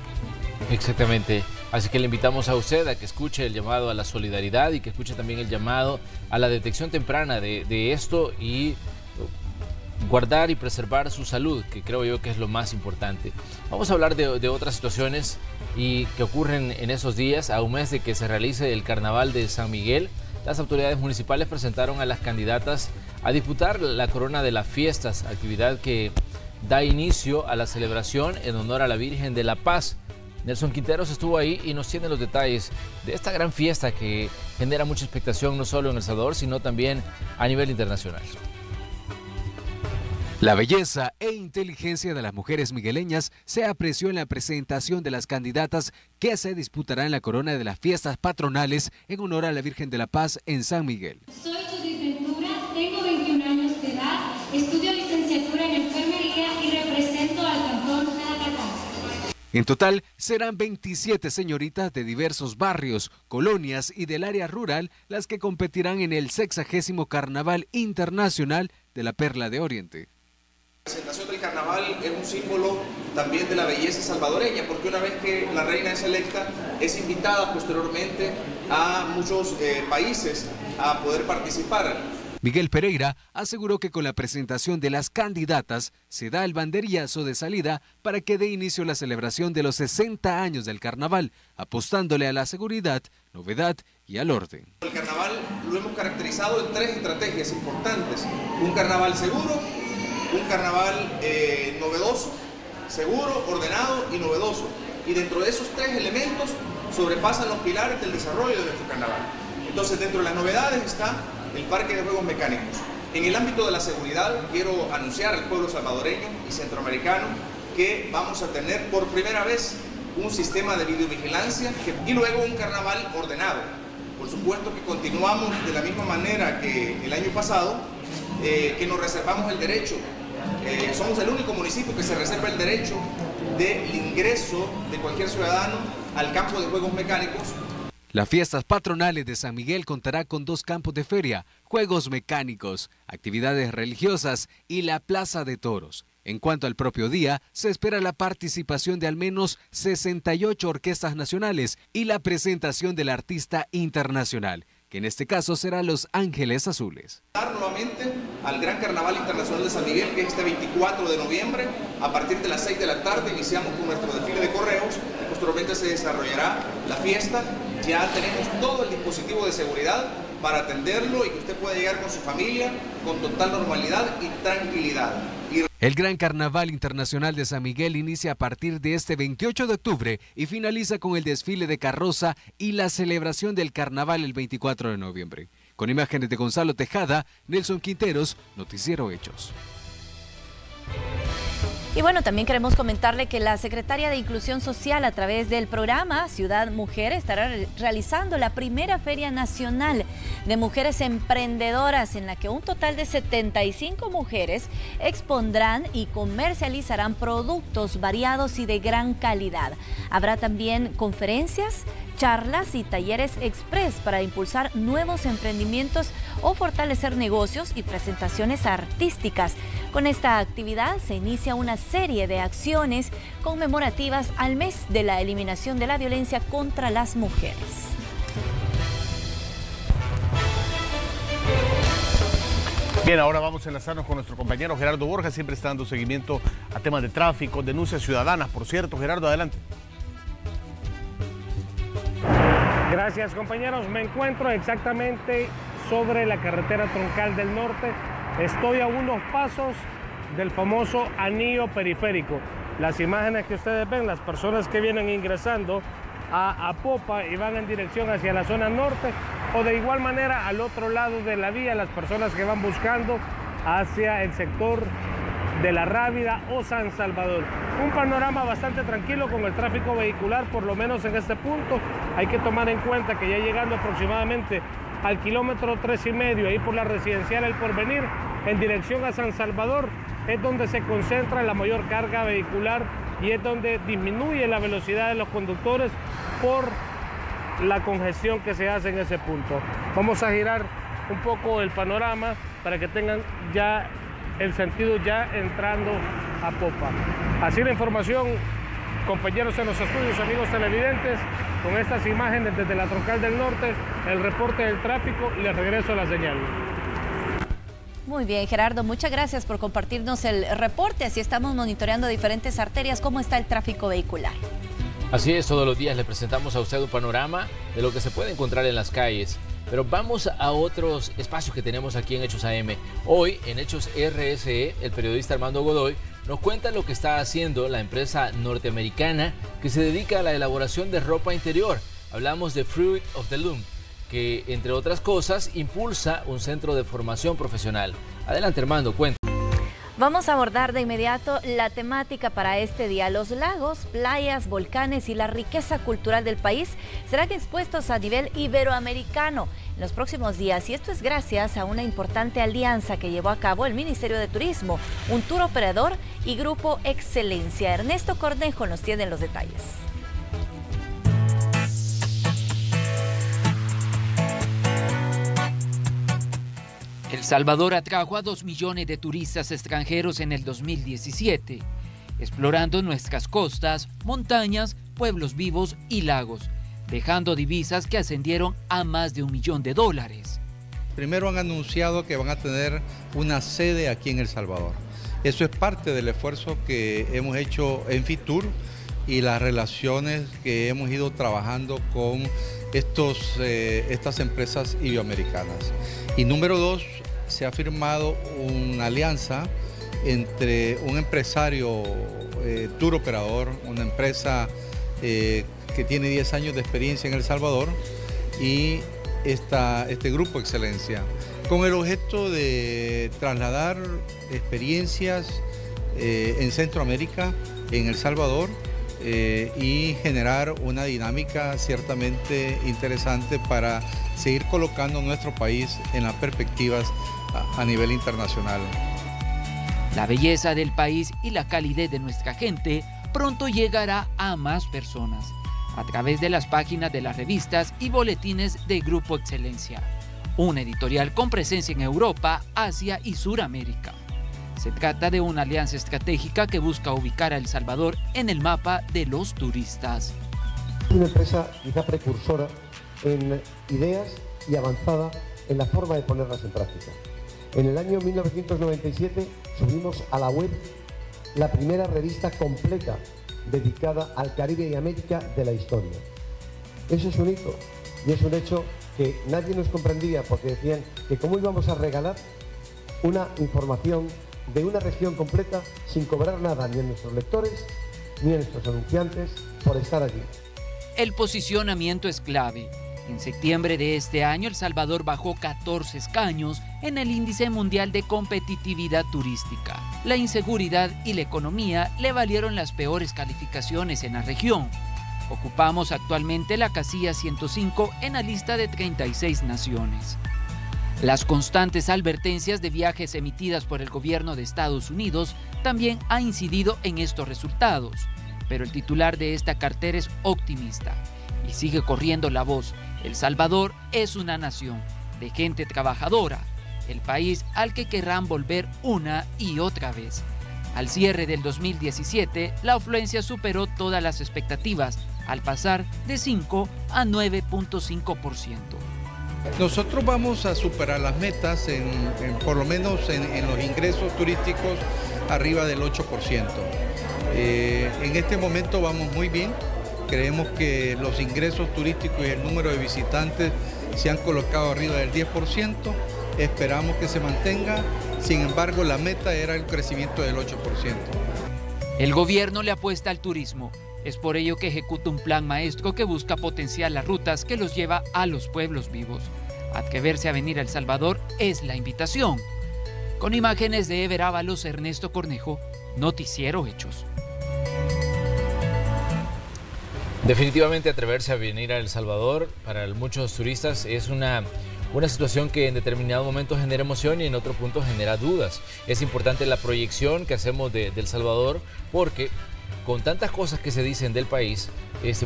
Exactamente. Así que le invitamos a usted a que escuche el llamado a la solidaridad y que escuche también el llamado a la detección temprana de esto, y guardar y preservar su salud, que creo yo que es lo más importante. Vamos a hablar de otras situaciones y que ocurren en esos días. A un mes de que se realice el Carnaval de San Miguel, las autoridades municipales presentaron a las candidatas a disputar la corona de las fiestas, actividad que da inicio a la celebración en honor a la Virgen de la Paz. Nelson Quinteros estuvo ahí y nos tiene los detalles de esta gran fiesta que genera mucha expectación no solo en El Salvador, sino también a nivel internacional. La belleza e inteligencia de las mujeres migueleñas se apreció en la presentación de las candidatas que se disputarán en la corona de las fiestas patronales en honor a la Virgen de la Paz en San Miguel. Soy Judith Ventura, tengo 21 años de edad, estudio licenciatura en enfermería y represento al cantón Nacatán. En total serán 27 señoritas de diversos barrios, colonias y del área rural las que competirán en el 60º Carnaval Internacional de la Perla de Oriente. La presentación del carnaval es un símbolo también de la belleza salvadoreña, porque una vez que la reina es electa, es invitada posteriormente a muchos países a poder participar. Miguel Pereira aseguró que con la presentación de las candidatas se da el banderillazo de salida para que dé inicio a la celebración de los 60 años del carnaval, apostándole a la seguridad, novedad y al orden. El carnaval lo hemos caracterizado en 3 estrategias importantes: un carnaval seguro, un carnaval novedoso, seguro, ordenado y novedoso. Y dentro de esos 3 elementos sobrepasan los pilares del desarrollo de nuestro carnaval. Entonces, dentro de las novedades está el parque de juegos mecánicos. En el ámbito de la seguridad, quiero anunciar al pueblo salvadoreño y centroamericano que vamos a tener por primera vez un sistema de videovigilancia y luego un carnaval ordenado. Por supuesto que continuamos de la misma manera que el año pasado, que nos reservamos el derecho. Somos el único municipio que se reserva el derecho del ingreso de cualquier ciudadano al campo de juegos mecánicos. Las fiestas patronales de San Miguel contará con 2 campos de feria, juegos mecánicos, actividades religiosas y la plaza de toros. En cuanto al propio día, se espera la participación de al menos 68 orquestas nacionales y la presentación del artista internacional, que en este caso será Los Ángeles Azules. Nuevamente al Gran Carnaval Internacional de San Miguel, que es este 24 de noviembre, a partir de las 6 de la tarde iniciamos con nuestro desfile de correos, posteriormente se desarrollará la fiesta, ya tenemos todo el dispositivo de seguridad para atenderlo y que usted pueda llegar con su familia con total normalidad y tranquilidad. El Gran Carnaval Internacional de San Miguel inicia a partir de este 28 de octubre y finaliza con el desfile de carroza y la celebración del carnaval el 24 de noviembre. Con imágenes de Gonzalo Tejada, Nelson Quinteros, Noticiero Hechos. Y bueno, también queremos comentarle que la Secretaría de Inclusión Social a través del programa Ciudad Mujer estará realizando la primera Feria Nacional de Mujeres Emprendedoras, en la que un total de 75 mujeres expondrán y comercializarán productos variados y de gran calidad. Habrá también conferencias, charlas y talleres express para impulsar nuevos emprendimientos o fortalecer negocios y presentaciones artísticas. Con esta actividad se inicia una serie de acciones conmemorativas al mes de la eliminación de la violencia contra las mujeres. Bien, ahora vamos a enlazarnos con nuestro compañero Gerardo Borja, siempre está dando seguimiento a temas de tráfico, denuncias ciudadanas, por cierto. Gerardo, adelante. Gracias, compañeros. Me encuentro exactamente sobre la carretera troncal del norte. Estoy a unos pasos del famoso anillo periférico. Las imágenes que ustedes ven, las personas que vienen ingresando a Apopa y van en dirección hacia la zona norte, o de igual manera al otro lado de la vía, las personas que van buscando hacia el sector de La Rábida o San Salvador. Un panorama bastante tranquilo con el tráfico vehicular, por lo menos en este punto. Hay que tomar en cuenta que ya llegando aproximadamente al kilómetro 3,5, ahí por la residencial El Porvenir, en dirección a San Salvador, es donde se concentra la mayor carga vehicular y es donde disminuye la velocidad de los conductores por la congestión que se hace en ese punto. Vamos a girar un poco el panorama para que tengan ya el sentido ya entrando a Popa. Así la información, compañeros en los estudios, amigos televidentes, con estas imágenes desde la troncal del norte, el reporte del tráfico y les regreso a la señal. Muy bien, Gerardo, muchas gracias por compartirnos el reporte. Así estamos monitoreando diferentes arterias. ¿Cómo está el tráfico vehicular? Así es, todos los días le presentamos a usted un panorama de lo que se puede encontrar en las calles. Pero vamos a otros espacios que tenemos aquí en Hechos AM. Hoy, en Hechos RSE, el periodista Armando Godoy nos cuenta lo que está haciendo la empresa norteamericana que se dedica a la elaboración de ropa interior. Hablamos de Fruit of the Loom, que entre otras cosas impulsa un centro de formación profesional. Adelante, Armando, cuenta. Vamos a abordar de inmediato la temática para este día. Los lagos, playas, volcanes y la riqueza cultural del país serán expuestos a nivel iberoamericano en los próximos días. Y esto es gracias a una importante alianza que llevó a cabo el Ministerio de Turismo, un tour operador y Grupo Excelencia. Ernesto Cornejo nos tiene los detalles. El Salvador atrajo a 2 millones de turistas extranjeros en el 2017, explorando nuestras costas, montañas, pueblos vivos y lagos, dejando divisas que ascendieron a más de $1 millón. Primero han anunciado que van a tener una sede aquí en El Salvador. Eso es parte del esfuerzo que hemos hecho en Fitur y las relaciones que hemos ido trabajando con estas empresas iberoamericanas. Y número 2, se ha firmado una alianza entre un empresario tour operador, una empresa que tiene 10 años de experiencia en El Salvador, y este Grupo Excelencia, con el objeto de trasladar experiencias en Centroamérica, en El Salvador, y generar una dinámica ciertamente interesante para seguir colocando nuestro país en las perspectivas a nivel internacional. La belleza del país y la calidez de nuestra gente pronto llegará a más personas a través de las páginas de las revistas y boletines de Grupo Excelencia, un editorial con presencia en Europa, Asia y Suramérica. Se trata de una alianza estratégica que busca ubicar a El Salvador en el mapa de los turistas. Una empresa quizá precursora en ideas y avanzada en la forma de ponerlas en práctica. En el año 1997 subimos a la web la primera revista completa dedicada al Caribe y América de la historia. Eso es un hito y es un hecho que nadie nos comprendía, porque decían que cómo íbamos a regalar una información de una región completa sin cobrar nada ni a nuestros lectores ni a nuestros anunciantes por estar allí. El posicionamiento es clave. En septiembre de este año, El Salvador bajó 14 escaños en el Índice Mundial de Competitividad Turística. La inseguridad y la economía le valieron las peores calificaciones en la región. Ocupamos actualmente la casilla 105 en la lista de 36 naciones. Las constantes advertencias de viajes emitidas por el gobierno de Estados Unidos también han incidido en estos resultados, pero el titular de esta cartera es optimista y sigue corriendo la voz. El Salvador es una nación de gente trabajadora, el país al que querrán volver una y otra vez. Al cierre del 2017, la afluencia superó todas las expectativas, al pasar de 5 a 9.5%. Nosotros vamos a superar las metas, por lo menos en los ingresos turísticos, arriba del 8%. En este momento vamos muy bien. Creemos que los ingresos turísticos y el número de visitantes se han colocado arriba del 10%. Esperamos que se mantenga. Sin embargo, la meta era el crecimiento del 8%. El gobierno le apuesta al turismo. Es por ello que ejecuta un plan maestro que busca potenciar las rutas que los lleva a los pueblos vivos. Atreverse a venir a El Salvador es la invitación. Con imágenes de Ever Ábalos, Ernesto Cornejo, Noticiero Hechos. Definitivamente atreverse a venir a El Salvador para muchos turistas es una situación que en determinado momento genera emoción y en otro punto genera dudas. Es importante la proyección que hacemos de El Salvador, porque con tantas cosas que se dicen del país,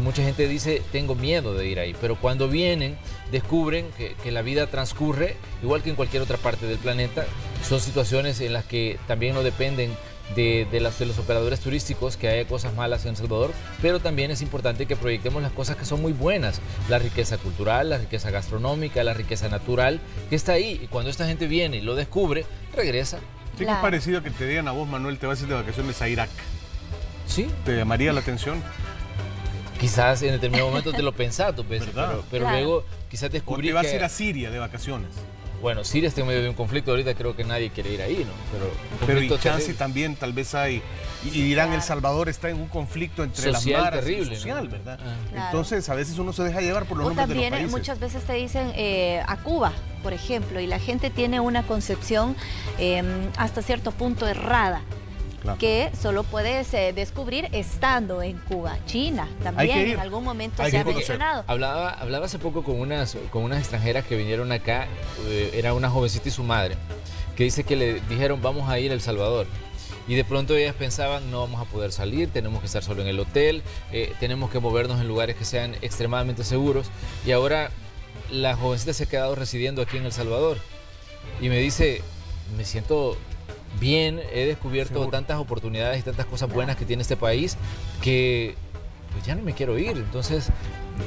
mucha gente dice tengo miedo de ir ahí, pero cuando vienen descubren que la vida transcurre igual que en cualquier otra parte del planeta. Son situaciones en las que también no dependen de los operadores turísticos que haya cosas malas en El Salvador, pero también es importante que proyectemos las cosas que son muy buenas, la riqueza cultural, la riqueza gastronómica, la riqueza natural que está ahí, y cuando esta gente viene y lo descubre, regresa. Sí, que es parecido a que te digan a vos, Manuel, te vas a ir de vacaciones a Irak. ¿Sí? ¿Te llamaría la atención? Quizás en determinado momento te lo pensás dos veces, pero claro, luego quizás descubrí que vas a ir a Siria de vacaciones. Bueno, Siria está en medio de un conflicto ahorita, creo que nadie quiere ir ahí, ¿no? Pero y chance también tal vez hay, y dirán, El Salvador está en un conflicto entre social, las maras terrible, social, ¿no? ¿verdad? Claro. Entonces a veces uno se deja llevar por los nombres de los países. Muchas veces te dicen a Cuba. por ejemplo, y la gente tiene una concepción hasta cierto punto errada. Claro. Que solo puedes descubrir estando en Cuba. China también en algún momento se ha mencionado. Hablaba hace poco con unas extranjeras que vinieron acá, era una jovencita y su madre, que dice que le dijeron vamos a ir a El Salvador. Y de pronto ellas pensaban, no vamos a poder salir, tenemos que estar solo en el hotel, tenemos que movernos en lugares que sean extremadamente seguros. Y ahora la jovencita se ha quedado residiendo aquí en El Salvador. Y me dice, me siento bien, he descubierto tantas oportunidades y tantas cosas buenas que tiene este país que pues ya no me quiero ir. Entonces,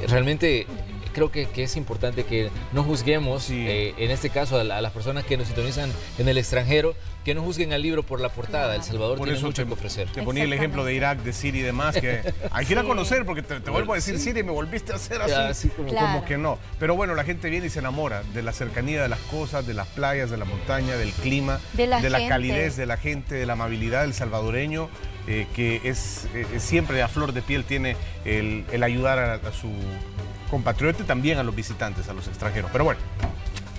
realmente creo que es importante que no juzguemos, en este caso, a las personas que nos sintonizan en el extranjero, que no juzguen al libro por la portada. El Salvador tiene mucho que ofrecer. Te ponía el ejemplo de Irak, de Siria y demás, que hay que ir a conocer, porque te vuelvo a decir Siria y me volviste a hacer así como que no. Pero bueno, la gente viene y se enamora de la cercanía de las cosas, de las playas, de la montaña, del clima, de la calidez de la gente, de la amabilidad del salvadoreño, que es siempre a flor de piel tiene el ayudar a su compatriota y también a los visitantes, a los extranjeros. Pero bueno,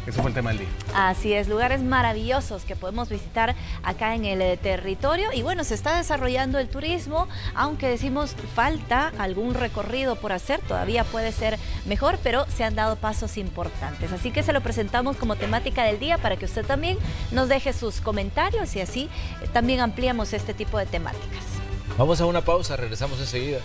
ese fue el tema del día. Así es, lugares maravillosos que podemos visitar acá en el territorio. Y bueno, se está desarrollando el turismo, aunque decimos falta algún recorrido por hacer, todavía puede ser mejor, pero se han dado pasos importantes. Así que se lo presentamos como temática del día para que usted también nos deje sus comentarios y así también ampliamos este tipo de temáticas. Vamos a una pausa, regresamos enseguida.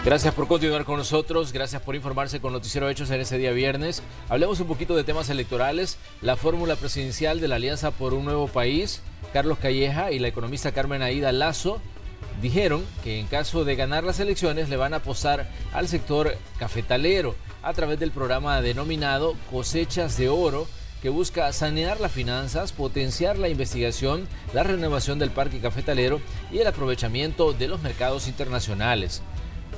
Gracias por continuar con nosotros, gracias por informarse con Noticiero Hechos en ese día viernes. Hablemos un poquito de temas electorales. La fórmula presidencial de la Alianza por un Nuevo País, Carlos Calleja y la economista Carmen Aida Lazo, dijeron que en caso de ganar las elecciones le van a apostar al sector cafetalero a través del programa denominado Cosechas de Oro, que busca sanear las finanzas, potenciar la investigación, la renovación del parque cafetalero y el aprovechamiento de los mercados internacionales.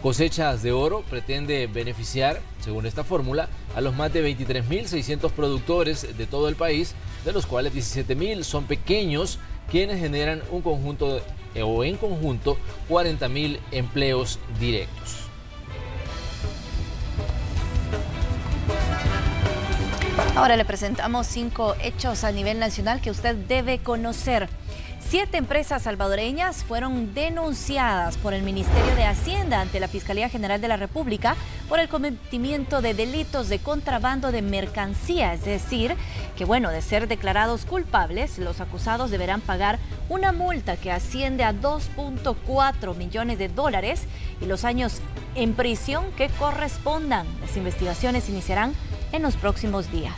Cosechas de Oro pretende beneficiar, según esta fórmula, a los más de 23.600 productores de todo el país, de los cuales 17.000 son pequeños, quienes generan en conjunto 40.000 empleos directos. Ahora le presentamos 5 hechos a nivel nacional que usted debe conocer. 7 empresas salvadoreñas fueron denunciadas por el Ministerio de Hacienda ante la Fiscalía General de la República por el cometimiento de delitos de contrabando de mercancía. Es decir, que bueno, de ser declarados culpables, los acusados deberán pagar una multa que asciende a 2.4 millones de dólares y los años en prisión que correspondan. Las investigaciones iniciarán en los próximos días.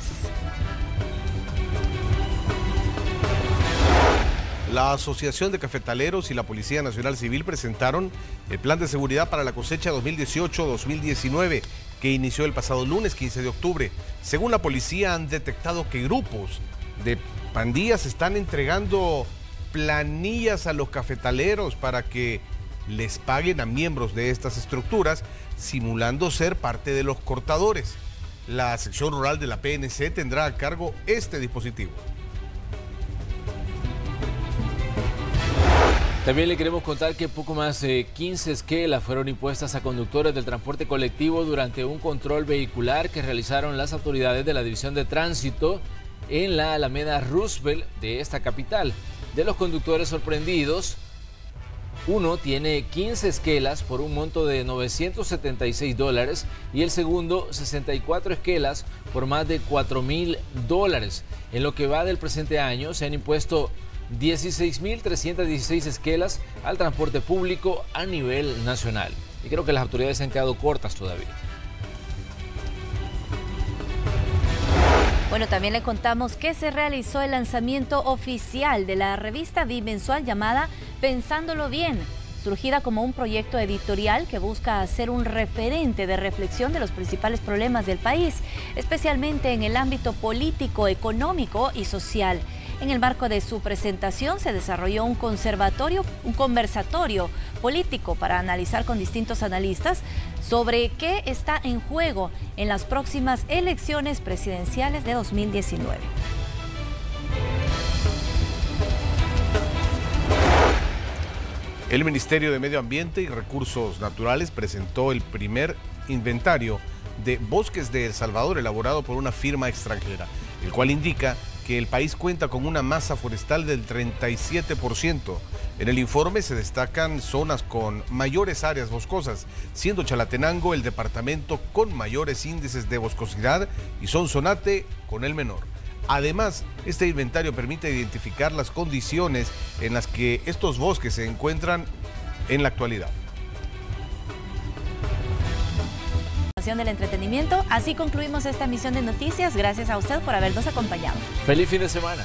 La Asociación de Cafetaleros y la Policía Nacional Civil presentaron el Plan de Seguridad para la cosecha 2018-2019 que inició el pasado lunes 15 de octubre. Según la policía, han detectado que grupos de pandillas están entregando planillas a los cafetaleros para que les paguen a miembros de estas estructuras, simulando ser parte de los cortadores. La sección rural de la PNC tendrá a cargo este dispositivo. También le queremos contar que poco más de 15 esquelas fueron impuestas a conductores del transporte colectivo durante un control vehicular que realizaron las autoridades de la División de Tránsito en la Alameda Roosevelt de esta capital. De los conductores sorprendidos, uno tiene 15 esquelas por un monto de $976 y el segundo 64 esquelas por más de $4.000. En lo que va del presente año se han impuesto 16.316 esquelas al transporte público a nivel nacional. Y creo que las autoridades se han quedado cortas todavía. Bueno, también le contamos que se realizó el lanzamiento oficial de la revista bimensual llamada Pensándolo Bien, surgida como un proyecto editorial que busca ser un referente de reflexión de los principales problemas del país, especialmente en el ámbito político, económico y social. En el marco de su presentación se desarrolló un conversatorio político para analizar con distintos analistas sobre qué está en juego en las próximas elecciones presidenciales de 2019. El Ministerio de Medio Ambiente y Recursos Naturales presentó el primer inventario de bosques de El Salvador elaborado por una firma extranjera, el cual indica que el país cuenta con una masa forestal del 37%. En el informe se destacan zonas con mayores áreas boscosas, siendo Chalatenango el departamento con mayores índices de boscosidad y Sonsonate con el menor. Además, este inventario permite identificar las condiciones en las que estos bosques se encuentran en la actualidad. Del entretenimiento. Así concluimos esta emisión de noticias. Gracias a usted por habernos acompañado. Feliz fin de semana.